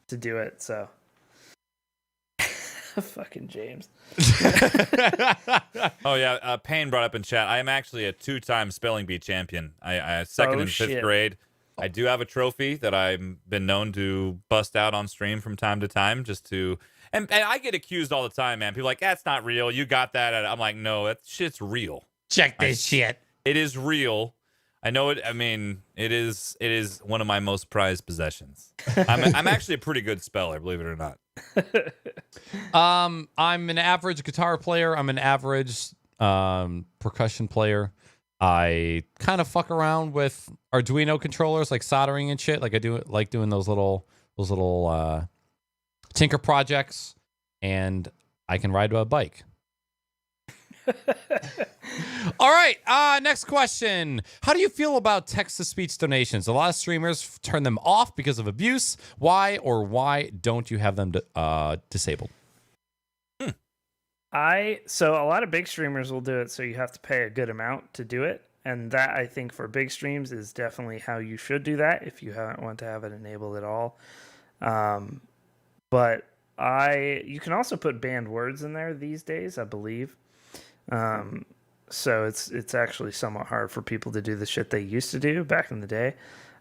to do it. So, fucking James. Oh yeah, Payne brought up in chat. I am actually a 2-time spelling bee champion. I second and fifth grade. I do have a trophy that I've been known to bust out on stream from time to time, just to. And I get accused all the time, man. People are like, that's not real. You got that. I'm like, no, that shit's real. Check this shit. It is real. I know it. I mean, it is one of my most prized possessions. I'm actually a pretty good speller, believe it or not. I'm an average guitar player. I'm an average percussion player. I kind of fuck around with Arduino controllers, like soldering and shit. Like I do like doing those little tinker projects, and I can ride a bike. All right, next question. How do you feel about text-to-speech donations? A lot of streamers turn them off because of abuse. Why don't you have them disabled? So a lot of big streamers will do it, so you have to pay a good amount to do it. And that, I think, for big streams is definitely how you should do that if you haven't want to have it enabled at all. But you can also put banned words in there these days, I believe. So it's actually somewhat hard for people to do the shit they used to do back in the day.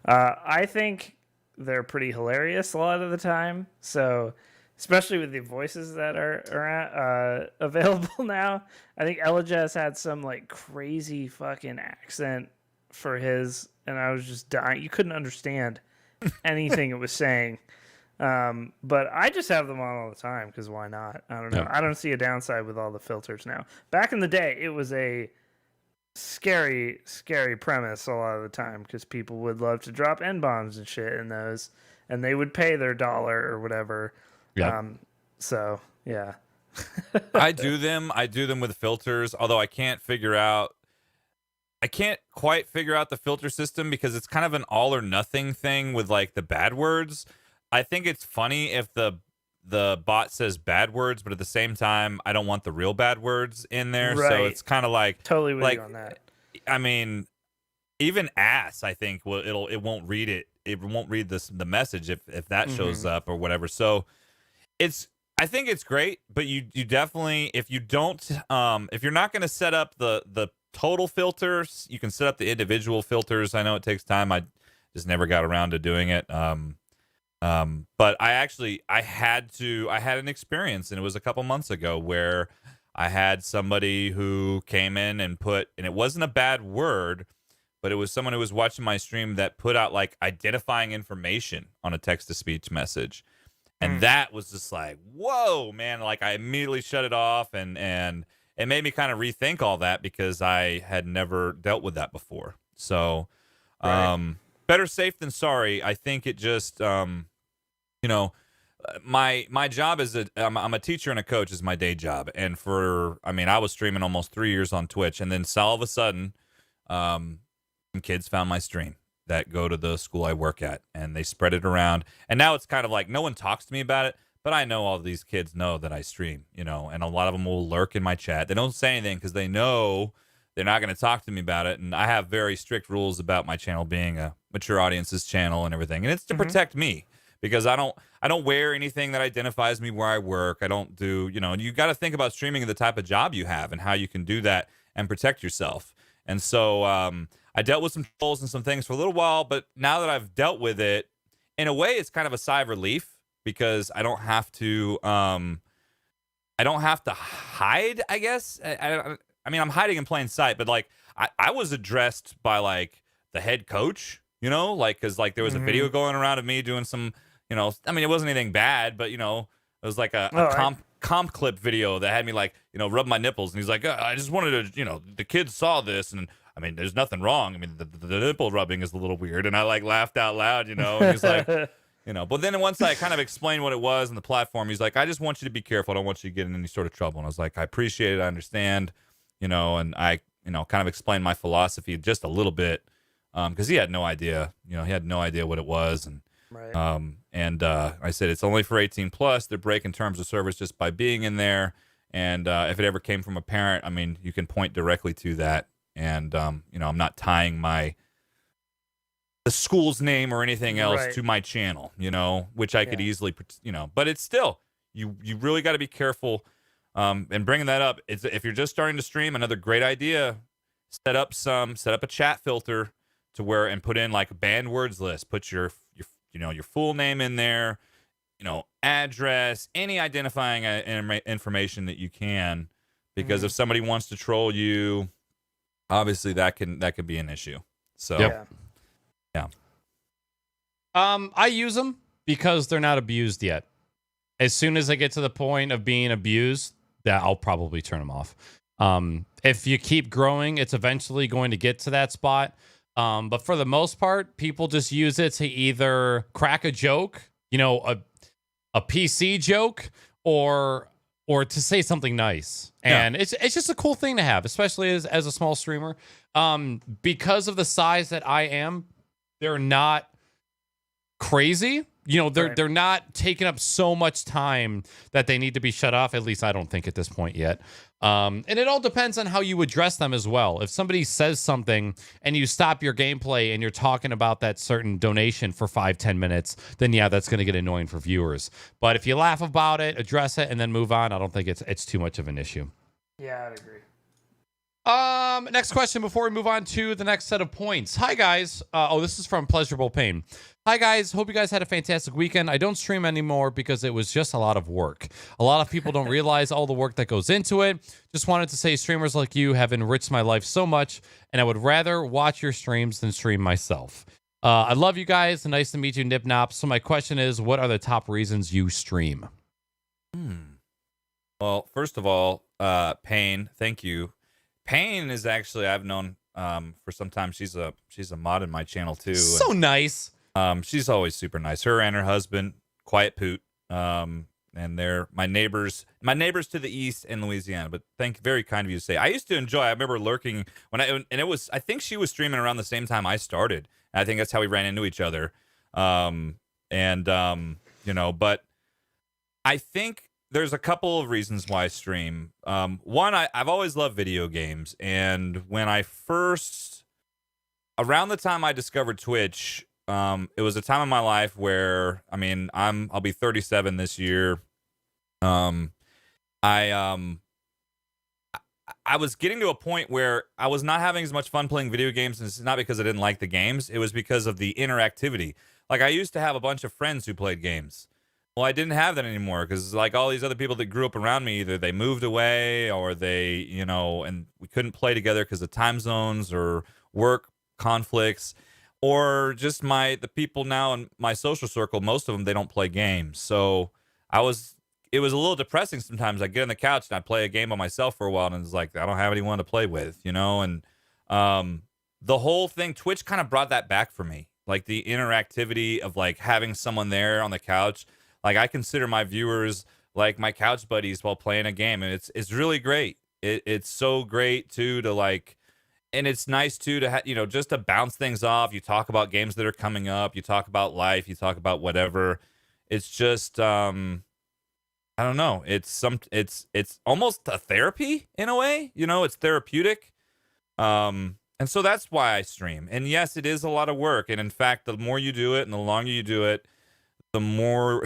I think they're pretty hilarious a lot of the time. So especially with the voices that are available now. I think Elijah's had some like crazy fucking accent for his, and I was just dying. You couldn't understand anything it was saying. But I just have them on all the time because why not? I don't know. Yeah. I don't see a downside with all the filters now. Back in the day, it was a scary premise a lot of the time because people would love to drop N-bombs and shit in those, and they would pay their $1 or whatever. Yeah. So yeah. I do them with filters, although I can't quite figure out the filter system because it's kind of an all or nothing thing with like the bad words. I think it's funny if the bot says bad words, but at the same time, I don't want the real bad words in there. Right. So it's kind of like Totally with you on that. I mean, even ass, I think it won't read it. It won't read the message if that shows up or whatever. So I think it's great, but you definitely, if you don't, if you're not going to set up the total filters, you can set up the individual filters. I know it takes time. I just never got around to doing it. But I had an experience, and it was a couple months ago where I had somebody who came in and it wasn't a bad word, but it was someone who was watching my stream that put out like identifying information on a text-to-speech message. And that was just like, whoa, man. Like I immediately shut it off, and it made me kind of rethink all that because I had never dealt with that before. So better safe than sorry. I think it just, you know, my job is I'm a teacher and a coach is my day job. And I was streaming almost 3 years on Twitch, and then all of a sudden, some kids found my stream that go to the school I work at, and they spread it around. And now it's kind of like no one talks to me about it, but I know all of these kids know that I stream, and a lot of them will lurk in my chat. They don't say anything because they know they're not going to talk to me about it. And I have very strict rules about my channel being a mature audience's channel and everything. And it's to protect me, because I don't wear anything that identifies me where I work. I don't do, you got to think about streaming and the type of job you have and how you can do that and protect yourself. And so I dealt with some trolls and some things for a little while, but now that I've dealt with it, in a way, it's kind of a sigh of relief, because I don't have to hide, I guess. I mean, I'm hiding in plain sight, but like I was addressed by like the head coach, because like there was a video going around of me doing some, I mean, it wasn't anything bad, but it was like a comp clip video that had me like, rub my nipples, and he's like, I just wanted to, the kids saw this, and I mean, there's nothing wrong. I mean, the nipple rubbing is a little weird, and I like laughed out loud, and he's like, but then once I kind of explained what it was and the platform, he's like, I just want you to be careful. I don't want you to get in any sort of trouble. And I was like, I appreciate it. I understand, and I, kind of explained my philosophy just a little bit, because he had no idea, he had no idea what it was. And, I said, it's only for 18 plus. They're breaking terms of service just by being in there. And if it ever came from a parent, I mean, you can point directly to that. And, I'm not tying the school's name or anything else to my channel, which I could easily, but it's still, you really got to be careful. And bringing that up, if you're just starting to stream, another great idea, set up a chat filter to where, and put in like a banned words list, put your full name in there, address, any identifying information that you can, because if somebody wants to troll you, obviously that can be an issue. So, yeah. I use them because they're not abused yet. As soon as I get to the point of being abused, that I'll probably turn them off. If you keep growing, it's eventually going to get to that spot. But for the most part, people just use it to either crack a joke, a PC joke, or to say something nice. And it's just a cool thing to have, especially as a small streamer. Because of the size that I am, they're not crazy. They're not taking up so much time that they need to be shut off. At least I don't think at this point yet. And it all depends on how you address them as well. If somebody says something and you stop your gameplay and you're talking about that certain donation for 5-10 minutes, then that's going to get annoying for viewers. But if you laugh about it, address it, and then move on, I don't think it's too much of an issue. Yeah, I'd agree. Next question before we move on to the next set of points. Hi, guys. This is from Pleasurable Pain. Hi, guys. Hope you guys had a fantastic weekend. I don't stream anymore because it was just a lot of work. A lot of people don't realize all the work that goes into it. Just wanted to say streamers like you have enriched my life so much, and I would rather watch your streams than stream myself. I love you guys. Nice to meet you, Nip Nop. So my question is, what are the top reasons you stream? Well, first of all, Pain, thank you. Pain is actually, I've known for some time. She's a mod in my channel too. So nice. She's always super nice. Her and her husband, Quiet Poot, and they're my neighbors to the east in Louisiana. But very kind of you to say. I used to enjoy. I remember lurking and it was. I think she was streaming around the same time I started. And I think that's how we ran into each other. But I think there's a couple of reasons why I stream. One, I've always loved video games, and when around the time I discovered Twitch, it was a time in my life where, I'll be 37 this year. I was getting to a point where I was not having as much fun playing video games, and it's not because I didn't like the games. It was because of the interactivity. Like, I used to have a bunch of friends who played games. Well, I didn't have that anymore because, like, all these other people that grew up around me, either they moved away or they, and we couldn't play together because of time zones or work conflicts, or just the people now in my social circle. Most of them, they don't play games. So it was a little depressing sometimes. I get on the couch and I play a game by myself for a while, and it's like I don't have anyone to play with, and the whole thing, Twitch kind of brought that back for me, like the interactivity of like having someone there on the couch. Like I consider my viewers like my couch buddies while playing a game, and it's really great. It's so great too to like, and it's nice too to just to bounce things off. You talk about games that are coming up. You talk about life. You talk about whatever. It's just I don't know. It's almost a therapy in a way. It's therapeutic. And so that's why I stream. And yes, it is a lot of work. And in fact, the more you do it and the longer you do it, the more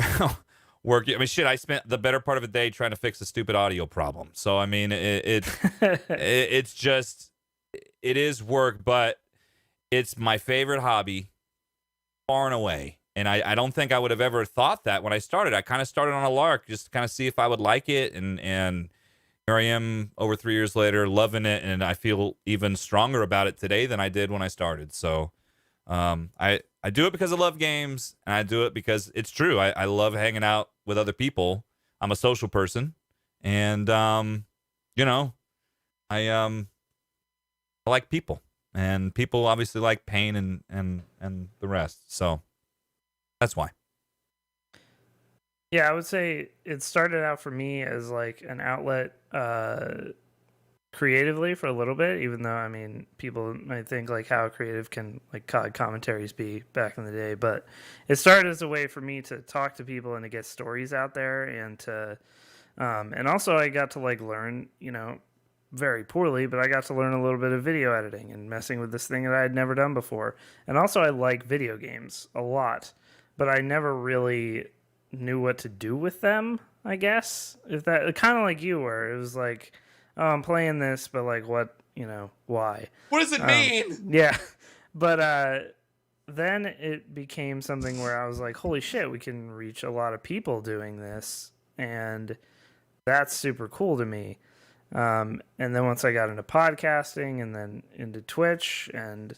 work. I mean, shit, I spent the better part of a day trying to fix a stupid audio problem. So, I mean, it's just, it is work, but it's my favorite hobby far and away. And I don't think I would have ever thought that when I started. I kind of started on a lark just to kind of see if I would like it. And here I am over 3 years later, loving it. And I feel even stronger about it today than I did when I started. So I do it because I love games, and I do it because it's true. I love hanging out with other people. I'm a social person, and I like people, and people obviously like pain and the rest. So that's why. Yeah, I would say it started out for me as like an outlet creatively for a little bit, even though I mean people might think like how creative can like COD commentaries be back in the day, but it started as a way for me to talk to people and to get stories out there, and to and also I got to like learn, very poorly, but I got to learn a little bit of video editing and messing with this thing that I had never done before. And also I like video games a lot, but I never really knew what to do with them, I guess. If that kind of like you, where it was like, oh, I'm playing this, but like what, why? What does it mean? Yeah. But then it became something where I was like, holy shit, we can reach a lot of people doing this, and that's super cool to me. And then once I got into podcasting and then into Twitch, and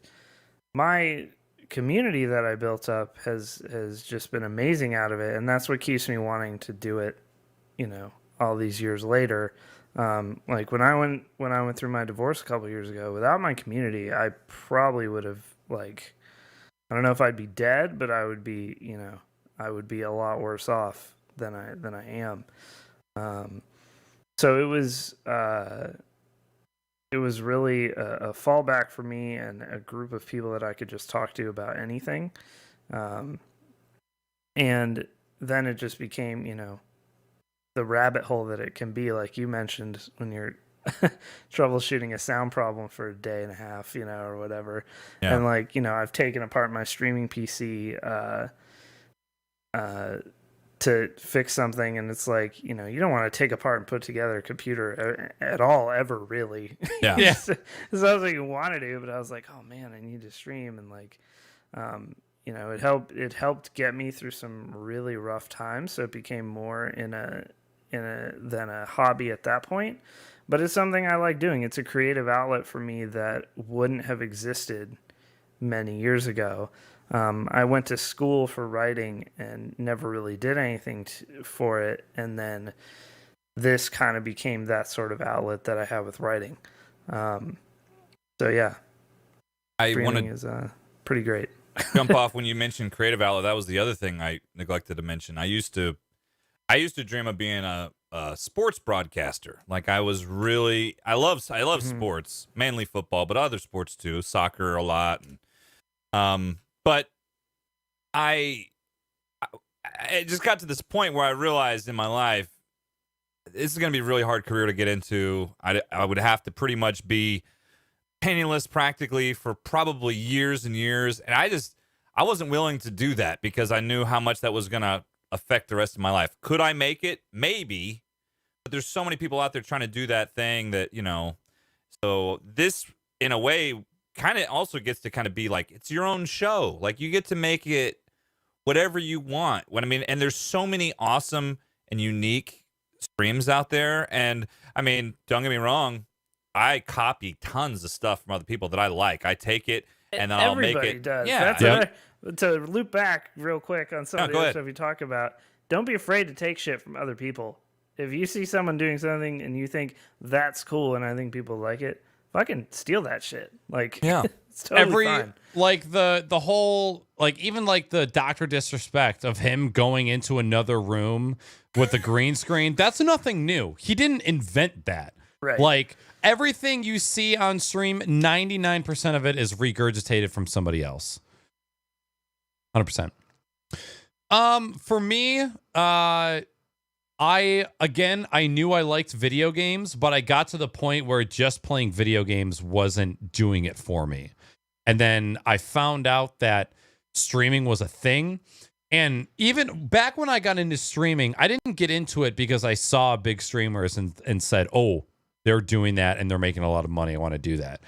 my community that I built up has just been amazing out of it, and that's what keeps me wanting to do it, all these years later. Like when I went through my divorce a couple years ago, without my community, I probably would have like, I don't know if I'd be dead, but I would be, I would be a lot worse off than I am. So it was really a fallback for me and a group of people that I could just talk to about anything. And then it just became, the rabbit hole that it can be, like you mentioned, when you're troubleshooting a sound problem for a day and a half, or whatever. Yeah. And like, I've taken apart my streaming PC to fix something, and it's like, you don't want to take apart and put together a computer at all, ever, really. Yeah. Yeah. So sounds like you want to do, but I was like, oh man, I need to stream, and like, it helped get me through some really rough times, so it became more than a hobby at that point. But it's something I like doing. It's a creative outlet for me that wouldn't have existed many years ago. I went to school for writing and never really did anything for it, and then this kind of became that sort of outlet that I have with writing. So yeah, streaming is pretty great. Jump off when you mentioned creative outlet. That was the other thing I neglected to mention. I used to dream of being a sports broadcaster. Like I love sports, mainly football, but other sports too, soccer a lot. But I just got to this point where I realized in my life, this is going to be a really hard career to get into. I would have to pretty much be penniless practically for probably years and years. And I wasn't willing to do that because I knew how much that was going to affect the rest of my life. Could I make it? Maybe. But there's so many people out there trying to do that thing that, so this in a way kind of also gets to kind of be like, it's your own show. Like you get to make it whatever you want. And there's so many awesome and unique streams out there. And I mean, don't get me wrong, I copy tons of stuff from other people that I like. I take it and then I'll make Everybody it. does. Yeah. That's to loop back real quick on some of the go other ahead. stuff you talk about. Don't be afraid to take shit from other people. If you see someone doing something and you think that's cool and I think people like it, fucking steal that shit. Like, Yeah. it's totally fine. Like the whole, like, even like the Dr. Disrespect of him going into another room with the green screen, that's nothing new. He didn't invent that. Right. Like, everything you see on stream, 99% of it is regurgitated from somebody else. 100%. For me, I knew I liked video games, but I got to the point where just playing video games wasn't doing it for me. And then I found out that streaming was a thing. And even back when I got into streaming, I didn't get into it because I saw big streamers and said, oh, they're doing that and they're making a lot of money. I want to do that.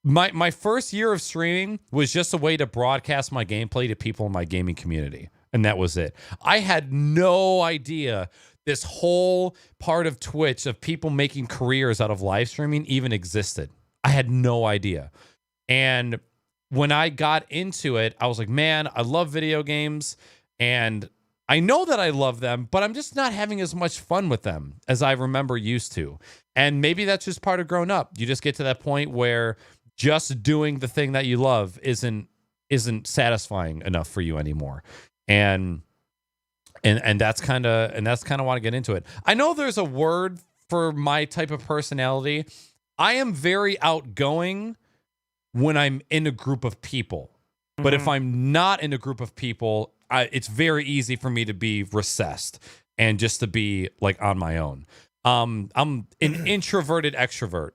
My first year of streaming was just a way to broadcast my gameplay to people in my gaming community. And that was it. I had no idea this whole part of Twitch of people making careers out of live streaming even existed. I had no idea. And when I got into it, I was like, man, I love video games. And I know that I love them, but I'm just not having as much fun with them as I remember used to. And maybe that's just part of growing up. You just get to that point where just doing the thing that you love isn't satisfying enough for you anymore. And that's kind of why I get into it. I know there's a word for my type of personality. I am very outgoing when I'm in a group of people. But if I'm not in a group of people, it's very easy for me to be recessed and just to be like on my own. I'm an introverted extrovert.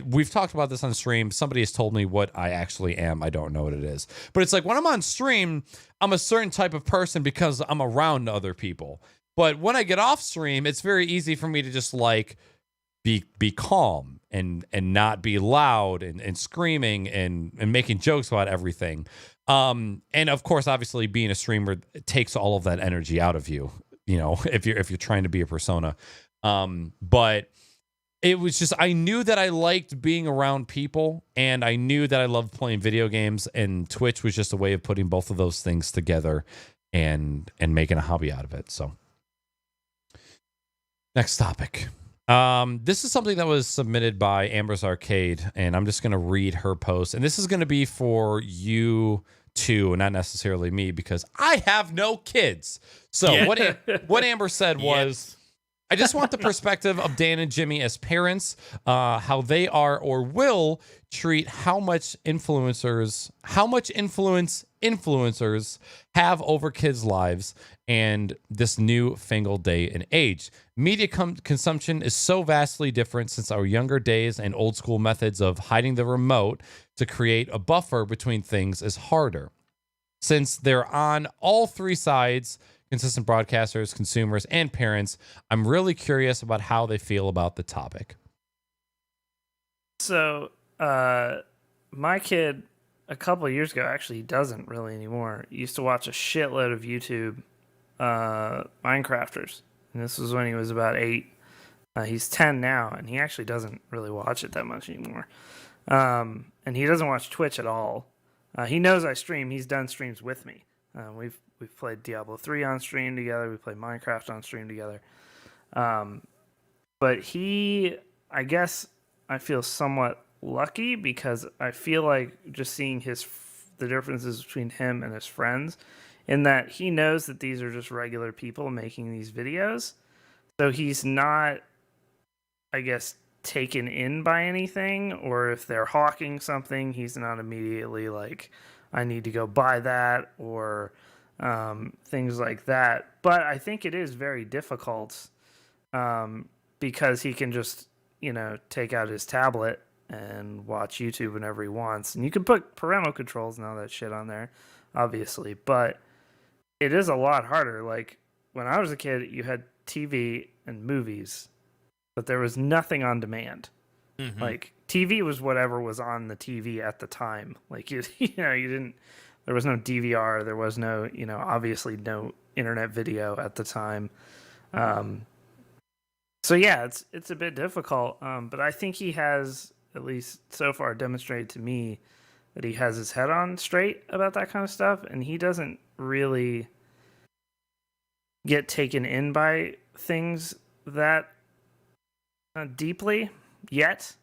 We've talked about this on stream. Somebody has told me what I actually am. I don't know what it is. But it's like when I'm on stream, I'm a certain type of person because I'm around other people. But when I get off stream, it's very easy for me to just like be calm and not be loud and screaming and making jokes about everything. And of course, obviously being a streamer takes all of that energy out of you, you know, if you're trying to be a persona. But it was just, I knew that I liked being around people and I knew that I loved playing video games, and Twitch was just a way of putting both of those things together and making a hobby out of it. So next topic. This is something that was submitted by Amber's Arcade, and I'm just going to read her post. And this is going to be for you too, not necessarily me, because I have no kids. So what Amber said was, I just want the perspective of Dan and Jimmy as parents, how they are or will treat how much influence influencers have over kids' lives and this newfangled day and age. Media consumption is so vastly different since our younger days, and old school methods of hiding the remote to create a buffer between things is harder. Since they're on all three sides, consistent broadcasters, consumers, and parents, I'm really curious about how they feel about the topic. So, my kid, a couple of years ago, actually, he doesn't really anymore. He used to watch a shitload of YouTube Minecrafters. And this was when he was about 8. He's 10 now, and he actually doesn't really watch it that much anymore. And he doesn't watch Twitch at all. He knows I stream. He's done streams with me. We've played Diablo 3 on stream together. We played Minecraft on stream together. But I guess I feel somewhat lucky because I feel like just seeing the differences between him and his friends, in that he knows that these are just regular people making these videos. So he's not, I guess, taken in by anything, or if they're hawking something, he's not immediately like, I need to go buy that, or things like that. But I think it is very difficult because he can just, take out his tablet and watch YouTube whenever he wants. And you can put parental controls and all that shit on there, obviously. But it is a lot harder. Like, when I was a kid, you had TV and movies, but there was nothing on demand. Mm-hmm. Like, TV was whatever was on the TV at the time. Like, you didn't, There was no DVR. There was no, obviously no internet video at the time. So yeah, it's a bit difficult. But I think he has, at least so far, demonstrated to me that he has his head on straight about that kind of stuff, and he doesn't really get taken in by things that deeply yet.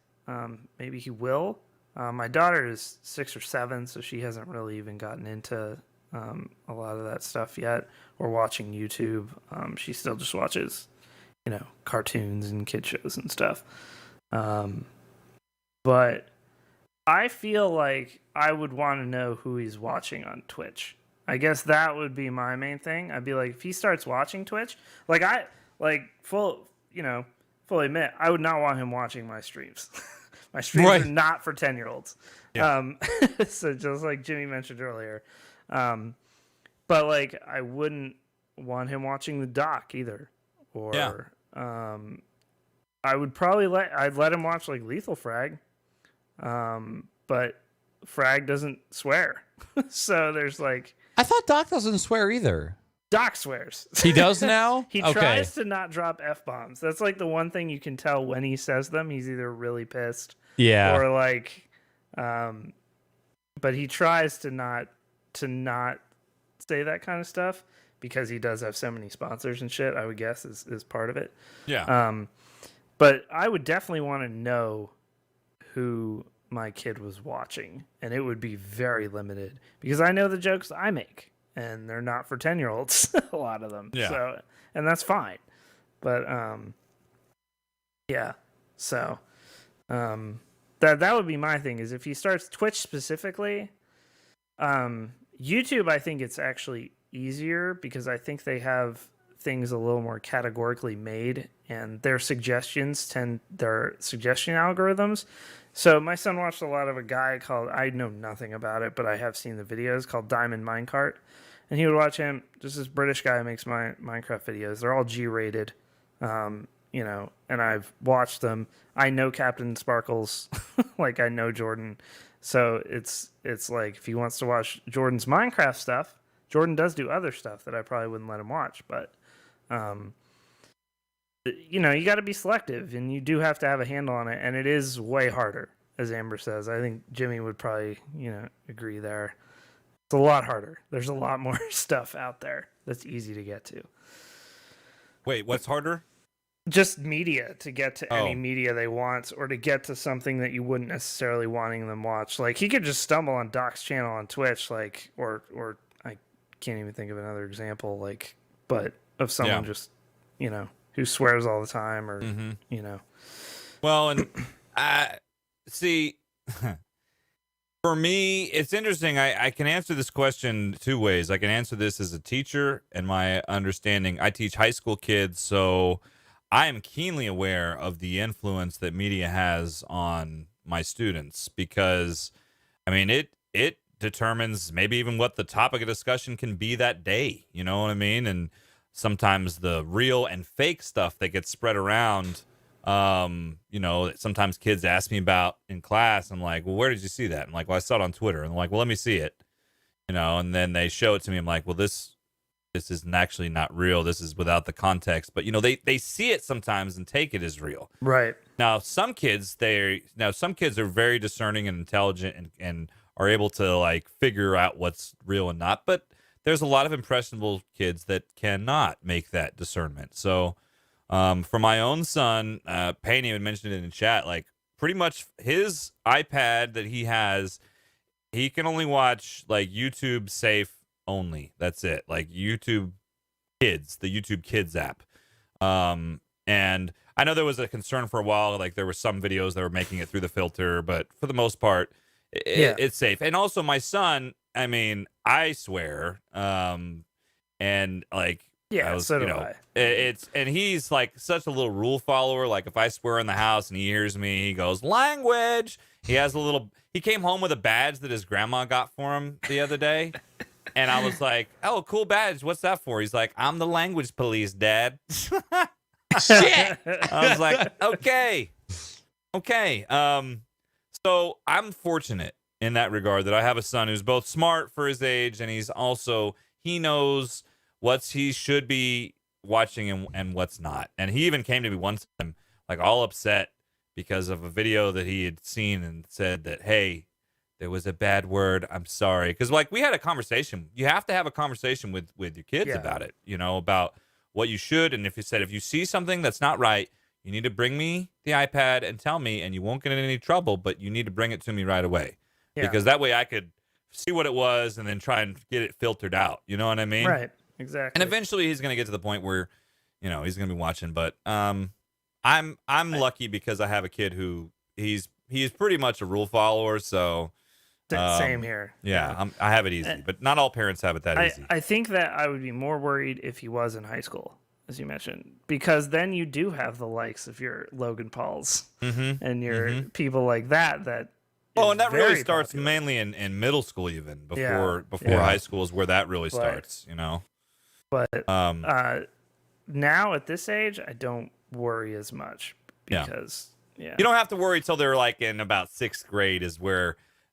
Maybe he will. My daughter is 6 or 7, so she hasn't really even gotten into a lot of that stuff yet, or watching YouTube. She still just watches, cartoons and kid shows and stuff. But I feel like I would want to know who he's watching on Twitch. I guess that would be my main thing. I'd be like, if he starts watching Twitch, fully admit, I would not want him watching my streams. My streams are not for 10-year-olds. Yeah. So just like Jimmy mentioned earlier. But like, I wouldn't want him watching the doc either. Or I would probably let him watch like Lethal Frag. But Frag doesn't swear. So there's like, I thought Doc doesn't swear either. Doc swears. He does now? He tries to not drop F-bombs. That's like the one thing you can tell when he says them. He's either really pissed or like, but he tries to not say that kind of stuff because he does have so many sponsors and shit, I would guess is part of it. Yeah. But I would definitely want to know who my kid was watching, and it would be very limited because I know the jokes I make. And they're not for 10-year-olds, a lot of them. Yeah. So, and that's fine. But yeah. So that would be my thing, is if he starts Twitch specifically, YouTube, I think it's actually easier because I think they have things a little more categorically made, and their suggestion algorithms. So my son watched a lot of a guy called, I know nothing about it, but I have seen the videos, called Diamond Minecart. And he would watch him, just this British guy who makes Minecraft videos. They're all G-rated, and I've watched them. I know Captain Sparkles, like I know Jordan. So it's like, if he wants to watch Jordan's Minecraft stuff, Jordan does do other stuff that I probably wouldn't let him watch. But, you got to be selective, and you do have to have a handle on it. And it is way harder, as Amber says. I think Jimmy would probably, agree there. It's a lot harder. There's a lot more stuff out there that's easy to get to. Wait, what's harder? Just media, to get to any media they want, or to get to something that you wouldn't necessarily wanting them watch. Like, he could just stumble on Doc's channel on Twitch, like, or I can't even think of another example, like, but of someone just, who swears all the time, or, Well, and see, for me, it's interesting. I can answer this question two ways. I can answer this as a teacher, and my understanding, I teach high school kids, so I am keenly aware of the influence that media has on my students, because, I mean, it determines maybe even what the topic of discussion can be that day. You know what I mean? And sometimes the real and fake stuff that gets spread around, sometimes kids ask me about in class. I'm like, well, where did you see that? I'm like, well, I saw it on Twitter. And I'm like, well, let me see it. And then they show it to me. I'm like, well, this isn't actually not real. This is without the context. But, they see it sometimes and take it as real. Right. Now, some kids are very discerning and intelligent and are able to, like, figure out what's real and not. But there's a lot of impressionable kids that cannot make that discernment. So, for my own son, Payne had mentioned it in chat, like, pretty much his iPad that he has, he can only watch, like, YouTube safe only. That's it. Like, YouTube Kids, the YouTube Kids app. And I know there was a concern for a while, like, there were some videos that were making it through the filter, but for the most part, it's safe. And also, my son, I mean, I swear, and, like, so do I. And he's like such a little rule follower. Like, if I swear in the house and he hears me, he goes, language. He came home with a badge that his grandma got for him the other day. And I was like, oh, cool badge. What's that for? He's like, I'm the language police, Dad. Shit. I was like, okay. So I'm fortunate in that regard, that I have a son who's both smart for his age, and he knows he should be watching and what's not. And he even came to me one time, like all upset because of a video that he had seen and said that, hey, there was a bad word. I'm sorry. Because like we had a conversation. You have to have a conversation with your kids about it, about what you should. And if you see something that's not right, you need to bring me the iPad and tell me, and you won't get in any trouble, but you need to bring it to me right away. Yeah. Because that way I could see what it was and then try and get it filtered out. You know what I mean? Right. Exactly. And eventually he's going to get to the point where, he's going to be watching. But I'm lucky because I have a kid who he's pretty much a rule follower. So same here. Yeah, I have it easy, but not all parents have it that easy. I think that I would be more worried if he was in high school, as you mentioned, because then you do have the likes of your Logan Pauls and your people like that. And that really starts mainly in middle school, even before high school is where that really starts. But now at this age, I don't worry as much because you don't have to worry till they're like in about 6th grade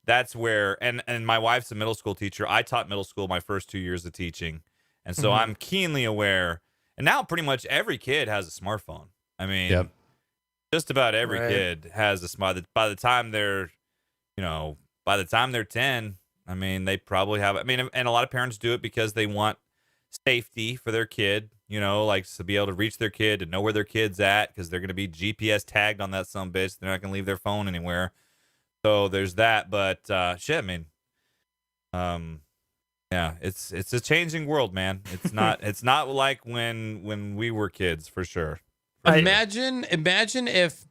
that's where and my wife's a middle school teacher. I taught middle school my first 2 years of teaching, and so I'm keenly aware. And now pretty much every kid has a smartphone. I mean, just about every kid has a smartphone. By the time they're 10, I mean, they probably have. I mean, and a lot of parents do it because they want safety for their kid, like to be able to reach their kid, to know where their kid's at, because they're going to be GPS tagged on that sumbitch. They're not going to leave their phone anywhere. So there's that. But shit, I mean, it's a changing world, man. It's not like when we were kids, for sure. Imagine if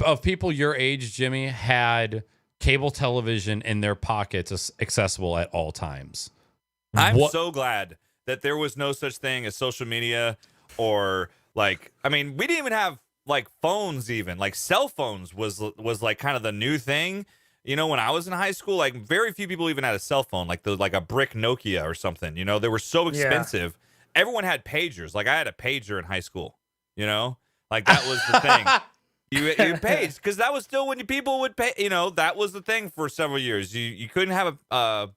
of people your age, Jimmy, had cable television in their pockets, accessible at all times. I'm so glad that there was no such thing as social media, or we didn't even have like phones. Even like cell phones was like kind of the new thing. When I was in high school, like very few people even had a cell phone, like a brick Nokia or something. They were so expensive. Yeah. Everyone had pagers. Like I had a pager in high school. Like that was the thing. You paid, because that was still when people would pay. That was the thing for several years. You couldn't have a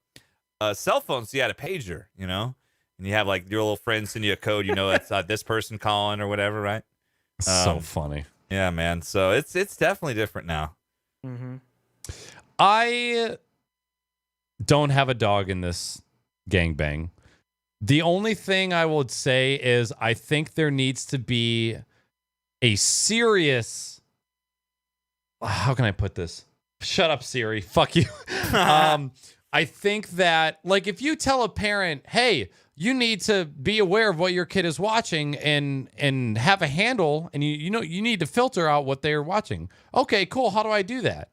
cell phone, so you had a pager. And you have like your little friend send you a code. That's this person calling or whatever, right? So funny. Yeah, man. So it's definitely different now. Mm-hmm. I don't have a dog in this gangbang. The only thing I would say is I think there needs to be a serious. How can I put this? Shut up, Siri. Fuck you. I think that, like, if you tell a parent, hey, you need to be aware of what your kid is watching and have a handle, and you need to filter out what they're watching. Okay, cool. How do I do that?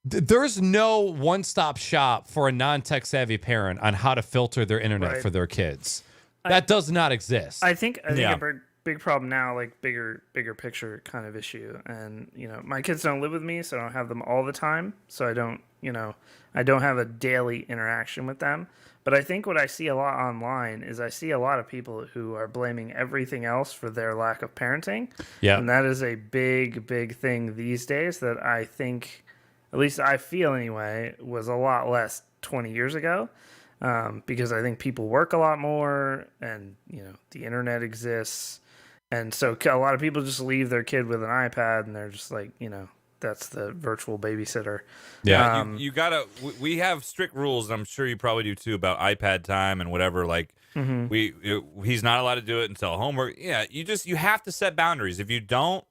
There's no one-stop shop for a non-tech savvy parent on how to filter their internet for their kids. That does not exist. I think a big problem now, like bigger picture kind of issue. And, my kids don't live with me, so I don't have them all the time. So I don't have a daily interaction with them. But I think what I see a lot online is I see a lot of people who are blaming everything else for their lack of parenting. Yeah. And that is a big, big thing these days that I think, at least I feel anyway, was a lot less 20 years ago. Because I think people work a lot more, and, the internet exists. And so a lot of people just leave their kid with an iPad, and they're just like, that's the virtual babysitter. Yeah, you gotta. We have strict rules, and I'm sure you probably do too, about iPad time and whatever. Like, he's not allowed to do it until homework. Yeah, you have to set boundaries. If you don't,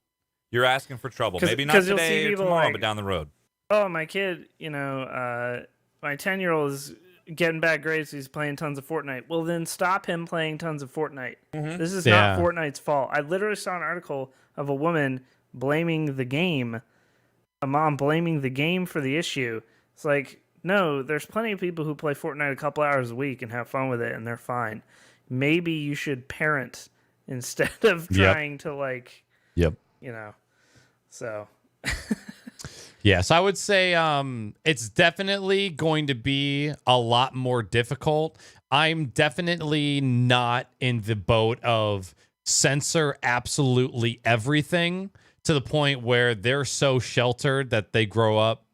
you're asking for trouble. Maybe not today or tomorrow, but down the road. Oh, my kid, my 10-year-old is getting bad grades, so he's playing tons of Fortnite. Well, then stop him playing tons of Fortnite. This is not Fortnite's fault. I literally saw an article of a woman blaming the game, a mom blaming the game for the issue. It's like, no, there's plenty of people who play Fortnite a couple hours a week and have fun with it, and they're fine. Maybe you should parent instead of trying to so. Yes, I would say it's definitely going to be a lot more difficult. I'm definitely not in the boat of censor absolutely everything to the point where they're so sheltered that they grow up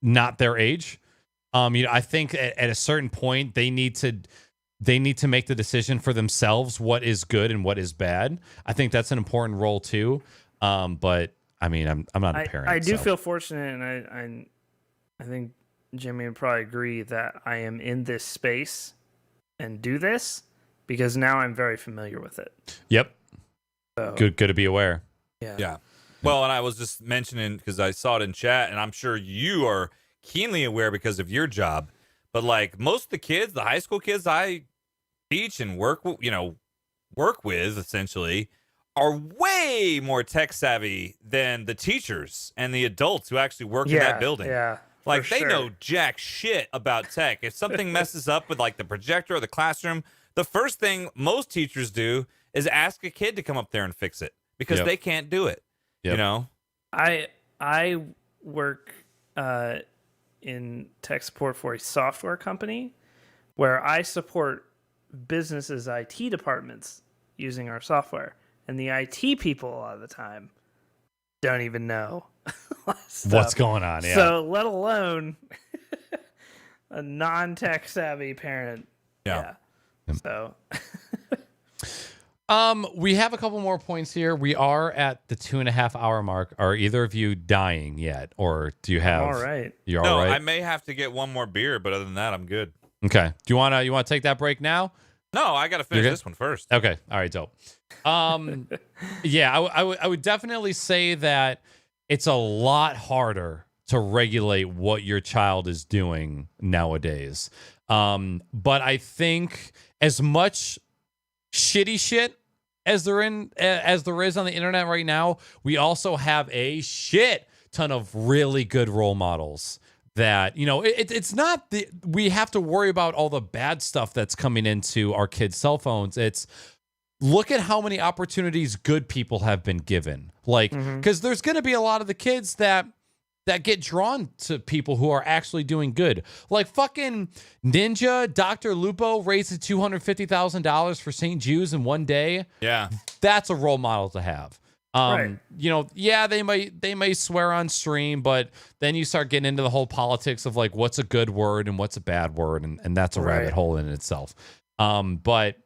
not their age. I think at a certain point they need to make the decision for themselves what is good and what is bad. I think that's an important role too. But I mean, I'm not a parent. I do feel fortunate, and I think Jimmy would probably agree that I am in this space and do this because now I'm very familiar with it. Yep. So, Good to be aware. Yeah. Well, and I was just mentioning because I saw it in chat, and I'm sure you are keenly aware because of your job. But like most of the kids, the high school kids I teach and work with essentially are way more tech savvy than the teachers and the adults who actually work in that building. Yeah. Like they know jack shit about tech. If something messes up with like the projector or the classroom, the first thing most teachers do is ask a kid to come up there and fix it because they can't do it. Yep. You know? I work in tech support for a software company where I support businesses' IT departments using our software. And the IT people a lot of the time don't even know what's going on. Yeah. So let alone a non-tech savvy parent. Yeah. So we have a couple more points here. We are at the 2.5 hour mark. Are either of you dying yet, or do you have? All right. You're no, all right. I may have to get one more beer, but other than that, I'm good. Okay. Do you want to take that break now? No, I got to finish this one first. Okay. All right. Dope. Yeah, I would definitely say that it's a lot harder to regulate what your child is doing nowadays. But I think as much shitty shit as there is on the internet right now, we also have a shit ton of really good role models that, it's not we have to worry about all the bad stuff that's coming into our kids' cell phones. It's look at how many opportunities good people have been given. Like, because there's going to be a lot of the kids that get drawn to people who are actually doing good. Like fucking Ninja, Dr. Lupo raises $250,000 for St. Jude's in one day. Yeah. That's a role model to have. Right. They may swear on stream, but then you start getting into the whole politics of like what's a good word and what's a bad word, and that's a rabbit hole in itself. But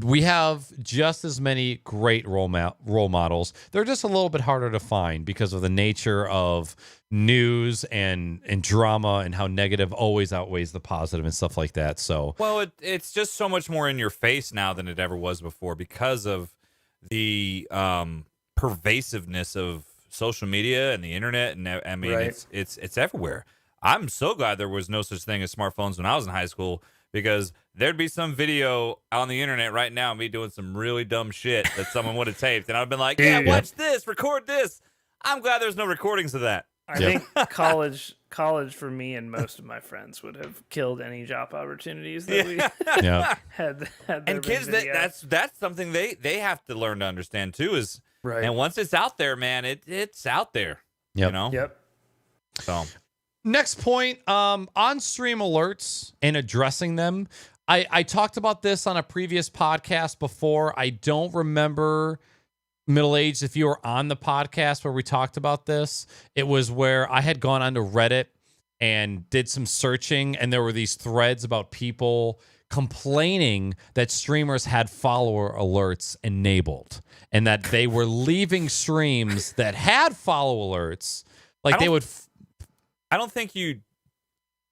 we have just as many great role models. They're just a little bit harder to find because of the nature of news and drama and how negative always outweighs the positive and stuff like that. So, well, it's just so much more in your face now than it ever was before because of the pervasiveness of social media and the internet. And I mean, it's everywhere. I'm so glad there was no such thing as smartphones when I was in high school, because there'd be some video on the internet right now, me doing some really dumb shit that someone would have taped, and I'd have been like, yeah, watch this, record this. I'm glad there's no recordings of that. I think college for me and most of my friends would have killed any job opportunities that we had and kids, that's something they have to learn to understand too, is right. And once it's out there, man, it's out there. Yep. You know? Yep. So next point, on stream alerts and addressing them. I talked about this on a previous podcast before. I don't remember, middle-aged, if you were on the podcast where we talked about this. It was where I had gone onto Reddit and did some searching, and there were these threads about people complaining that streamers had follower alerts enabled and that they were leaving streams that had follow alerts. Like they would... I don't think you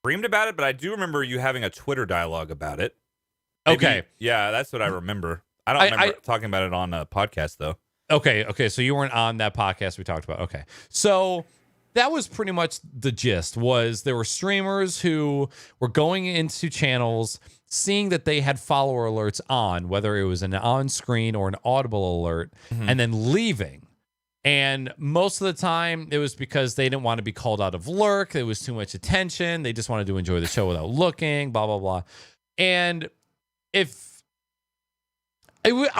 dreamed about it, but I do remember you having a Twitter dialogue about it. Maybe, okay. Yeah, that's what I remember. I don't remember talking about it on a podcast, though. Okay. So you weren't on that podcast we talked about. Okay. So that was pretty much the gist, was there were streamers who were going into channels, seeing that they had follower alerts on, whether it was an on-screen or an audible alert, and then leaving. And most of the time, it was because they didn't want to be called out of lurk. It was too much attention. They just wanted to enjoy the show without looking, blah, blah, blah. And I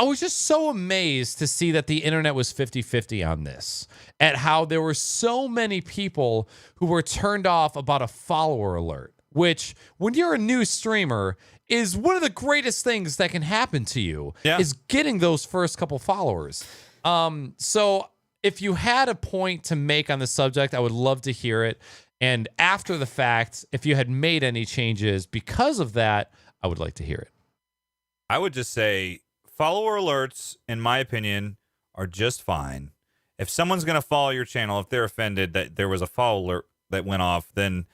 was just so amazed to see that the internet was 50-50 on this, at how there were so many people who were turned off about a follower alert, which when you're a new streamer is one of the greatest things that can happen to you, is getting those first couple followers. So if you had a point to make on the subject, I would love to hear it. And after the fact, if you had made any changes because of that, I would like to hear it. I would just say follower alerts, in my opinion, are just fine. If someone's going to follow your channel, if they're offended that there was a follow alert that went off, then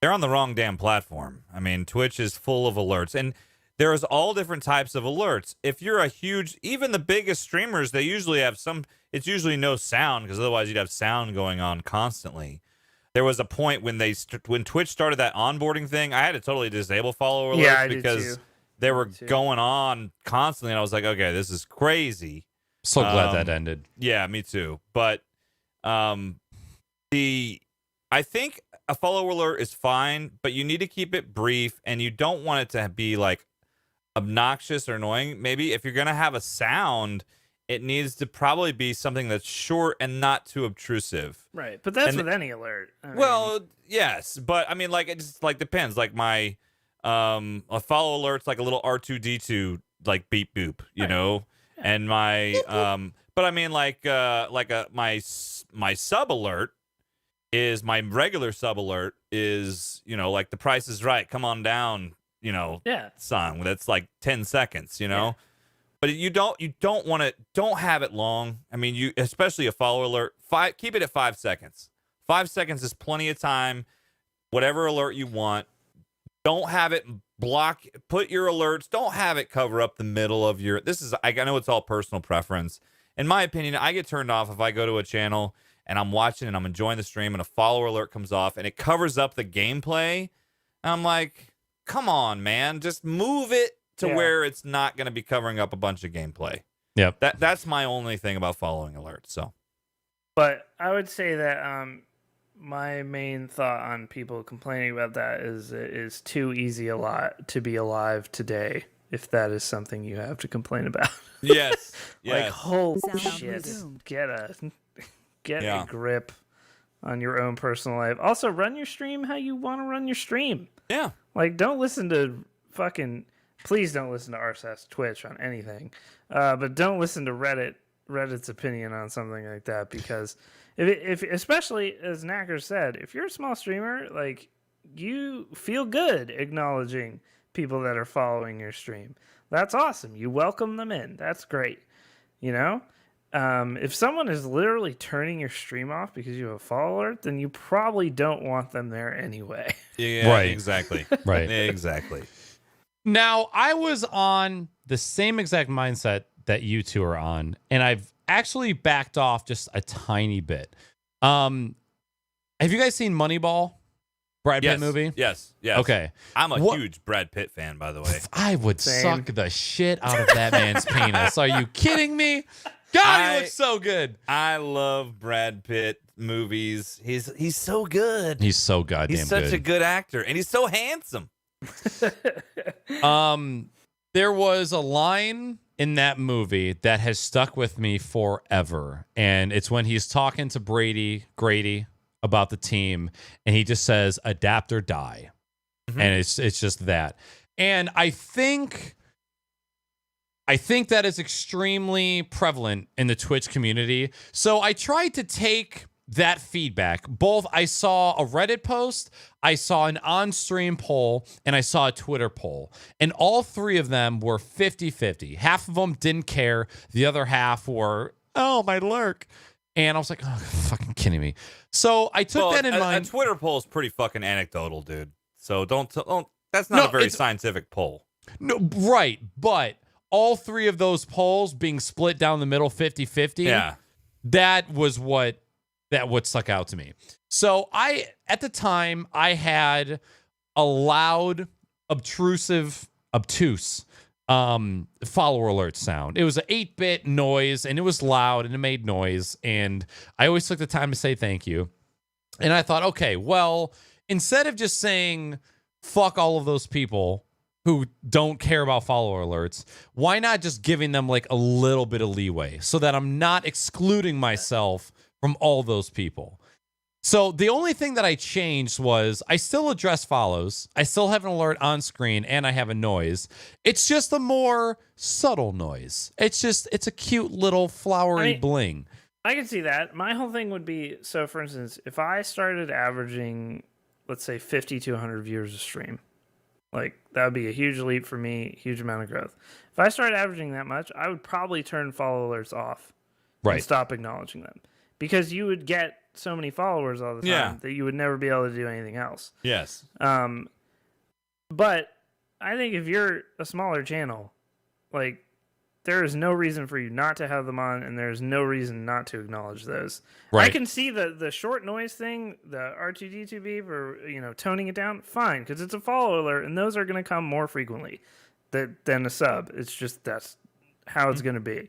they're on the wrong damn platform. I mean, Twitch is full of alerts, and there's all different types of alerts. If you're a huge, even the biggest streamers, they usually have it's usually no sound, because otherwise you'd have sound going on constantly. There was a point when when Twitch started that onboarding thing, I had to totally disable follower alerts because they were going on constantly, and I was like, okay, this is crazy. So glad that ended. Yeah, me too. But I think a follower alert is fine, but you need to keep it brief, and you don't want it to be like obnoxious or annoying. Maybe if you're gonna have a sound, it needs to probably be something that's short and not too obtrusive. Right, but that's with any alert. Well, yes, but I mean, like, it just like depends. Like my a follow alert's like a little R2D2 like beep boop, you know, and my but I mean like my sub alert is my regular sub alert is, you know, like the Price is Right, come on down, you know, song that's like 10 seconds, you know. But you don't want to, don't have it long. I mean, you, especially a follow alert, keep it at 5 seconds. 5 seconds is plenty of time. Whatever alert you want. Don't have it block, put your alerts, don't have it cover up the middle of your, I know it's all personal preference. In my opinion, I get turned off if I go to a channel and I'm watching and I'm enjoying the stream and a follower alert comes off and it covers up the gameplay. And I'm like, come on, man, just move it to where it's not going to be covering up a bunch of gameplay. Yep. That's my only thing about following alerts. So, but I would say that my main thought on people complaining about that is it is too easy a lot to be alive today. If that is something you have to complain about. Yes. Like, holy Sound shit, resumed. get a grip on your own personal life. Also, run your stream how you want to run your stream. Yeah. Like, don't listen to please don't listen to RSS Twitch on anything. But don't listen to Reddit's opinion on something like that, because if especially as Knacker said, if you're a small streamer, like, you feel good acknowledging people that are following your stream. That's awesome. You welcome them in. That's great. You know? If someone is literally turning your stream off because you have a follow alert, then you probably don't want them there anyway. Yeah, right. Exactly. Right. Exactly. Now, I was on the same exact mindset that you two are on, and I've actually backed off just a tiny bit. Have you guys seen Moneyball? Brad Pitt movie? Yes. Okay. I'm a huge Brad Pitt fan, by the way. I would suck the shit out of that man's penis. Are you kidding me? God, he looks so good. I love Brad Pitt movies. He's so good. He's so goddamn good. He's such a good actor, and he's so handsome. There was a line in that movie that has stuck with me forever, and it's when he's talking to Grady about the team, and he just says, "Adapt or die," and it's just that. And I think that is extremely prevalent in the Twitch community. So I tried to take that feedback. Both, I saw a Reddit post, I saw an on-stream poll, and I saw a Twitter poll. And all three of them were 50-50. Half of them didn't care. The other half were, oh, my lurk. And I was like, oh, fucking kidding me. So I took that in mind. A Twitter poll is pretty fucking anecdotal, dude. So don't that's not a very scientific poll. No, right. But all three of those polls being split down the middle 50-50, that was what stuck out to me. So at the time, I had a loud, obtuse follower alert sound. It was an 8-bit noise, and it was loud, and it made noise, and I always took the time to say thank you. And I thought, okay, well, instead of just saying fuck all of those people who don't care about follower alerts, why not just giving them like a little bit of leeway so that I'm not excluding myself from all those people? So the only thing that I changed was I still address follows. I still have an alert on screen, and I have a noise. It's just a more subtle noise. It's a cute little flowery bling. I can see that. My whole thing would be, so for instance, if I started averaging, let's say 50 to 100 viewers a stream, like that would be a huge leap for me, huge amount of growth. If I started averaging that much, I would probably turn follow alerts off and stop acknowledging them, because you would get so many followers all the time that you would never be able to do anything else. Yes. But I think if you're a smaller channel, like, there is no reason for you not to have them on, and there's no reason not to acknowledge those. Right. I can see the short noise thing, the R2D2 beep, or toning it down, fine, because it's a follow alert, and those are going to come more frequently than a sub. It's just that's how it's going to be.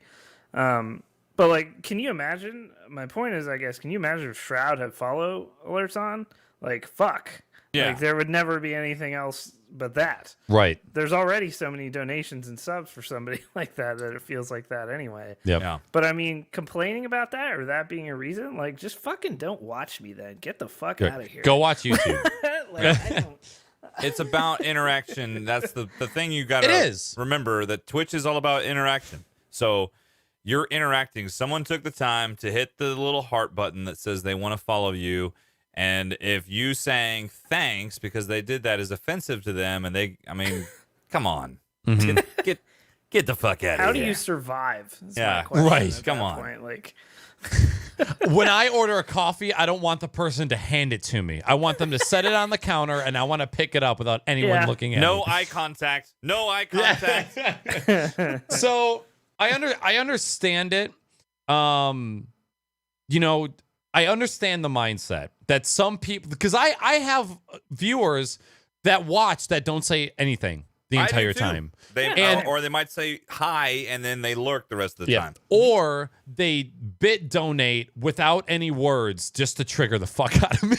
But like, can you imagine? My point is, I guess, can you imagine if Shroud had follow alerts on? Like, fuck. Yeah. Like, there would never be anything else but that. Right. There's already so many donations and subs for somebody like that it feels like that anyway. Yep. Yeah. But I mean, complaining about that or that being a reason, like, just fucking don't watch me then. Get the fuck out of here. Go watch YouTube. Like, I don't... It's about interaction. That's the thing you got to remember, that Twitch is all about interaction. So you're interacting. Someone took the time to hit the little heart button that says they want to follow you. And if you saying thanks because they did that is offensive to them, and come on, get the fuck out of here. How do you survive? Yeah, right. Come on. Point. Like, when I order a coffee, I don't want the person to hand it to me. I want them to set it on the counter, and I want to pick it up without anyone looking at me. No eye contact. No eye contact. So I understand it. I understand the mindset that some people, because I have viewers that watch that don't say anything the entire time. Or they might say hi and then they lurk the rest of the time. Or they bit donate without any words just to trigger the fuck out of me.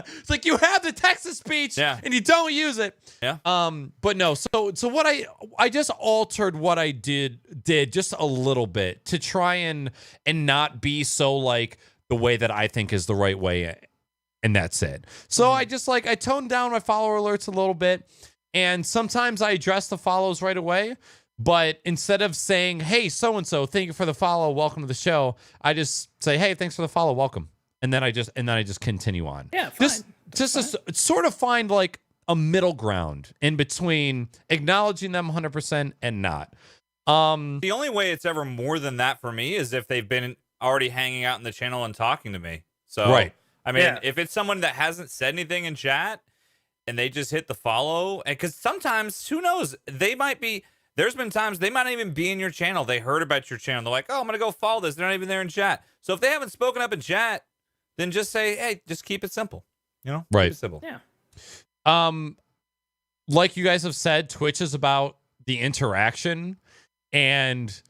It's like, you have the text-to-speech and you don't use it. Yeah. But no, so what I just altered what I did just a little bit to try and not be so like the way that I think is the right way, and that's it. So I just I toned down my follower alerts a little bit, and sometimes I address the follows right away. But instead of saying, "Hey, so and so, thank you for the follow, welcome to the show," I just say, "Hey, thanks for the follow, welcome." And then I just continue on. Yeah, fine. Just to sort of find like a middle ground in between acknowledging them 100% and not. The only way it's ever more than that for me is if they've been already hanging out in the channel and talking to me. So, right. I mean, if it's someone that hasn't said anything in chat and they just hit the follow, and because sometimes, who knows, they might be. There's been times they might not even be in your channel. They heard about your channel. They're like, "Oh, I'm gonna go follow this." They're not even there in chat. So if they haven't spoken up in chat, then just say, "Hey, just keep it simple." Right. Keep it simple. Yeah. Like you guys have said, Twitch is about the interaction, and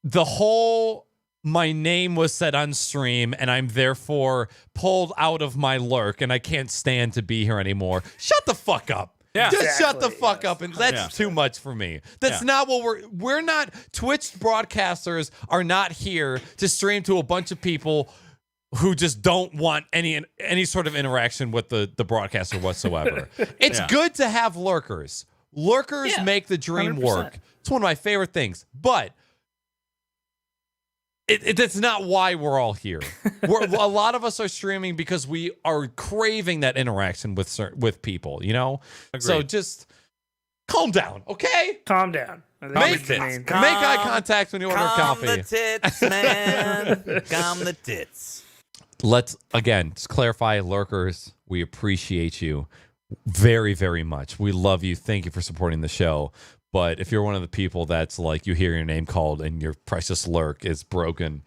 the whole my name was said on stream and I'm therefore pulled out of my lurk and I can't stand to be here anymore. Shut the fuck up. Yeah. Just shut the fuck up, and that's too much for me. That's not what we're not. Twitch broadcasters are not here to stream to a bunch of people who just don't want any sort of interaction with the broadcaster whatsoever. It's good to have lurkers. Lurkers make the dream 100%. work. It's one of my favorite things. But that's not why we're all here. A lot of us are streaming because we are craving that interaction with people, you know? Agreed. So just calm down, okay? Calm down. Make eye contact when you order coffee. Calm the tits, man. Calm the tits. Let's, again, just clarify, lurkers, we appreciate you very, very much. We love you. Thank you for supporting the show. But if you're one of the people that's like, you hear your name called and your precious lurk is broken,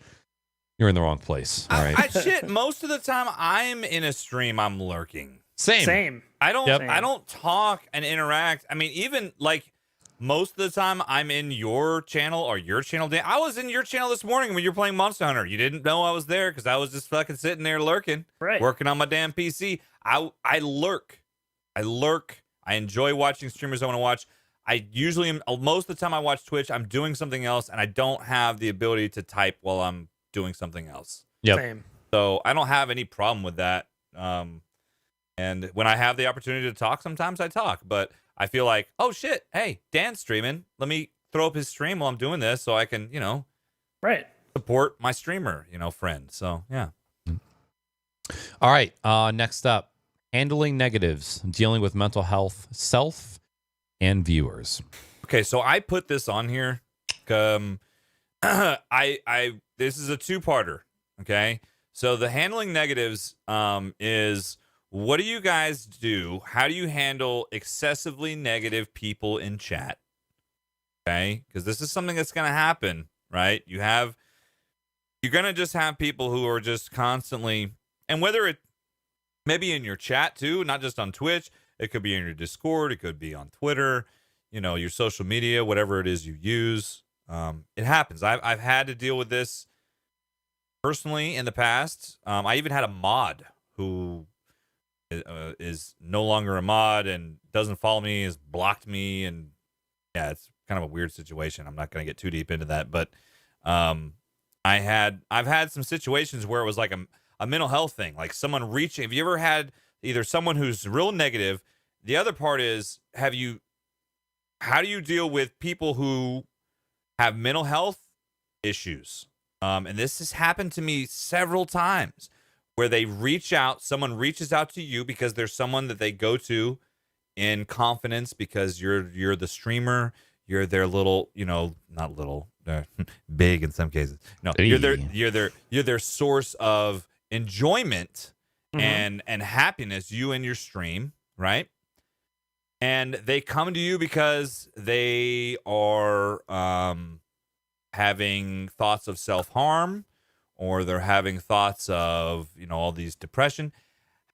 you're in the wrong place. All right. Shit, most of the time I'm in a stream, I'm lurking. Same. I don't talk and interact. I mean, even like most of the time I'm in your channel or your channel. I was in your channel this morning when you were playing Monster Hunter. You didn't know I was there because I was just fucking sitting there lurking, working on my damn PC. I lurk. I enjoy watching streamers I want to watch. I usually am, most of the time I watch Twitch, I'm doing something else and I don't have the ability to type while I'm doing something else. Yep. Same. So I don't have any problem with that. And when I have the opportunity to talk, sometimes I talk, but I feel like, oh shit, hey, Dan's streaming. Let me throw up his stream while I'm doing this so I can, Right. support my streamer, friend. So yeah. All right. Next up, handling negatives, dealing with mental health, self and viewers. Okay, so I put this on here. This is a two-parter. Okay, so the handling negatives is, what do you guys do? How do you handle excessively negative people in chat? Okay, because this is something that's going to happen, right? You're going to just have people who are just constantly, and whether it maybe in your chat too, not just on Twitch, it could be in your Discord, it could be on Twitter, your social media, whatever it is you use. It happens. I've had to deal with this personally in the past. I even had a mod who is no longer a mod and doesn't follow me, has blocked me, and yeah, it's kind of a weird situation. I'm not going to get too deep into that, but I've had some situations where it was like a mental health thing, like someone reaching. Have you ever had either someone who's real negative? The other part is, how do you deal with people who have mental health issues? And this has happened to me several times, where someone reaches out to you because there's someone that they go to in confidence, because you're the streamer, you're their little, not little, big in some cases. No, you're their source of enjoyment and happiness, you and your stream, right? And they come to you because they are having thoughts of self-harm, or they're having thoughts of, all these depression.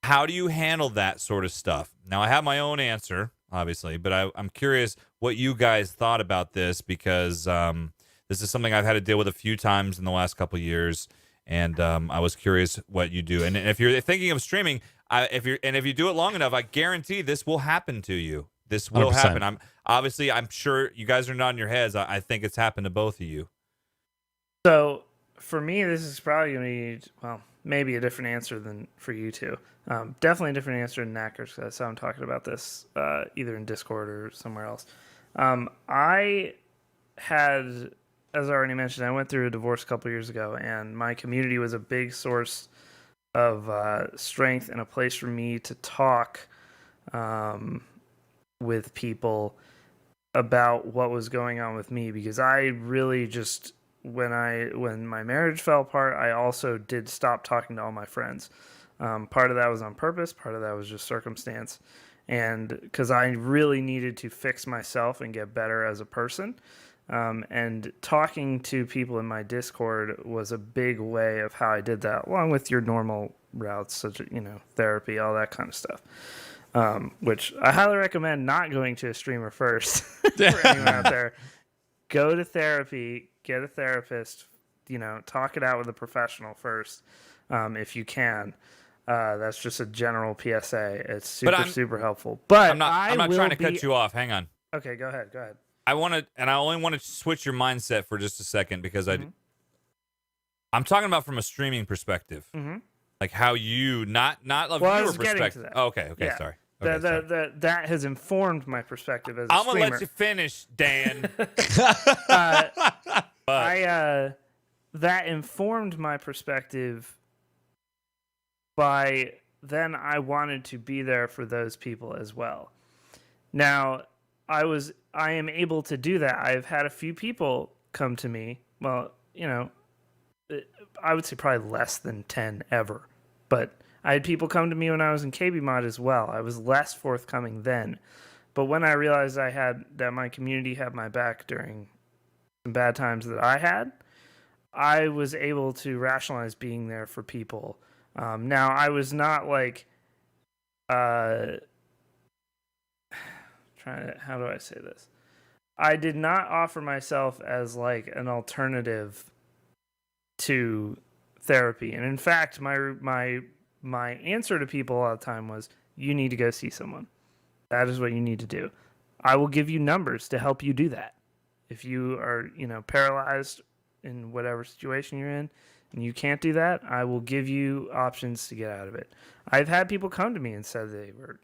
How do you handle that sort of stuff? Now, I have my own answer, obviously, but I'm curious what you guys thought about this, because this is something I've had to deal with a few times in the last couple of years, and I was curious what you do. And if you're thinking of streaming, if you do it long enough, I guarantee this will happen to you. This will 100%. happen. I'm sure you guys are nodding your heads. I think it's happened to both of you. So for me, this is probably going to be, well, maybe a different answer than for you two. Definitely a different answer than Knackers, because that's how I'm talking about this, either in Discord or somewhere else. I had, as I already mentioned, I went through a divorce a couple years ago, and my community was a big source of strength and a place for me to talk with people about what was going on with me, because I really just, when my marriage fell apart, I also did stop talking to all my friends. Part of that was on purpose, part of that was just circumstance, and because I really needed to fix myself and get better as a person. And talking to people in my Discord was a big way of how I did that, along with your normal routes, such as, therapy, all that kind of stuff. Which I highly recommend not going to a streamer first. For anyone out there, go to therapy, get a therapist, talk it out with a professional first, if you can. That's just a general PSA. It's super helpful. But I'm not trying to cut you off. Hang on. Okay, go ahead. I only want to switch your mindset for just a second, because I'm talking about from a streaming perspective, like how you not a viewer perspective. Oh, okay, yeah. Sorry. Okay, that has informed my perspective as a streamer. I'm gonna let you finish, Dan. That informed my perspective. By then, I wanted to be there for those people as well. Now, I am able to do that. I've had a few people come to me. Well, I would say probably less than 10 ever. But I had people come to me when I was in KB Mod as well. I was less forthcoming then. But when I realized that my community had my back during some bad times that I had, I was able to rationalize being there for people. Now, I was not like, how do I say this? I did not offer myself as like an alternative to therapy. And in fact, my answer to people all the time was, you need to go see someone. That is what you need to do. I will give you numbers to help you do that. If you are, paralyzed in whatever situation you're in, and you can't do that, I will give you options to get out of it. I've had people come to me and said they were,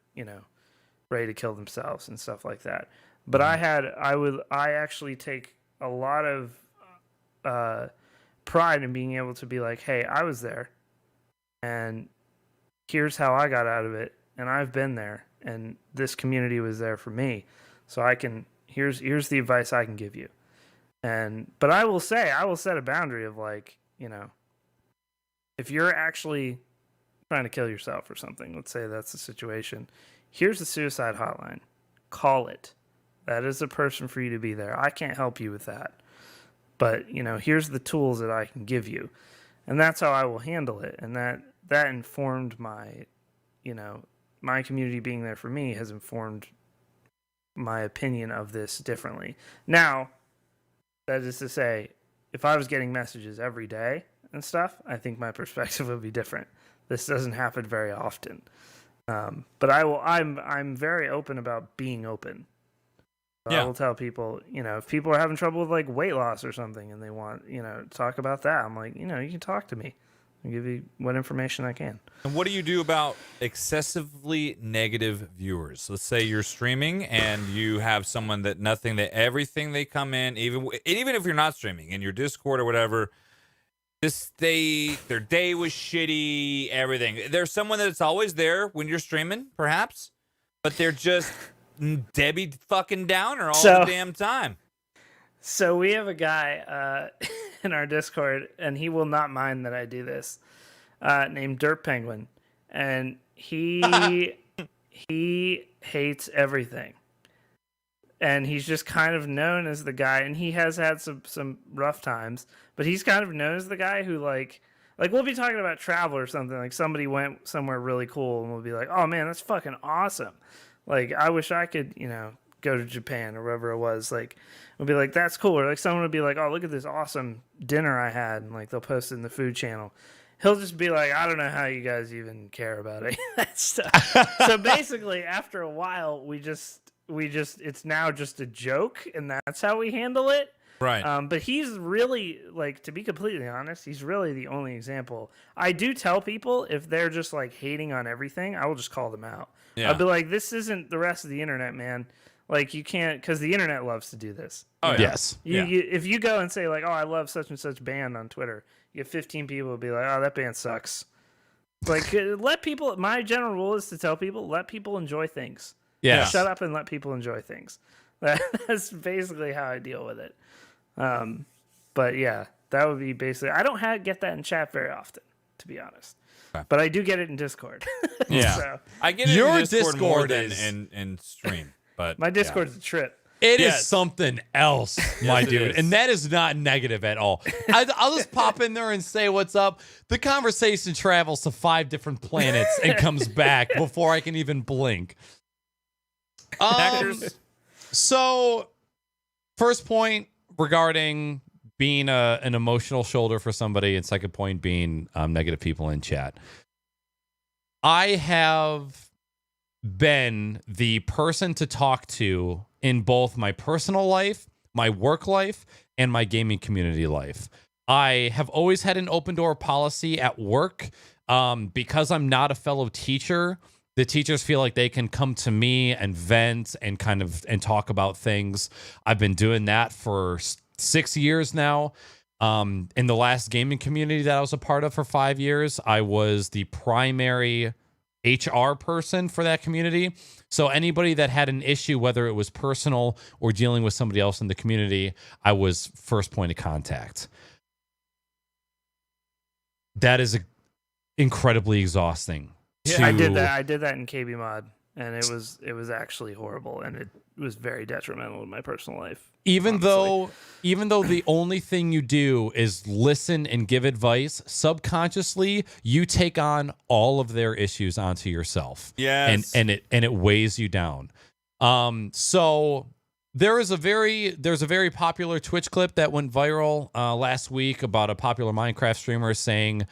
ready to kill themselves and stuff like that. But I actually take a lot of pride in being able to be like, hey, I was there, and here's how I got out of it, and I've been there, and this community was there for me, so I can here's the advice I can give you. But I will set a boundary of like, if you're actually trying to kill yourself or something, let's say that's the situation, here's the suicide hotline. Call it. That is a person for you to be there. I can't help you with that. But, here's the tools that I can give you. And that's how I will handle it. And that informed my, my community being there for me has informed my opinion of this differently. Now, that is to say, if I was getting messages every day and stuff, I think my perspective would be different. This doesn't happen very often. But I'm very open about being open. So I will tell people, if people are having trouble with like weight loss or something and they want, to talk about that, I'm like, you can talk to me. I'll give you what information I can. And what do you do about excessively negative viewers? Let's say you're streaming and you have someone that everything they come in, even if you're not streaming, in your Discord or whatever, their day was shitty, everything. There's someone that's always there when you're streaming, perhaps, but they're just Debbie fucking Downer all the damn time. So we have a guy in our Discord, and he will not mind that I do this, named Dirt Penguin, and he hates everything, and he's just kind of known as the guy, and he has had some rough times, but he's kind of known as the guy who like we'll be talking about travel or something, like somebody went somewhere really cool, and we'll be like, oh man, that's fucking awesome. Like, I wish I could, go to Japan or wherever it was. Like, we'll be like, that's cool. Or like someone would be like, oh, look at this awesome dinner I had. And like, they'll post it in the food channel. He'll just be like, I don't know how you guys even care about any of that stuff. So basically, after a while, we just, it's now just a joke. And that's how we handle it. Right. But he's really, like, to be completely honest, he's really the only example. I do tell people if they're just like hating on everything, I will just call them out. Yeah. I'll be like, this isn't the rest of the internet, man. Like, you can't, because the internet loves to do this. Oh, yeah. Yes. If you go and say, like, oh, I love such and such band on Twitter, you get 15 people will be like, oh, that band sucks. Like, let people, my general rule is to tell people, let people enjoy things. Yeah. Shut up and let people enjoy things. That's basically how I deal with it. But yeah, that would be basically, I don't get that in chat very often, to be honest. But I do get it in Discord. Yeah. So, I get it in Discord more than in stream. But my Discord's a trip. It is something else, my dude. And that is not negative at all. I'll just pop in there and say what's up. The conversation travels to 5 different planets and comes back before I can even blink. So, first point regarding being an emotional shoulder for somebody, and second point being negative people in chat. I have been the person to talk to in both my personal life, my work life, and my gaming community life. I have always had an open door policy at work because I'm not a fellow teacher. The teachers feel like they can come to me and vent and and talk about things. I've been doing that for 6 years now. In the last gaming community that I was a part of for 5 years, I was the primary HR person for that community. So anybody that had an issue, whether it was personal or dealing with somebody else in the community, I was first point of contact. That is incredibly exhausting. Yeah, I did that in KB Mod, and it was actually horrible, and it was very detrimental in my personal life. Even though the only thing you do is listen and give advice, subconsciously you take on all of their issues onto yourself. Yes. And it weighs you down. So there's a very popular Twitch clip that went viral last week about a popular Minecraft streamer saying,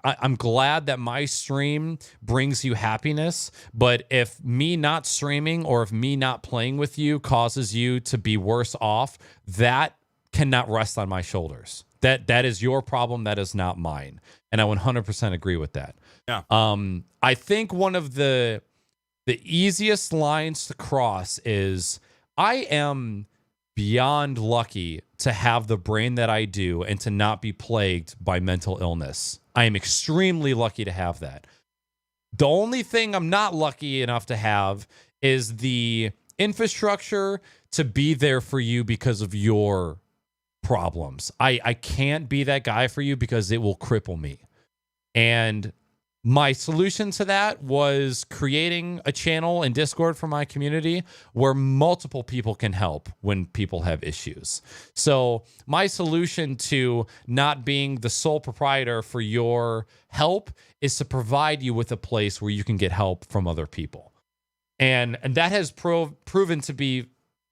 I'm glad that my stream brings you happiness, but if me not streaming or if me not playing with you causes you to be worse off, that cannot rest on my shoulders. That is your problem. That is not mine. And I 100% agree with that. Yeah. I think one of the easiest lines to cross is I am beyond lucky to have the brain that I do and to not be plagued by mental illness. I am extremely lucky to have that. The only thing I'm not lucky enough to have is the infrastructure to be there for you because of your problems. I can't be that guy for you because it will cripple me. And my solution to that was creating a channel in Discord for my community where multiple people can help when people have issues. So my solution to not being the sole proprietor for your help is to provide you with a place where you can get help from other people. And that has proven to be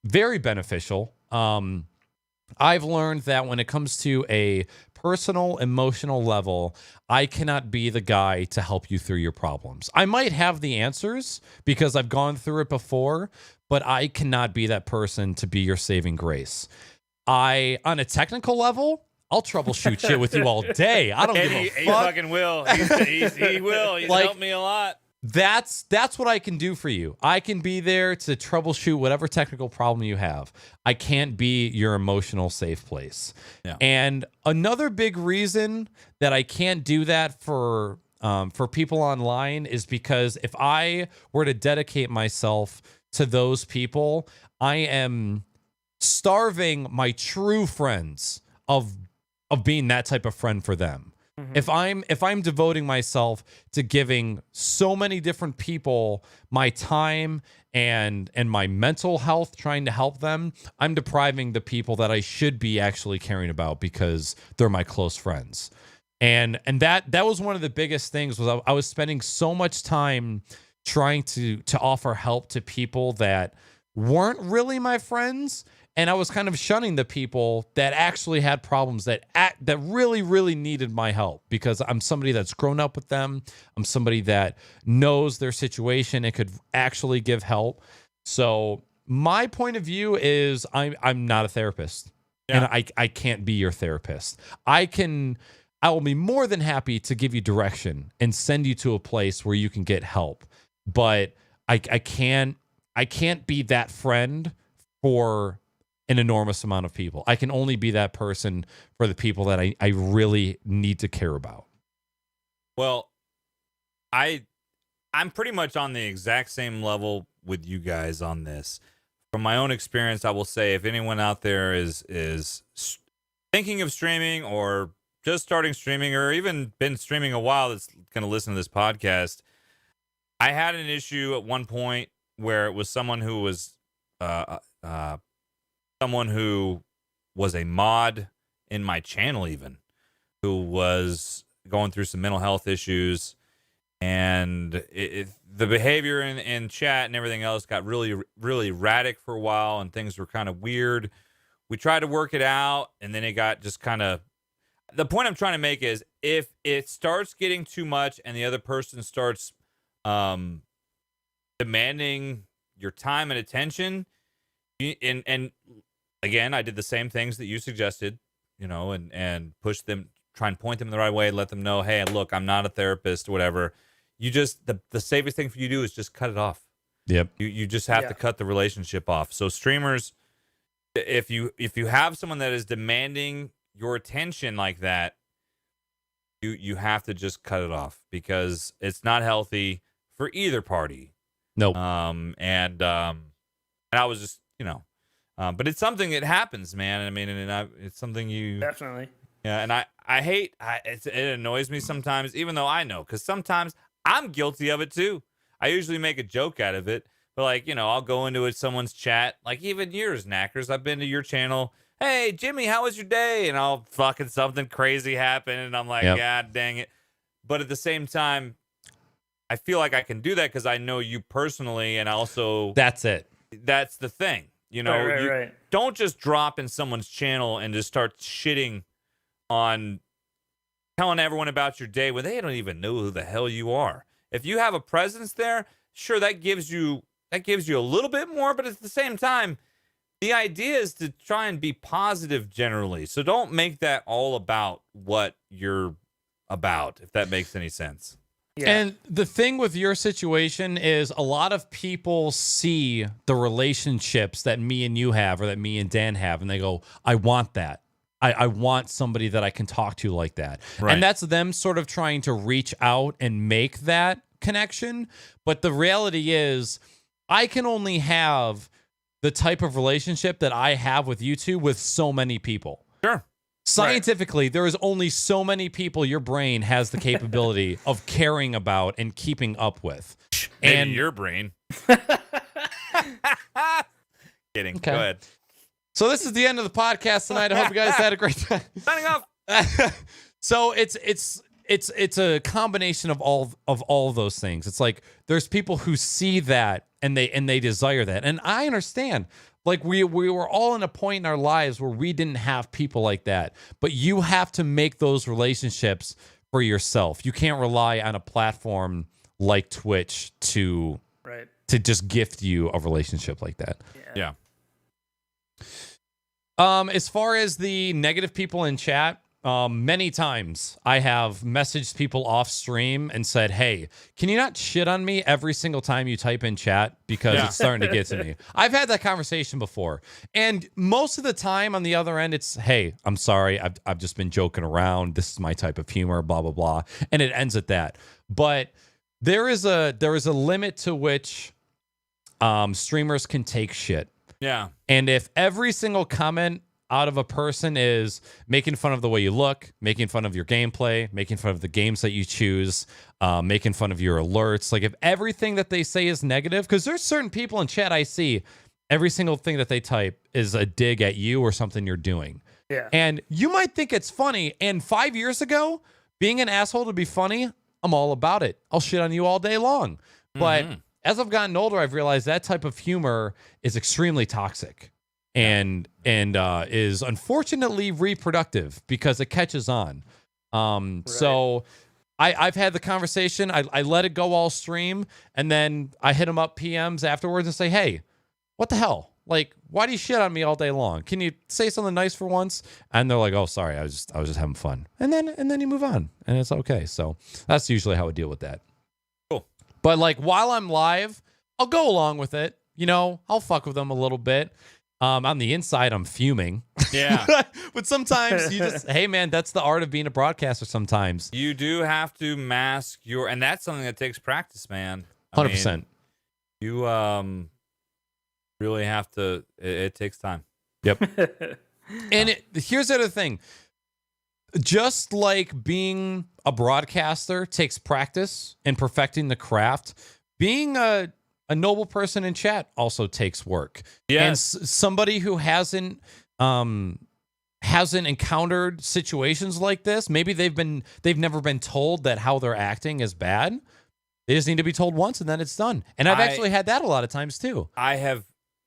very beneficial. I've learned that when it comes to a personal, emotional level, I cannot be the guy to help you through your problems. I might have the answers because I've gone through it before, but I cannot be that person to be your saving grace. On a technical level, I'll troubleshoot shit with you all day. I don't give a fuck. He fucking will. He will. He's Like, helped me a lot. That's what I can do for you. I can be there to troubleshoot whatever technical problem you have. I can't be your emotional safe place. Yeah. And another big reason that I can't do that for people online is because if I were to dedicate myself to those people, I am starving my true friends of being that type of friend for them. If I'm devoting myself to giving so many different people my time and my mental health, trying to help them, I'm depriving the people that I should be actually caring about because they're my close friends. And that was one of the biggest things was I was spending so much time trying to offer help to people that weren't really my friends. And I was kind of shunning the people that actually had problems that really, really needed my help because I'm somebody that's grown up with them. I'm somebody that knows their situation and could actually give help. So my point of view is I'm not a therapist, and I can't be your therapist. I will be more than happy to give you direction and send you to a place where you can get help, but I can't be that friend for an enormous amount of people. I can only be that person for the people that I really need to care about. Well, I'm pretty much on the exact same level with you guys on this. From my own experience, I will say if anyone out there is thinking of streaming or just starting streaming or even been streaming a while that's going to listen to this podcast, I had an issue at one point where it was someone who was a mod in my channel, even who was going through some mental health issues, and the behavior in chat and everything else got really, really erratic for a while, and things were kind of weird. We tried to work it out, and then it got just kind of. The point I'm trying to make is if it starts getting too much and the other person starts demanding your time and attention, and again, I did the same things that you suggested, and push them, try and point them the right way, let them know, hey, look, I'm not a therapist, whatever. You just, the safest thing for you to do is just cut it off. Yep. You just have to cut the relationship off. So streamers, if you have someone that is demanding your attention like that, you have to just cut it off because it's not healthy for either party. Nope. And I was just, but it's something that happens, man. I mean, it's something you Definitely. Yeah, and I hate it annoys me sometimes, even though I know, because sometimes I'm guilty of it too. I usually make a joke out of it, but I'll go into someone's chat, like even yours, Knackers. I've been to your channel. Hey, Jimmy, how was your day? And I'll fucking something crazy happen, and I'm like, God dang it. But at the same time, I feel like I can do that because I know you personally, and also That's it. That's the thing. Right. Don't just drop in someone's channel and just start shitting on telling everyone about your day when they don't even know who the hell you are. If you have a presence there, sure, that gives you a little bit more, but at the same time, the idea is to try and be positive generally. So don't make that all about what you're about, if that makes any sense. Yeah. And the thing with your situation is a lot of people see the relationships that me and you have or that me and Dan have, and they go, I want that. I want somebody that I can talk to like that. Right. And that's them sort of trying to reach out and make that connection. But the reality is, I can only have the type of relationship that I have with you two with so many people. Sure. Scientifically, there is only so many people your brain has the capability of caring about and keeping up with. Maybe And your brain. Kidding. Okay. Go ahead. so this is the end of the podcast tonight. I hope you guys had a great time. Signing off. So it's a combination of all of those things. It's like there's people who see that and they desire that. And I understand. Like we were all in a point in our lives where we didn't have people like that. But you have to make those relationships for yourself. You can't rely on a platform like Twitch to just gift you a relationship like that. Yeah. As far as the negative people in chat, many times I have messaged people off stream and said, hey, can you not shit on me every single time you type in chat? Because it's starting to get to me. I've had that conversation before. And most of the time on the other end, it's, hey, I'm sorry. I've just been joking around. This is my type of humor, blah, blah, blah. And it ends at that. But there is a limit to which streamers can take shit. Yeah. And if every single comment out of a person is making fun of the way you look, making fun of your gameplay, making fun of the games that you choose, making fun of your alerts, like if everything that they say is negative, because there's certain people in chat I see, every single thing that they type is a dig at you or something you're doing. Yeah. And you might think it's funny. And 5 years ago, being an asshole to be funny, I'm all about it. I'll shit on you all day long. But as I've gotten older, I've realized that type of humor is extremely toxic and is unfortunately reproductive because it catches on. So I've had the conversation. I let it go all stream, and then I hit them up PMs afterwards and say, hey, what the hell? Like, why do you shit on me all day long? Can you say something nice for once? And they're like, oh, sorry, I was just having fun. And then you move on, and it's okay. So that's usually how I deal with that. Cool. But like while I'm live, I'll go along with it. You know, I'll fuck with them a little bit. On the inside, I'm fuming. Yeah. But sometimes you just, hey man, that's the art of being a broadcaster sometimes. You do have to mask and that's something that takes practice, man. I 100%. mean, you really have to, it takes time. Yep. And here's the other thing. Just like being a broadcaster takes practice and perfecting the craft, being a noble person in chat also takes work. Yeah. And somebody who hasn't encountered situations like this, maybe they've never been told that how they're acting is bad. They just need to be told once and then it's done. And I've actually had that a lot of times too. I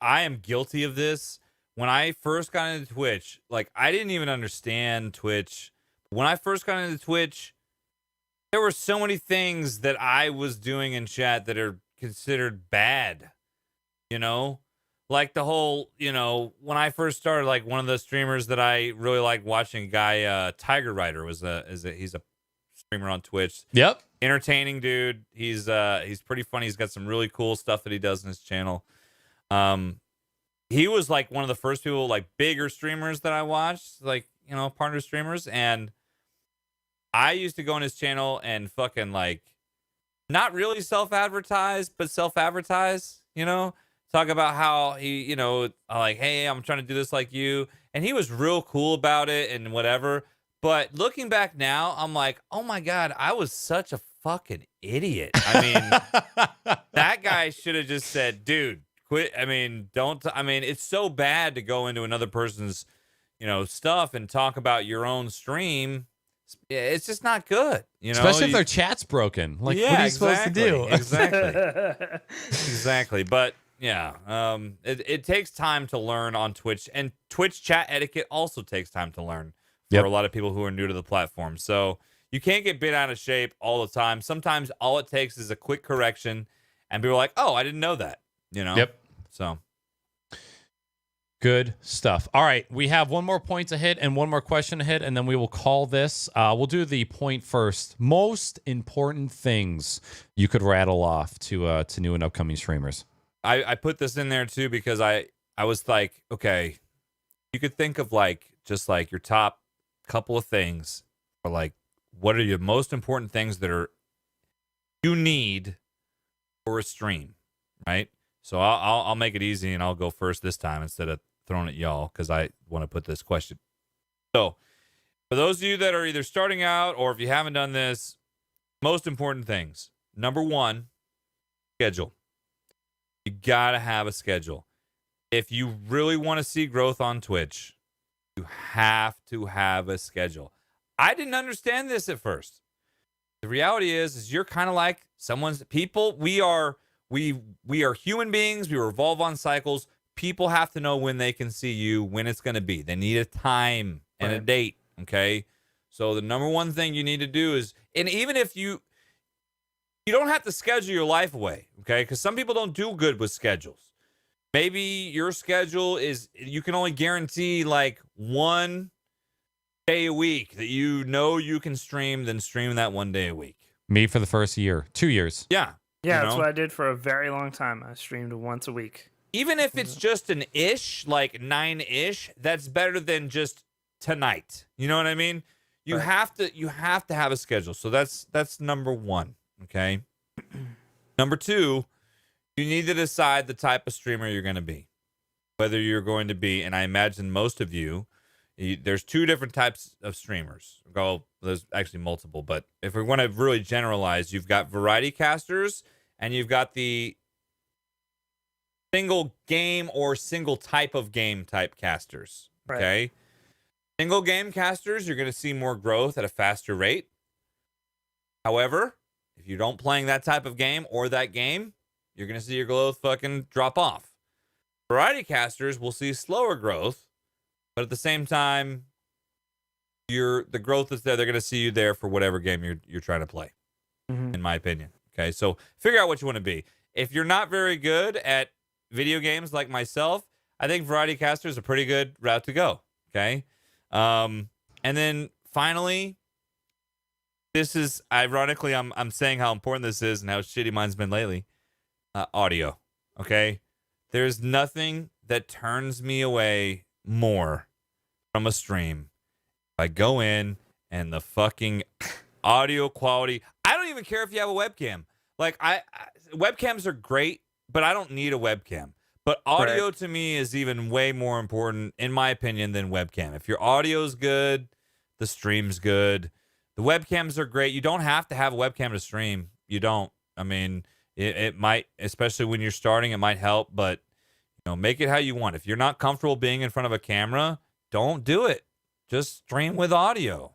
am guilty of this. When I first got into Twitch, like I didn't even understand Twitch. When I first got into Twitch, there were so many things that I was doing in chat that are considered bad, you know, like the whole, you know, when I first started, like one of the streamers that I really like watching, guy Tiger Rider he's a streamer on Twitch. Yep. Entertaining dude. He's pretty funny. He's got some really cool stuff that he does in his channel. He was like one of the first people, like bigger streamers that I watched, like, you know, partner streamers, and I used to go on his channel and fucking like not really self-advertise, but self-advertise, you know, talk about how he, you know, like, hey, I'm trying to do this like you. And he was real cool about it and whatever. But looking back now, I'm like, oh my God, I was such a fucking idiot. I mean, that guy should have just said, dude, quit. I mean, it's so bad to go into another person's, you know, stuff and talk about your own stream. It's just not good, you know. Especially if their chat's broken. Like, what are you supposed to do? Exactly. Exactly. But yeah, it takes time to learn on Twitch, and Twitch chat etiquette also takes time to learn for a lot of people who are new to the platform. So you can't get bent out of shape all the time. Sometimes all it takes is a quick correction, and people are like, "Oh, I didn't know that," you know. Yep. So Good stuff. All right, we have one more point to hit and one more question to hit, and then we will call this. We'll do the point first. Most important things you could rattle off to new and upcoming streamers. I put this in there too because I was like, okay, you could think of like just like your top couple of things, or like what are your most important things that are you need for a stream, right? So I'll make it easy and I'll go first this time instead of throwing at y'all because I want to put this question. So for those of you that are either starting out or if you haven't done this, most important things. Number one, schedule. You got to have a schedule. If you really want to see growth on Twitch, you have to have a schedule. I didn't understand this at first. The reality is you're kind of like someone's people. We are human beings. We revolve on cycles. People have to know when they can see you, when it's going to be. They need a time and a date, okay? So the number one thing you need to do is, and even if you don't have to schedule your life away, okay? Because some people don't do good with schedules. Maybe your schedule is, you can only guarantee like 1 day a week that you know you can stream, then stream that 1 day a week. Me for the first year, 2 years. Yeah, that's what I did for a very long time. I streamed once a week. Even if it's just an ish, like 9-ish, that's better than just tonight. You know what I mean? You have to have a schedule. So that's number one. Okay. Number two, you need to decide the type of streamer you're going to be. Whether you're going to be, and I imagine most of you, there's 2 different types of streamers. Well, there's actually multiple, but if we want to really generalize, you've got variety casters and you've got the single game or single type of game type casters. Okay. Single game casters, you're going to see more growth at a faster rate. However, if you don't playing that type of game or that game, you're going to see your growth fucking drop off. Variety casters will see slower growth, but at the same time, the growth is there. They're going to see you there for whatever game you're trying to play, in my opinion. Okay, so figure out what you want to be. If you're not very good at video games like myself, I think variety caster is a pretty good route to go. Okay, and then finally, this is ironically, I'm saying how important this is and how shitty mine's been lately. Audio. Okay, there's nothing that turns me away more from a stream. I go in and the fucking audio quality. I don't even care if you have a webcam. Like webcams are great, but I don't need a webcam. But audio to me is even way more important, in my opinion, than webcam. If your audio's good, the stream's good. The webcams are great. You don't have to have a webcam to stream. You don't. I mean, it might, especially when you're starting, it might help, but make it how you want. If you're not comfortable being in front of a camera, don't do it. Just stream with audio.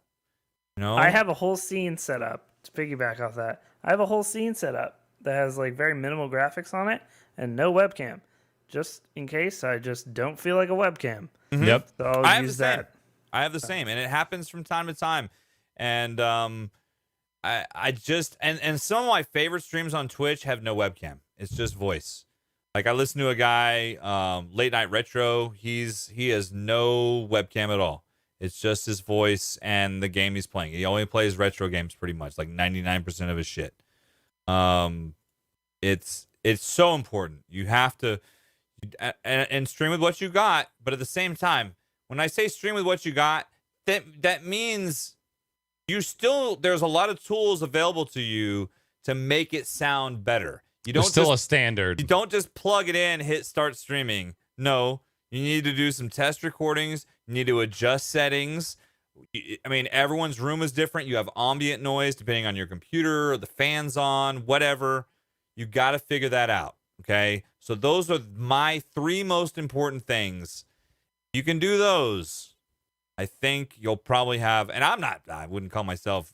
I have a whole scene set up to piggyback off that. I have a whole scene set up that has like very minimal graphics on it and no webcam, just in case I just don't feel like a webcam. Yep. So I'll use that. I have the same, and it happens from time to time. And I just and some of my favorite streams on Twitch have no webcam. It's just voice. Like I listen to a guy, Late Night Retro. He has no webcam at all. It's just his voice and the game he's playing. He only plays retro games pretty much, like 99% of his shit. It's so important. You have to and stream with what you got, but at the same time, when I say stream with what you got, that means there's a lot of tools available to you to make it sound better. You don't still a standard. You don't just plug it in, hit start streaming. No, you need to do some test recordings. You need to adjust settings. I mean, everyone's room is different. You have ambient noise depending on your computer, or the fans on, whatever. You got to figure that out. Okay. So those are my 3 most important things. You can do those. I think you'll probably have, and I wouldn't call myself,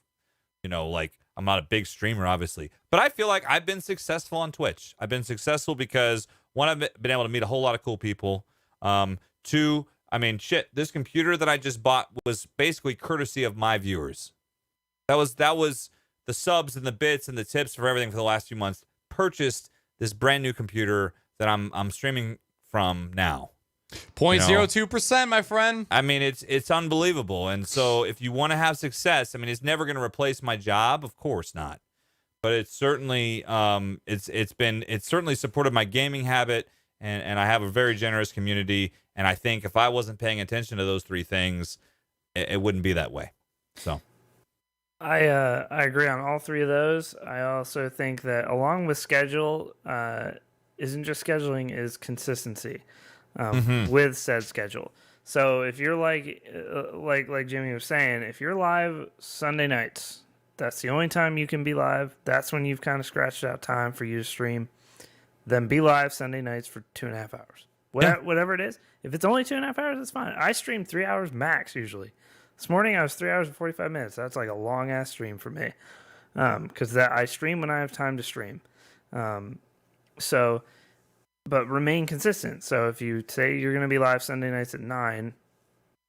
like I'm not a big streamer, obviously, but I feel like I've been successful on Twitch. I've been successful because 1, I've been able to meet a whole lot of cool people. 2, I mean, shit, this computer that I just bought was basically courtesy of my viewers. That was the subs and the bits and the tips for everything for the last few months. Purchased this brand new computer that I'm streaming from now. 0.02%, my friend. I mean, it's unbelievable. And so if you want to have success, I mean, it's never going to replace my job, of course not. But it's certainly it's certainly supported my gaming habit, and I have a very generous community. And I think if I wasn't paying attention to those three things, it wouldn't be that way. So I agree on all three of those. I also think that along with schedule, isn't just scheduling, is consistency with said schedule. So if you're like Jimmy was saying, if you're live Sunday nights, that's the only time you can be live. That's when you've kind of scratched out time for you to stream. Then be live Sunday nights for 2.5 hours. Whatever it is. If it's only 2.5 hours, it's fine. I stream 3 hours max usually. This morning I was 3 hours and 45 minutes. That's like a long ass stream for me, because I stream when I have time to stream. But remain consistent. So if you say you're going to be live Sunday nights at 9,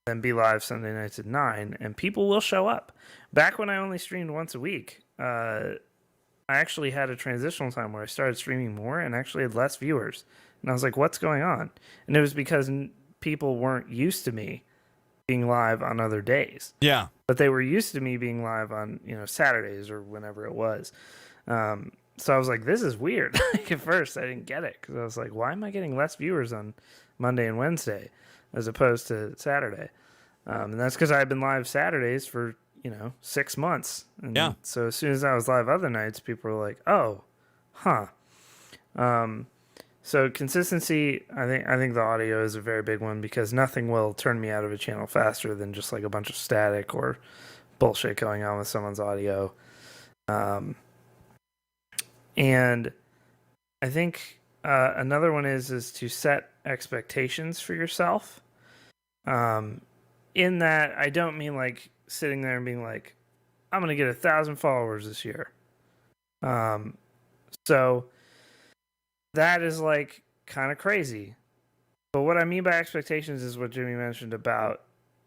then be live Sunday nights at 9, and people will show up. Back when I only streamed once a week, I actually had a transitional time where I started streaming more and actually had less viewers. And I was like, what's going on? And it was because people weren't used to me being live on other days. yeah, But they were used to me being live on, Saturdays or whenever it was. So I was like, this is weird. Like at first I didn't get it, because I was like, why am I getting less viewers on Monday and Wednesday as opposed to Saturday? And that's because I've been live Saturdays for 6 months. And Yeah. so as soon as I was live other nights, people were like, oh, huh. So consistency, I think the audio is a very big one, because nothing will turn me out of a channel faster than just like a bunch of static or bullshit going on with someone's audio. And I think another one is to set expectations for yourself. In that, I don't mean like sitting there and being like, I'm going to get 1,000 followers this year. So that is like kind of crazy. But what I mean by expectations is what Jimmy mentioned about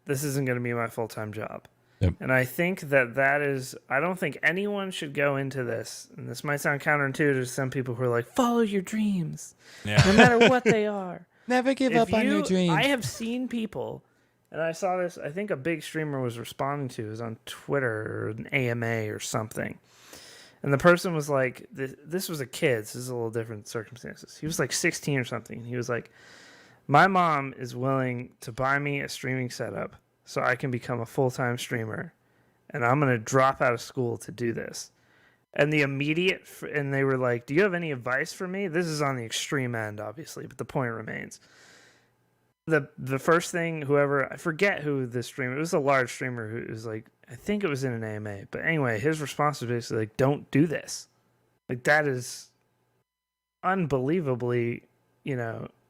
this isn't going to be my full-time job. Yep. And I think that is, I don't think anyone should go into this, and this might sound counterintuitive to some people who are like, follow your dreams, no matter what they are. Never give up on your dreams. I have seen people, and I saw this, I think a big streamer was responding to, it was on Twitter or an AMA or something. And the person was like, this was a kid, so this is a little different circumstances. He was like 16 or something. He was like, my mom is willing to buy me a streaming setup so I can become a full-time streamer, and I'm going to drop out of school to do this. And and they were like, do you have any advice for me? This is on the extreme end, obviously, but the point remains. The first thing, I forget who the streamer, it was a large streamer who was like, I think it was in an AMA. But anyway, his response was basically like, don't do this. Like, that is unbelievably,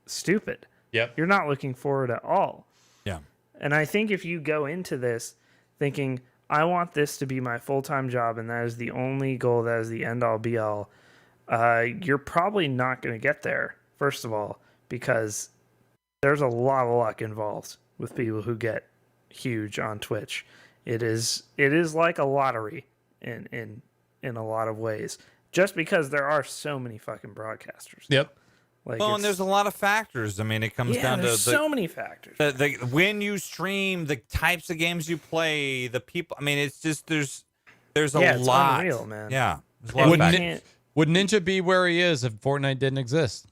stupid. Yep. You're not looking forward at all. yeah, And I think if you go into this thinking, I want this to be my full-time job and that is the only goal, that is the end-all be-all, you're probably not going to get there, first of all, because there's a lot of luck involved with people who get huge on Twitch. It is like a lottery in a lot of ways, just because there are so many fucking broadcasters. Yep. Like, well, and there's a lot of factors. I mean, it comes down to so many factors. When you stream, the types of games you play, the people. I mean, it's just there's a it's lot. unreal, man. Yeah, there's a lot of factors. Would Ninja be where he is if Fortnite didn't exist?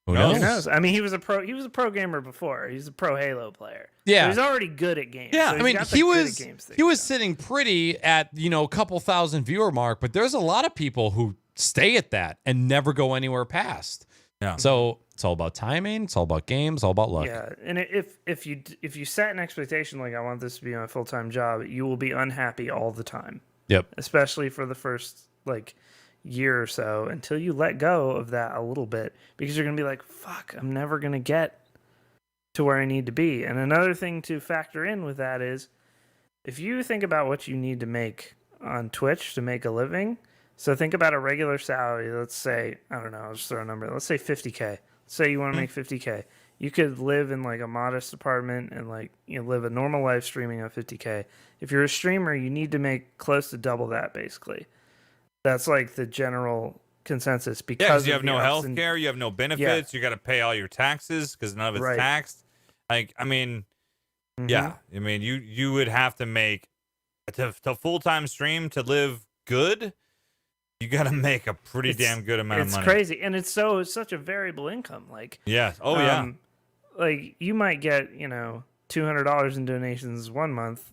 Who knows? knows? Who knows? I mean, he was a pro gamer before. He's a pro Halo player. Yeah. So he's already good at games. Yeah, So I mean, got the good at games thing he was down. sitting pretty at a couple thousand viewer mark, but there's a lot of people who stay at that and never go anywhere past. Yeah. So it's all about timing. It's all about games. All about luck. Yeah, and if you set an expectation like I want this to be my full-time job, you will be unhappy all the time. Yep. Especially for the first year or so, until you let go of that a little bit, because you're gonna be like, fuck, I'm never gonna get to where I need to be. And another thing to factor in with that is, if you think about what you need to make on Twitch to make a living, so think about a regular salary, let's say, I don't know, I'll just throw a number, let's say 50K. Let's say you want to make 50K. You could live in a modest apartment and live a normal life streaming on 50K. If you're a streamer, you need to make close to double that, basically. That's the general consensus Yeah, because because you of have the no ups health and- care, you have no benefits, you got to pay all your taxes because none of it's Right. taxed. Like, I mean, Mhm. yeah, I mean, you would have to make to full-time stream to live good. You got to make a pretty damn good amount of It's money. crazy, and it's such a variable income. Like, Yeah. Oh yeah. like you might get $200 in donations one month,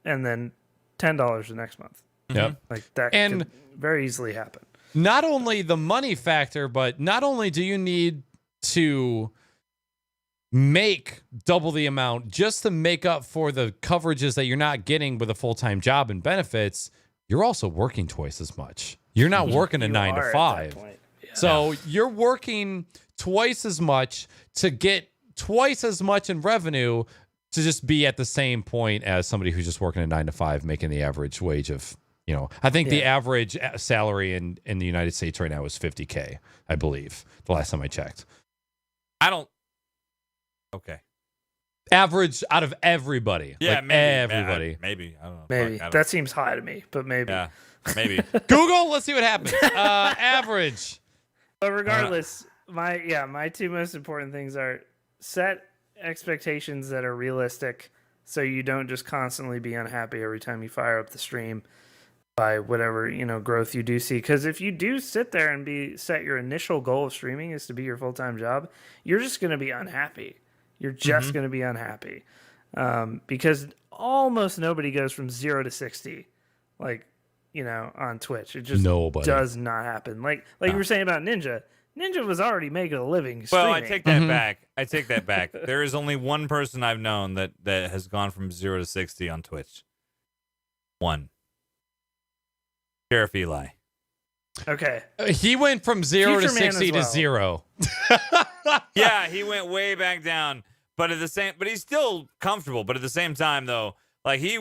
and then $10 the next month. Yep. Like that And could very easily happen. not only the money factor, but not only do you need to make double the amount just to make up for the coverages that you're not getting with a full-time job and benefits, you're also working twice as much. You're not working a You 9 to are at 5. that point. Yeah. So you're working twice as much to get twice as much in revenue to just be at the same point as somebody who's just working a 9 to 5, making the average wage of, I think the average salary in the United States right now is $50K, I believe, the last time I checked. Okay. Average out of everybody. Yeah, like maybe. Everybody. Maybe. I don't know. Maybe Fuck, I don't- that seems high to me, but maybe. Yeah. Maybe. Google, let's see what happens. Average. But regardless, my two most important things are set expectations that are realistic, so you don't just constantly be unhappy every time you fire up the stream by whatever growth you do see. Because if you do sit there and set your initial goal of streaming is to be your full-time job, you're just going to be unhappy. You're just going to be unhappy because almost nobody goes from 0 to 60, like on Twitch. It just does not happen. Like you were saying about Ninja. Ninja was already making a living streaming. Well, I take that back. I take that back. There is only one person I've known that has gone from 0 to 60 on Twitch. One. Sheriff Eli. Okay. He went from 0 Future to Man 60 as to well. 0. Yeah, he went way back down. But he's still comfortable. But at the same time, though, like he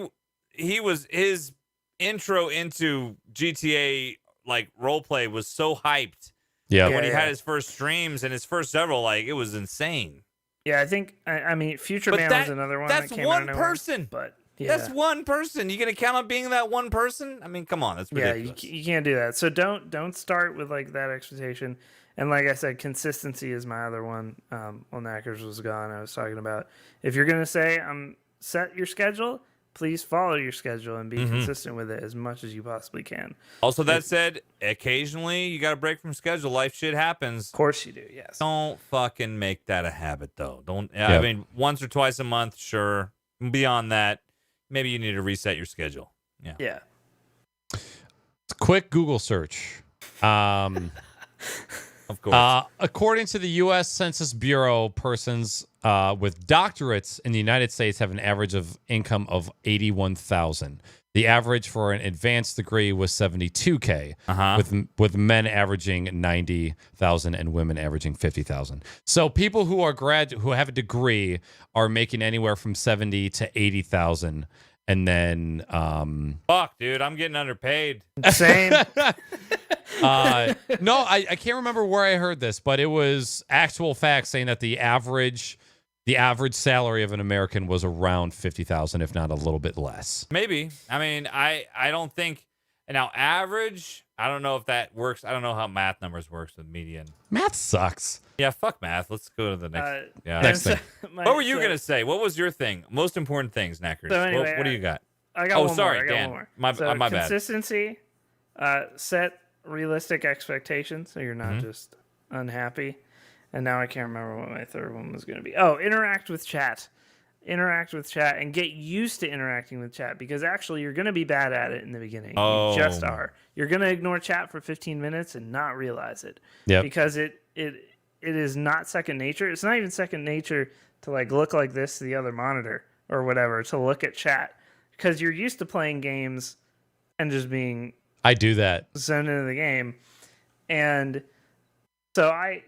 was his intro into GTA like roleplay was so hyped. Yeah. When he had his first streams and his first several, like it was insane. Yeah, I think I mean Future But Man was another one. That's that came one out of nowhere, person. But yeah. That's one person. You gonna count on being that one person? I mean, come on, that's ridiculous. Yeah, you can't do that. So don't start with like that expectation. And like I said, consistency is my other one. While Knackers was gone, I was talking about if you're gonna say set your schedule, please follow your schedule and be consistent with it as much as you possibly can. Also, that said, occasionally you got to break from schedule. Life shit happens. Of course you do. Yes. Don't fucking make that a habit, though. Don't. Yep. I mean, once or twice a month, sure. Beyond that, maybe you need to reset your schedule. Yeah. Yeah. Quick Google search. Of course. According to the U.S. Census Bureau, persons with doctorates in the United States have an average of income of $81,000. The average for an advanced degree was $72K, with men averaging $90,000 and women averaging $50,000. So people who are who have a degree are making anywhere from $70,000 to $80,000, and then Fuck, dude, I'm getting underpaid. Same. no, I can't remember where I heard this, but it was actual facts saying that the average salary of an American was around $50,000, if not a little bit less. Maybe. I mean, I don't think now average. I don't know if that works. I don't know how math numbers works with median. Math sucks. Yeah, fuck math. Let's go to the next. Next thing. What were you gonna say? What was your thing? Most important things, Knackers. So anyway, what do you got? I got one sorry, more. I got Dan. one more. My bad. Consistency. Set realistic expectations so you're not just unhappy. And now I can't remember what my third one was going to be. Oh, interact with chat. Interact with chat and get used to interacting with chat because actually you're going to be bad at it in the beginning. Oh. You just are. You're going to ignore chat for 15 minutes and not realize it. Yep. Because it is not second nature. It's not even second nature to like look like this to the other monitor or whatever to look at chat because you're used to playing games and just being I do that. zoned into the game. And so I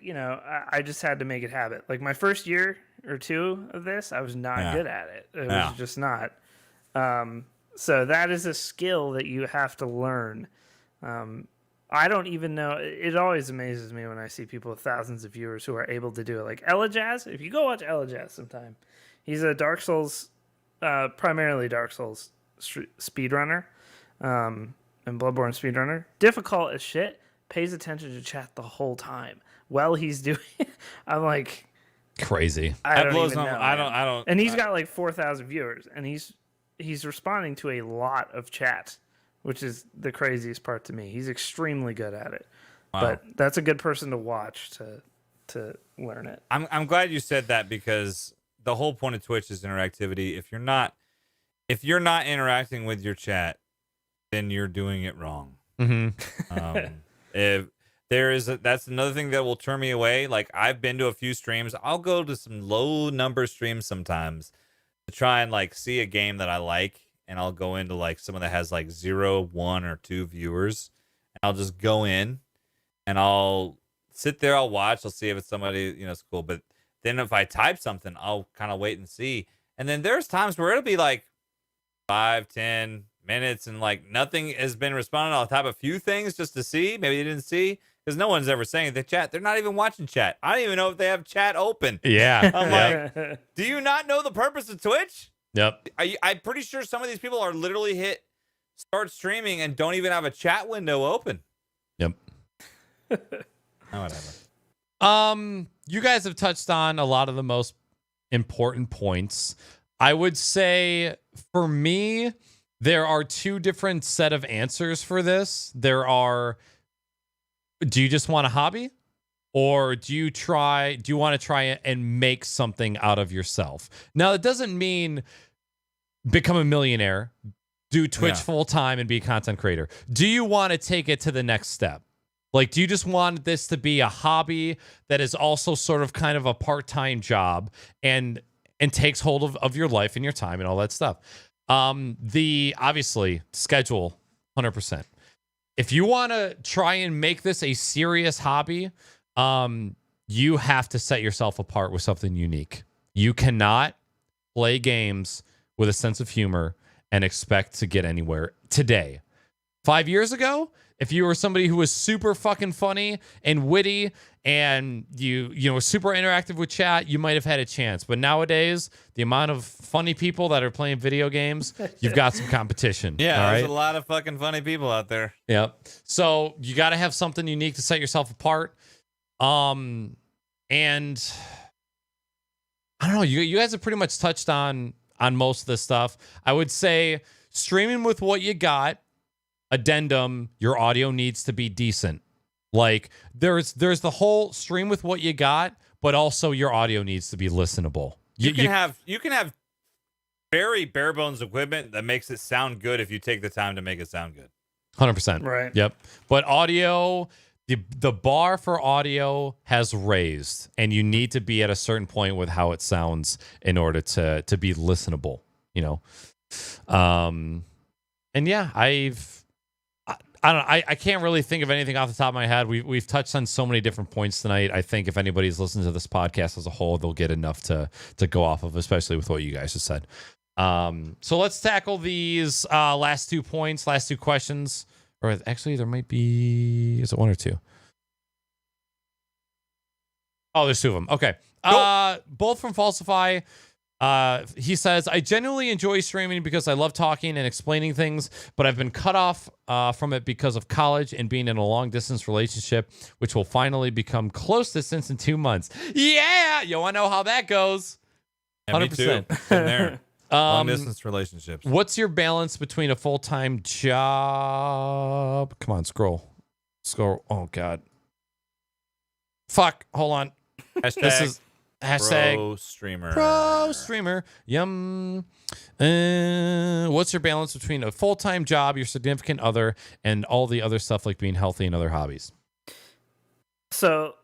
just had to make it habit. Like my first year or two of this, I was not good at it. It was just not. So that is a skill that you have to learn. I don't even know. It always amazes me when I see people with thousands of viewers who are able to do it. Like Ella Jazz, if you go watch Ella Jazz sometime, he's a Dark Souls, primarily Dark Souls speedrunner. And Bloodborne speedrunner. Difficult as shit, pays attention to chat the whole time while he's doing it. I'm like, Crazy. I don't blows even my- know. I man. don't- And he's got like 4,000 viewers, and he's responding to a lot of chat, which is the craziest part to me. He's extremely good at it. Wow. But that's a good person to watch to learn it. I'm glad you said that, because the whole point of Twitch is interactivity. If you're not interacting with your chat, then you're doing it wrong. If that's another thing that will turn me away. Like, I've been to a few streams. I'll go to some low number streams sometimes to try and like see a game that I like, and I'll go into like someone that has like 0, 1, or 2 viewers, and I'll just go in and I'll sit there, I'll watch, I'll see if it's somebody, it's cool. But then if I type something, I'll kind of wait and see. And then there's times where it'll be like 5-10 minutes and like nothing has been responded. I'll type a few things just to see. Maybe they didn't see, because no one's ever saying the chat. They're not even watching chat. I don't even know if they have chat open. Yeah. I'm like, do you not know the purpose of Twitch? Yep. I'm pretty sure some of these people are literally hit start streaming and don't even have a chat window open. Yep. Oh, whatever. You guys have touched on a lot of the most important points. I would say for me, there are 2 different set of answers for this. There are, do you just want a hobby? Or do you want to try and make something out of yourself? Now, it doesn't mean become a millionaire, do Twitch full time and be a content creator. Do you want to take it to the next step? Like, do you just want this to be a hobby that is also sort of kind of a part-time job and takes hold of your life and your time and all that stuff? The obviously schedule 100%. If you want to try and make this a serious hobby, you have to set yourself apart with something unique. You cannot play games with a sense of humor and expect to get anywhere today. 5 years ago, if you were somebody who was super fucking funny and witty and you were super interactive with chat, you might have had a chance. But nowadays, the amount of funny people that are playing video games, you've got some competition. Yeah, all there's right? a lot of fucking funny people out there. Yep. So you got to have something unique to set yourself apart. And I don't know, you guys have pretty much touched on most of this stuff. I would say streaming with what you got. Addendum, your audio needs to be decent. Like, there's the whole stream with what you got, but also your audio needs to be listenable. You can have very bare bones equipment that makes it sound good if you take the time to make it sound good. 100%. Right. Yep. But audio, the bar for audio has raised, and you need to be at a certain point with how it sounds in order to be listenable, And yeah, I don't know. I can't really think of anything off the top of my head. We've touched on so many different points tonight. I think if anybody's listened to this podcast as a whole, they'll get enough to go off of, especially with what you guys have said. So let's tackle these last 2 points, last 2 questions. Or actually, there might be... Is it 1 or 2? Oh, there's 2 of them. Okay. Cool. Both from Falsify. He says, I genuinely enjoy streaming because I love talking and explaining things, but I've been cut off from it because of college and being in a long distance relationship, which will finally become close distance in 2 months. Yeah, you want to know how that goes? 100%. Me too. Been there. Long distance relationships. What's your balance between a full-time job? Come on, scroll. Oh, God. Fuck. Hold on. Hashtag This is hashtag pro streamer. Yum. What's your balance between a full-time job, your significant other, and all the other stuff like being healthy and other hobbies? So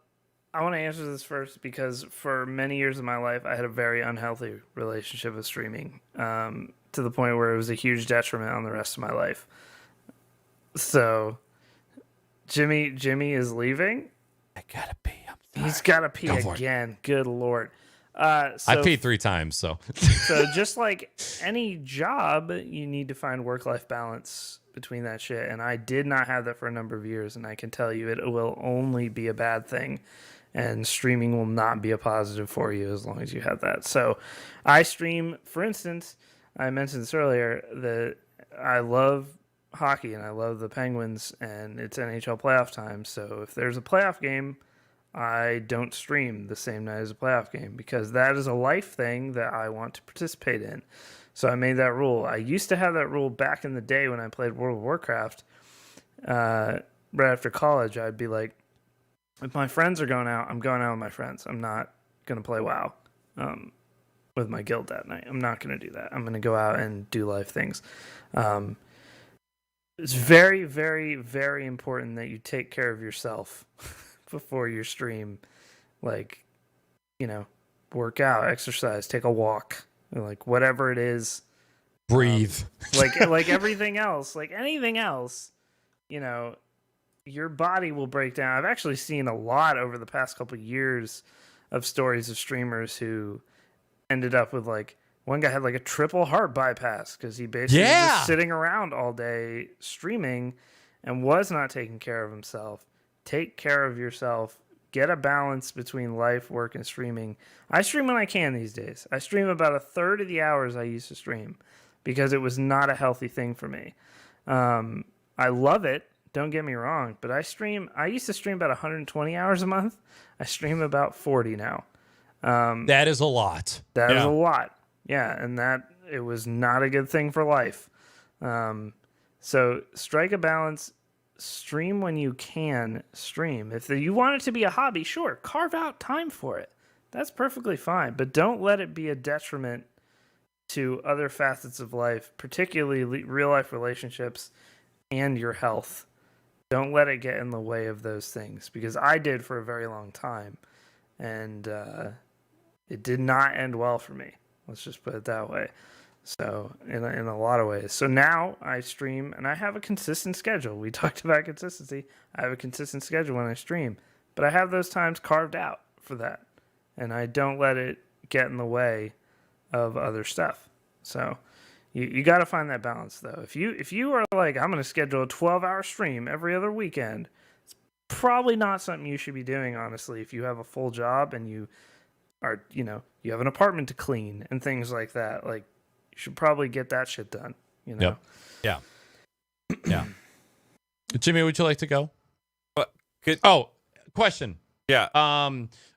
I want to answer this first because for many years of my life, I had a very unhealthy relationship with streaming, to the point where it was a huge detriment on the rest of my life. So Jimmy is leaving. I gotta pee. He's got to pee again. Good Lord. I peed 3 times, so. So just like any job, you need to find work-life balance between that shit. And I did not have that for a number of years. And I can tell you it will only be a bad thing. And streaming will not be a positive for you as long as you have that. So I stream, for instance, I mentioned this earlier, that I love hockey and I love the Penguins, and it's NHL playoff time. So if there's a playoff game, I don't stream the same night as a playoff game because that is a life thing that I want to participate in. So I made that rule. I used to have that rule back in the day when I played World of Warcraft. Right after college, I'd be like, if my friends are going out, I'm going out with my friends. I'm not going to play WoW with my guild that night. I'm not going to do that. I'm going to go out and do life things. It's very, very, very important that you take care of yourself before your stream. Like, work out, exercise, take a walk, like whatever it is. Breathe. Like everything else, like anything else, your body will break down. I've actually seen a lot over the past couple of years of stories of streamers who ended up with one guy had a triple heart bypass because he basically was just sitting around all day streaming and was not taking care of himself. Take care of yourself. Get a balance between life, work, and streaming. I stream when I can these days. I stream about a third of the hours I used to stream because it was not a healthy thing for me. I love it. Don't get me wrong, but I used to stream about 120 hours a month. I stream about 40 now. That is a lot. That is a lot. Yeah, and that it was not a good thing for life. So strike a balance. Stream when you can stream. If you want it to be a hobby, sure, carve out time for it. That's perfectly fine, but don't let it be a detriment to other facets of life, particularly real life relationships and your health. Don't let it get in the way of those things, because I did for a very long time, and it did not end well for me. Let's just put it that way. So in a lot of ways. So now I stream and I have a consistent schedule. We talked about consistency. I have a consistent schedule when I stream, but I have those times carved out for that, and I don't let it get in the way of other stuff. So you got to find that balance, though. If you are like, I'm going to schedule a 12-hour stream every other weekend, it's probably not something you should be doing, honestly. If you have a full job and you are, you have an apartment to clean and things like that, like, you should probably get that shit done. Yep. Yeah. Yeah. Jimmy, would you like to go? Good. Oh, question. Yeah.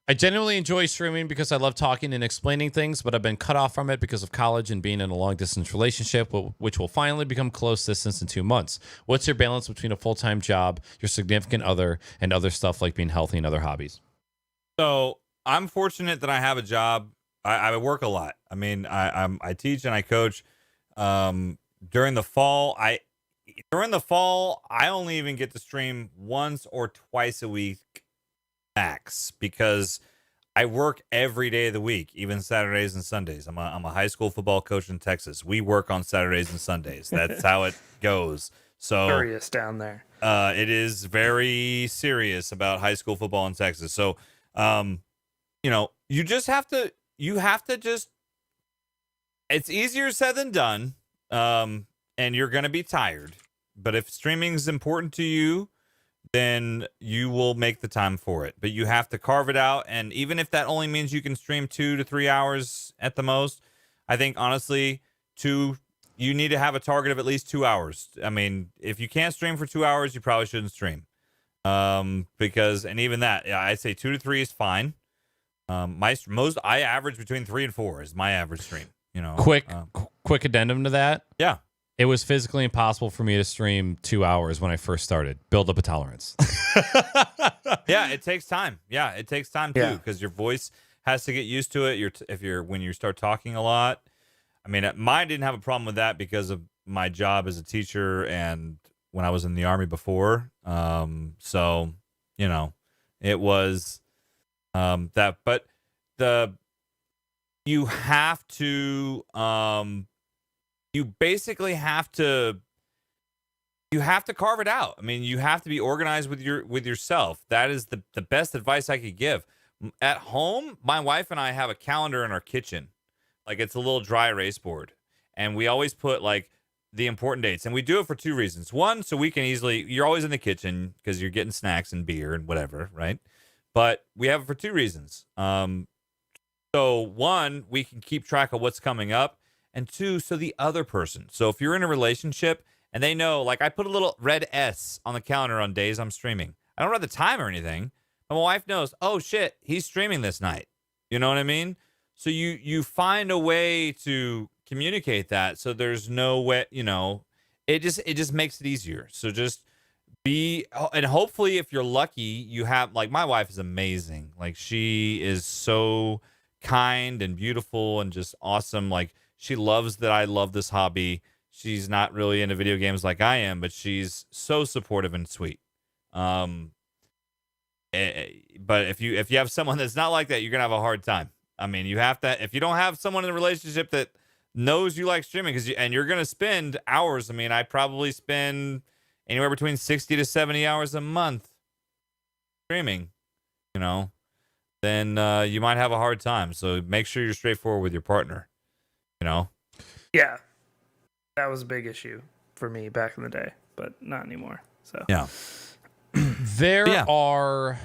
I genuinely enjoy streaming because I love talking and explaining things, but I've been cut off from it because of college and being in a long-distance relationship, which will finally become close distance in 2 months. What's your balance between a full-time job, your significant other, and other stuff like being healthy and other hobbies? So I'm fortunate that I have a job. I work a lot. I mean, I teach and I coach. During the fall, I only even get to stream once or twice a week max, because I work every day of the week, even Saturdays and Sundays. I'm a high school football coach in Texas. We work on Saturdays and Sundays. That's how it goes. So serious down there. It is very serious about high school football in Texas. So, you have to just, it's easier said than done. And you're going to be tired, but if streaming is important to you, then you will make the time for it, but you have to carve it out. And even if that only means you can stream 2 to 3 hours at the most, I think honestly, you need to have a target of at least 2 hours. I mean, if you can't stream for 2 hours, you probably shouldn't stream. Because, and even that, yeah, I'd say 2 to 3 is fine. I average between 3 and 4 is my average stream, Quick addendum to that. Yeah. It was physically impossible for me to stream 2 hours when I first started. Build up a tolerance. Yeah, it takes time. Yeah, it takes time too, because your voice has to get used to it. When you start talking a lot. I mean, mine didn't have a problem with that because of my job as a teacher and when I was in the Army before. So it was that, but you have to you basically have to carve it out. I mean, you have to be organized with yourself. That is the best advice I could give. At home, my wife and I have a calendar in our kitchen. Like, it's a little dry erase board, and we always put like the important dates, and we do it for 2 reasons. One, so we can you're always in the kitchen because you're getting snacks and beer and whatever, right? But we have it for 2 reasons. So one, we can keep track of what's coming up. And 2, so the other person. So if you're in a relationship And they know, like, I put a little red S on the counter on days I'm streaming. I don't write the time or anything. But my wife knows, oh, shit, he's streaming this night. You know what I mean? So you find a way to communicate that so there's no way, it just makes it easier. So just and hopefully if you're lucky, you have, like, my wife is amazing. Like, she is so kind and beautiful and just awesome. Like, she loves that I love this hobby. She's not really into video games like I am, but she's so supportive and sweet. But if you have someone that's not like that, you're gonna have a hard time. I mean, you have to, if you don't have someone in a relationship that knows you like streaming, and you're gonna spend hours. I mean, I probably spend anywhere between 60 to 70 hours a month streaming. Then you might have a hard time. So make sure you're straightforward with your partner. Yeah. That was a big issue for me back in the day, but not anymore. So yeah. There are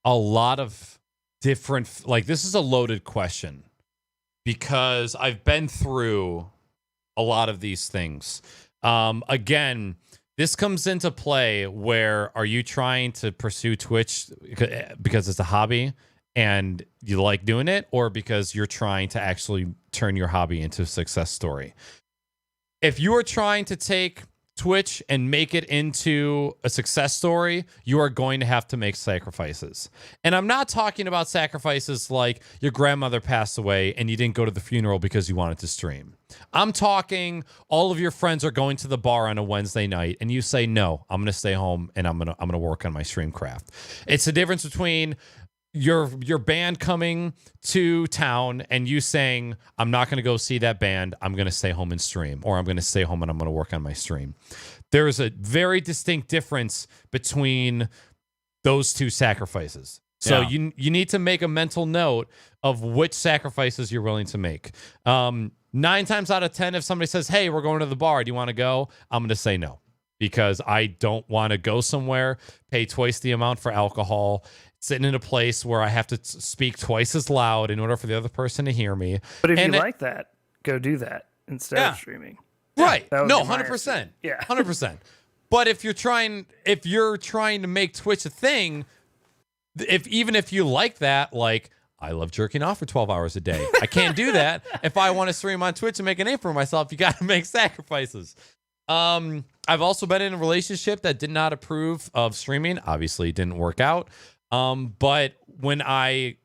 a lot of different, like, this is a loaded question because I've been through a lot of these things. Again, this comes into play where are you trying to pursue Twitch because it's a hobby and you like doing it, or because you're trying to actually turn your hobby into a success story? If you are trying to take Twitch and make it into a success story, you are going to have to make sacrifices. And I'm not talking about sacrifices like your grandmother passed away and you didn't go to the funeral because you wanted to stream. I'm talking all of your friends are going to the bar on a Wednesday night and you say, no, I'm going to stay home and I'm going to work on my stream craft. It's the difference between your band coming to town and you saying, I'm not going to go see that band. I'm going to stay home and stream, or I'm going to stay home and I'm going to work on my stream. There is a very distinct difference between those two sacrifices. So you need to make a mental note of which sacrifices you're willing to make. 9 times out of 10, if somebody says, hey, we're going to the bar, do you want to go? I'm going to say no, because I don't want to go somewhere, pay twice the amount for alcohol, sitting in a place where I have to speak twice as loud in order for the other person to hear me. But if you like that, go do that instead of streaming. Right. No, 100%. Yeah. 100%. But if you're trying to make Twitch a thing, even if you like that, like, I love jerking off for 12 hours a day. I can't do that. If I want to stream on Twitch and make a name for myself, you got to make sacrifices. I've also been in a relationship that did not approve of streaming. Obviously, it didn't work out. But when I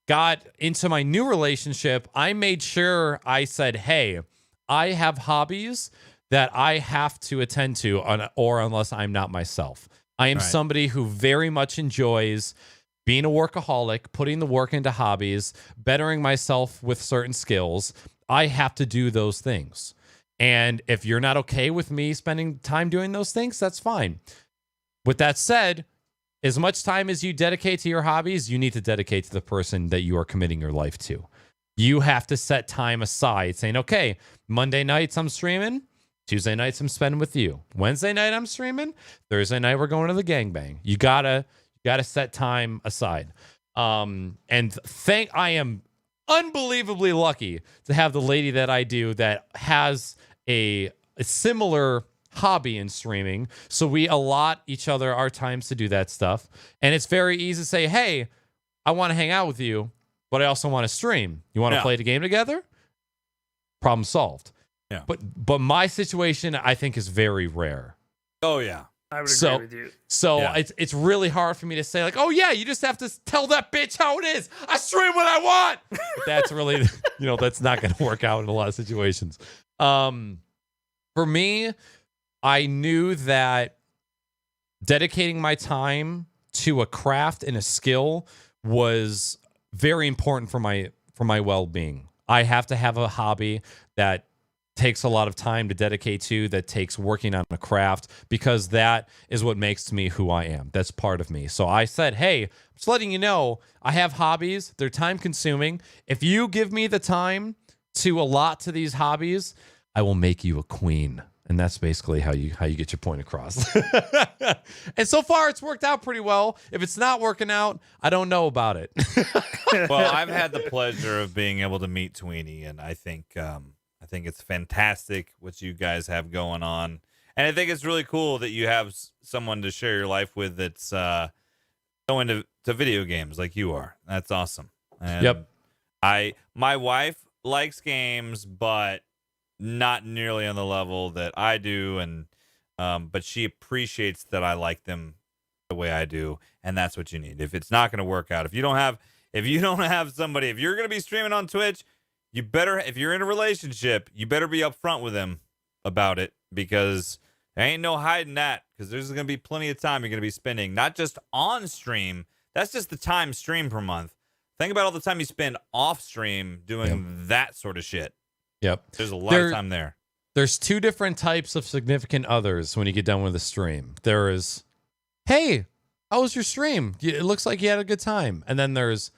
got into my new relationship, I made sure I said, hey, I have hobbies that I have to attend to or unless I'm not myself. I am somebody who very much enjoys being a workaholic, putting the work into hobbies, bettering myself with certain skills. I have to do those things. And if you're not okay with me spending time doing those things, that's fine. With that said, as much time as you dedicate to your hobbies, you need to dedicate to the person that you are committing your life to. You have to set time aside saying, okay, Monday nights I'm streaming. Tuesday nights I'm spending with you. Wednesday night I'm streaming. Thursday night we're going to the gangbang. You gotta set time aside. I am unbelievably lucky to have the lady that I do that has a similar hobby in streaming, so we allot each other our times to do that stuff, and it's very easy to say, hey, I want to hang out with you, but I also want to stream. You want to play the game together? Problem solved. But my situation, I think, is very rare. Oh yeah, I would agree with you. So it's really hard for me to say, like, oh yeah, you just have to tell that bitch how it is. I stream what I want. That's really, that's not going to work out in a lot of situations. For me, I knew that dedicating my time to a craft and a skill was very important for my well-being. I have to have a hobby that takes a lot of time to dedicate to, that takes working on a craft, because that is what makes me who I am. That's part of me. So I said, hey, I'm just letting you know, I have hobbies. They're time consuming. If you give me the time to allot to these hobbies, I will make you a queen. And that's basically how you get your point across. And so far, it's worked out pretty well. If it's not working out, I don't know about it. Well, I've had the pleasure of being able to meet Tweenie, and I think I think it's fantastic what you guys have going on. And I think it's really cool that you have someone to share your life with that's so into video games like you are. That's awesome. And Yep. My wife likes games, but not nearly on the level that I do, and but she appreciates that I like them the way I do, and that's what you need. If it's not going to work out, if you don't have somebody, if you're going to be streaming on Twitch, you better, if you're in a relationship, you better be upfront with him about it, because there ain't no hiding that, because there's going to be plenty of time you're going to be spending, not just on stream. That's just the time stream per month. Think about all the time you spend off stream doing that sort of shit. Yep. There's a lot of time there. There's two different types of significant others when you get done with a stream. There is, hey, how was your stream? It looks like you had a good time. And then there's,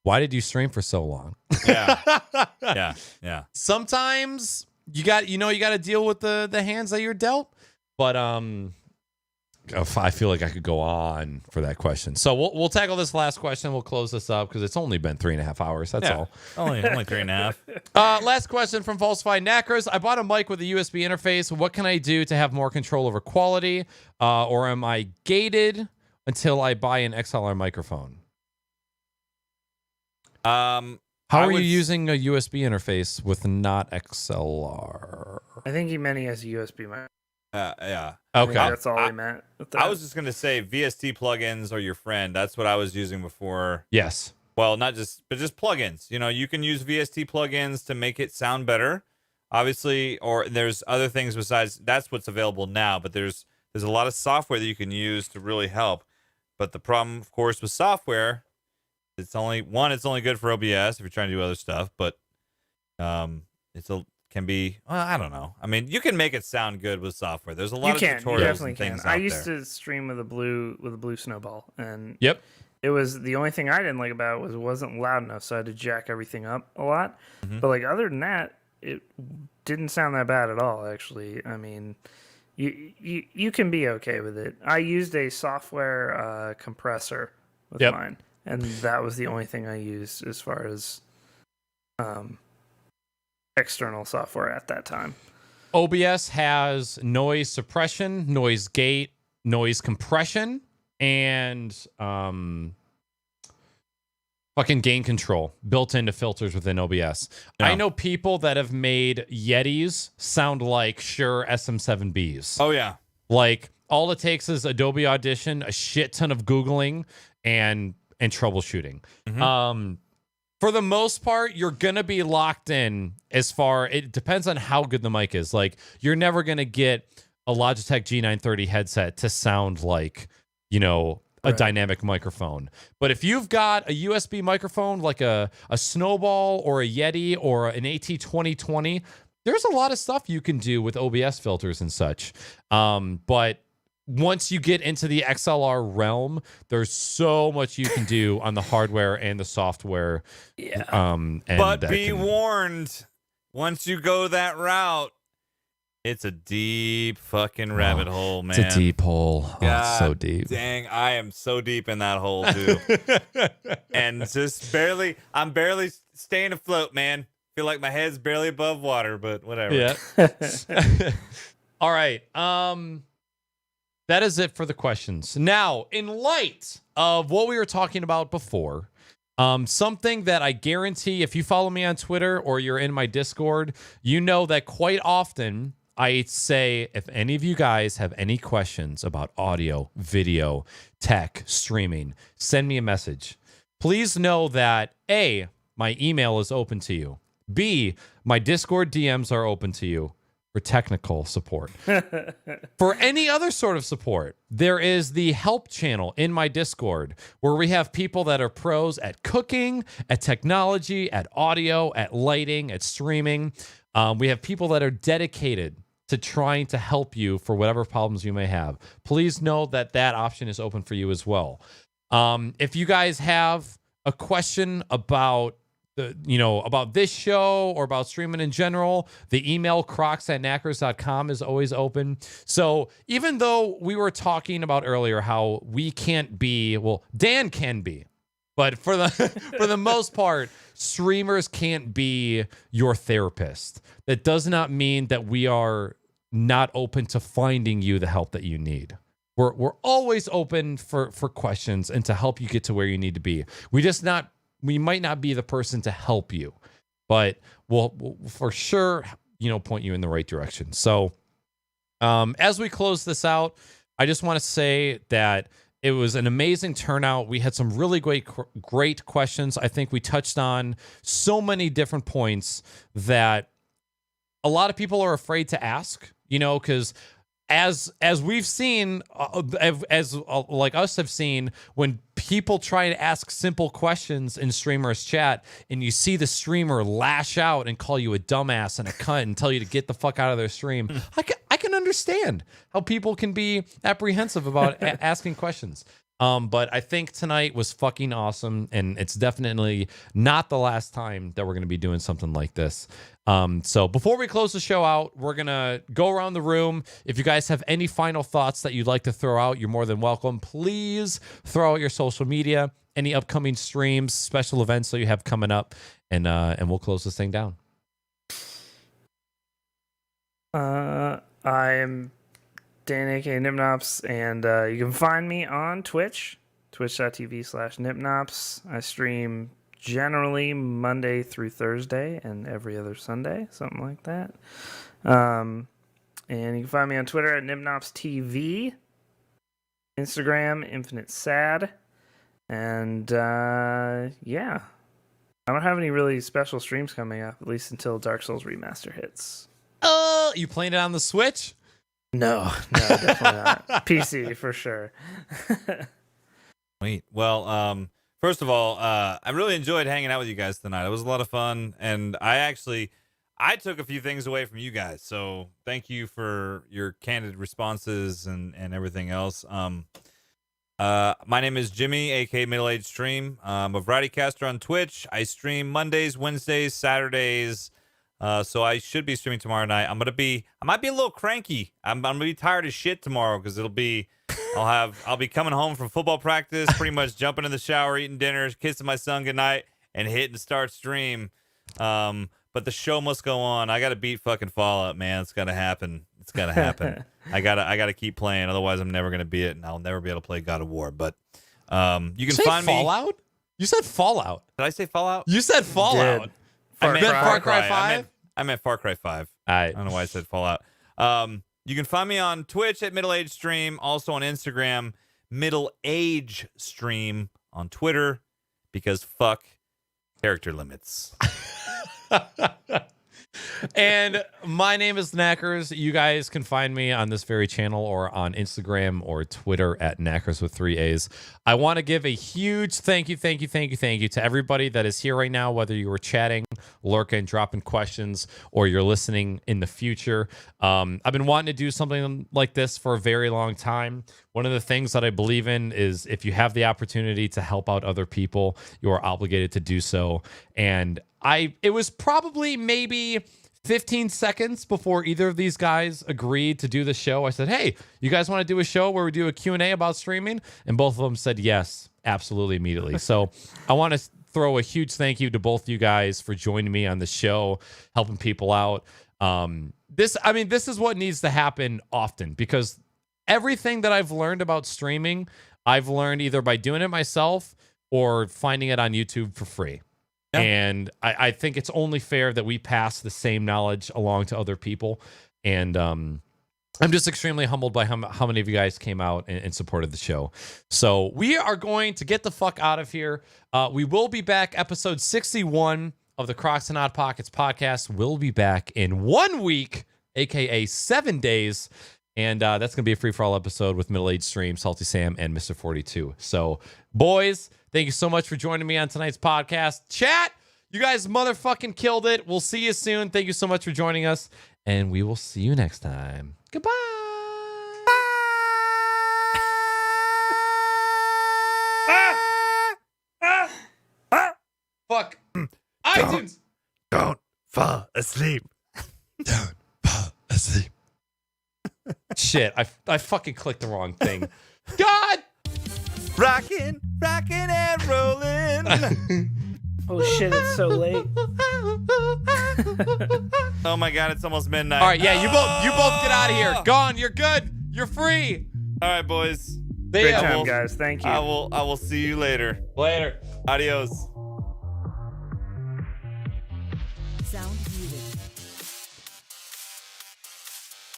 why did you stream for so long? Yeah. Yeah. Sometimes you got to deal with the hands that you're dealt. But I feel like I could go on for that question. So we'll tackle this last question. We'll close this up because it's only been 3.5 hours. That's all. Only 3.5. Last question from Falsified Knackers. I bought a mic with a USB interface. What can I do to have more control over quality? Or am I gated until I buy an XLR microphone? How How are you using a USB interface with not XLR? I think he meant he has a USB mic. Yeah. I think Okay. that's all he meant. with that. I was just gonna say VST plugins are your friend. That's what I was using before. Yes. Well, not just, but just plugins. You know, you can use VST plugins to make it sound better, obviously. Or there's other things besides. That's what's available now. But there's a lot of software that you can use to really help. But the problem, of course, with software, it's only good for OBS if you're trying to do other stuff. But can be, well, I don't know. I mean, you can make it sound good with software. There's a lot of tutorials You definitely and things can. out I used there. to stream with a blue snowball, and Yep. it was the only thing I didn't like about it wasn't loud enough, so I had to jack everything up a lot. Mm-hmm. But like other than that, it didn't sound that bad at all. Actually, I mean, you can be okay with it. I used a software compressor with mine, and that was the only thing I used as far as external software at that time. OBS has noise suppression, noise gate, noise compression, and fucking gain control built into filters within OBS. Yeah. I know people that have made Yetis sound like Shure SM7Bs. Oh yeah. Like all it takes is Adobe Audition, a shit ton of Googling, and troubleshooting. Mm-hmm. For the most part, you're gonna be locked in. It depends on how good the mic is. Like you're never gonna get a Logitech G930 headset to sound like, a dynamic microphone. But if you've got a USB microphone like a Snowball or a Yeti or an AT2020, there's a lot of stuff you can do with OBS filters and such. But once you get into the XLR realm, there's so much you can do on the hardware and the software. Yeah. But be warned, once you go that route, it's a deep fucking rabbit hole, man. It's a deep hole. It's so deep. Dang, I am so deep in that hole too. And just I'm barely staying afloat, man. Feel like my head's barely above water, but whatever. Yeah. All right. That is it for the questions. Now, in light of what we were talking about before, something that I guarantee if you follow me on Twitter or you're in my Discord, you know that quite often I say, if any of you guys have any questions about audio, video, tech, streaming, send me a message. Please know that A, my email is open to you. B, my Discord DMs are open to you for technical support. For any other sort of support, there is the help channel in my Discord where we have people that are pros at cooking, at technology, at audio, at lighting, at streaming. We have people that are dedicated to trying to help you for whatever problems you may have. Please know that that option is open for you as well. If you guys have a question about about this show or about streaming in general, the email crocs@knackers.com is always open. So even though we were talking about earlier how we can't be, well, Dan can be But for the for the most part, streamers can't be your therapist. That does not mean that we are not open to finding you the help that you need. We're always open for questions and to help you get to where you need to be. We might not be the person to help you, but we'll for sure, point you in the right direction. So as we close this out, I just want to say that it was an amazing turnout. We had some really great questions. I think we touched on so many different points that a lot of people are afraid to ask, because as we've seen, like us have seen, when people try to ask simple questions in streamers chat and you see the streamer lash out and call you a dumbass and a cunt and tell you to get the fuck out of their stream, I can understand how people can be apprehensive about asking questions. But I think tonight was fucking awesome, and it's definitely not the last time that we're going to be doing something like this. So before we close the show out, we're going to go around the room. If you guys have any final thoughts that you'd like to throw out, you're more than welcome. Please throw out your social media, any upcoming streams, special events that you have coming up, and we'll close this thing down. I am Dan, aka Nipnops, and you can find me on Twitch, twitch.tv/Nipnops. I stream generally Monday through Thursday and every other Sunday, something like that. And you can find me on Twitter at NipnopsTV, Instagram, Infinite Sad, and yeah. I don't have any really special streams coming up, at least until Dark Souls Remaster hits. Oh, you playing it on the Switch? No, definitely not. PC for sure. Wait, well, first of all, I really enjoyed hanging out with you guys tonight. It was a lot of fun, and I took a few things away from you guys, so thank you for your candid responses and everything else. My name is Jimmy, aka Middle Age Stream. I'm a variety caster on Twitch. I stream Mondays, Wednesdays, Saturdays. So I should be streaming tomorrow night. I might be a little cranky. I'm gonna be tired as shit tomorrow because I'll be coming home from football practice, pretty much jumping in the shower, eating dinner, kissing my son goodnight, and hitting start stream. But the show must go on. I gotta beat fucking Fallout, man. It's gotta happen. It's gotta happen. I gotta keep playing, otherwise I'm never gonna beat it, and I'll never be able to play God of War. But you can find me. Fallout? You said Fallout. Did I say Fallout? You said Fallout. I meant Far Cry 5? I meant Far Cry 5. I don't know why I said Fallout. You can find me on Twitch at Middle Age Stream, also on Instagram, Middle Age Stream, on Twitter, because fuck character limits. And my name is Knackers. You guys can find me on this very channel or on Instagram or Twitter at Knackers with 3 A's. I want to give a huge thank you to everybody that is here right now, whether you were chatting, lurking, dropping questions, or you're listening in the future. I've been wanting to do something like this for a very long time. One of the things that I believe in is if you have the opportunity to help out other people, you are obligated to do so. And it was probably maybe 15 seconds before either of these guys agreed to do the show. I said, hey, you guys want to do a show where we do a Q&A about streaming? And both of them said yes, absolutely, immediately. So I want to throw a huge thank you to both you guys for joining me on the show, helping people out. This is what needs to happen often, because everything that I've learned about streaming, I've learned either by doing it myself or finding it on YouTube for free. Yeah. And I think it's only fair that we pass the same knowledge along to other people. And I'm just extremely humbled by how many of you guys came out and supported the show. So we are going to get the fuck out of here. We will be back. Episode 61 of the Crocs and Odd Pockets podcast will be back in 1 week, aka 7 days. And that's going to be a free-for-all episode with Middle Age Stream, Salty Sam, and Mr. 42. So, boys, thank you so much for joining me on tonight's podcast. Chat, you guys motherfucking killed it. We'll see you soon. Thank you so much for joining us, and we will see you next time. Goodbye. Fuck. iTunes. Don't fall asleep. Don't fall asleep. Shit, I fucking clicked the wrong thing. God Rocking and rolling. Oh shit, it's so late. Oh my God, it's almost midnight. All right, yeah, you both get out of here. Gone. You're good. You're free. All right, boys. Great Yeah. time, guys. Thank you. I will see you later. Later. Adios. Sound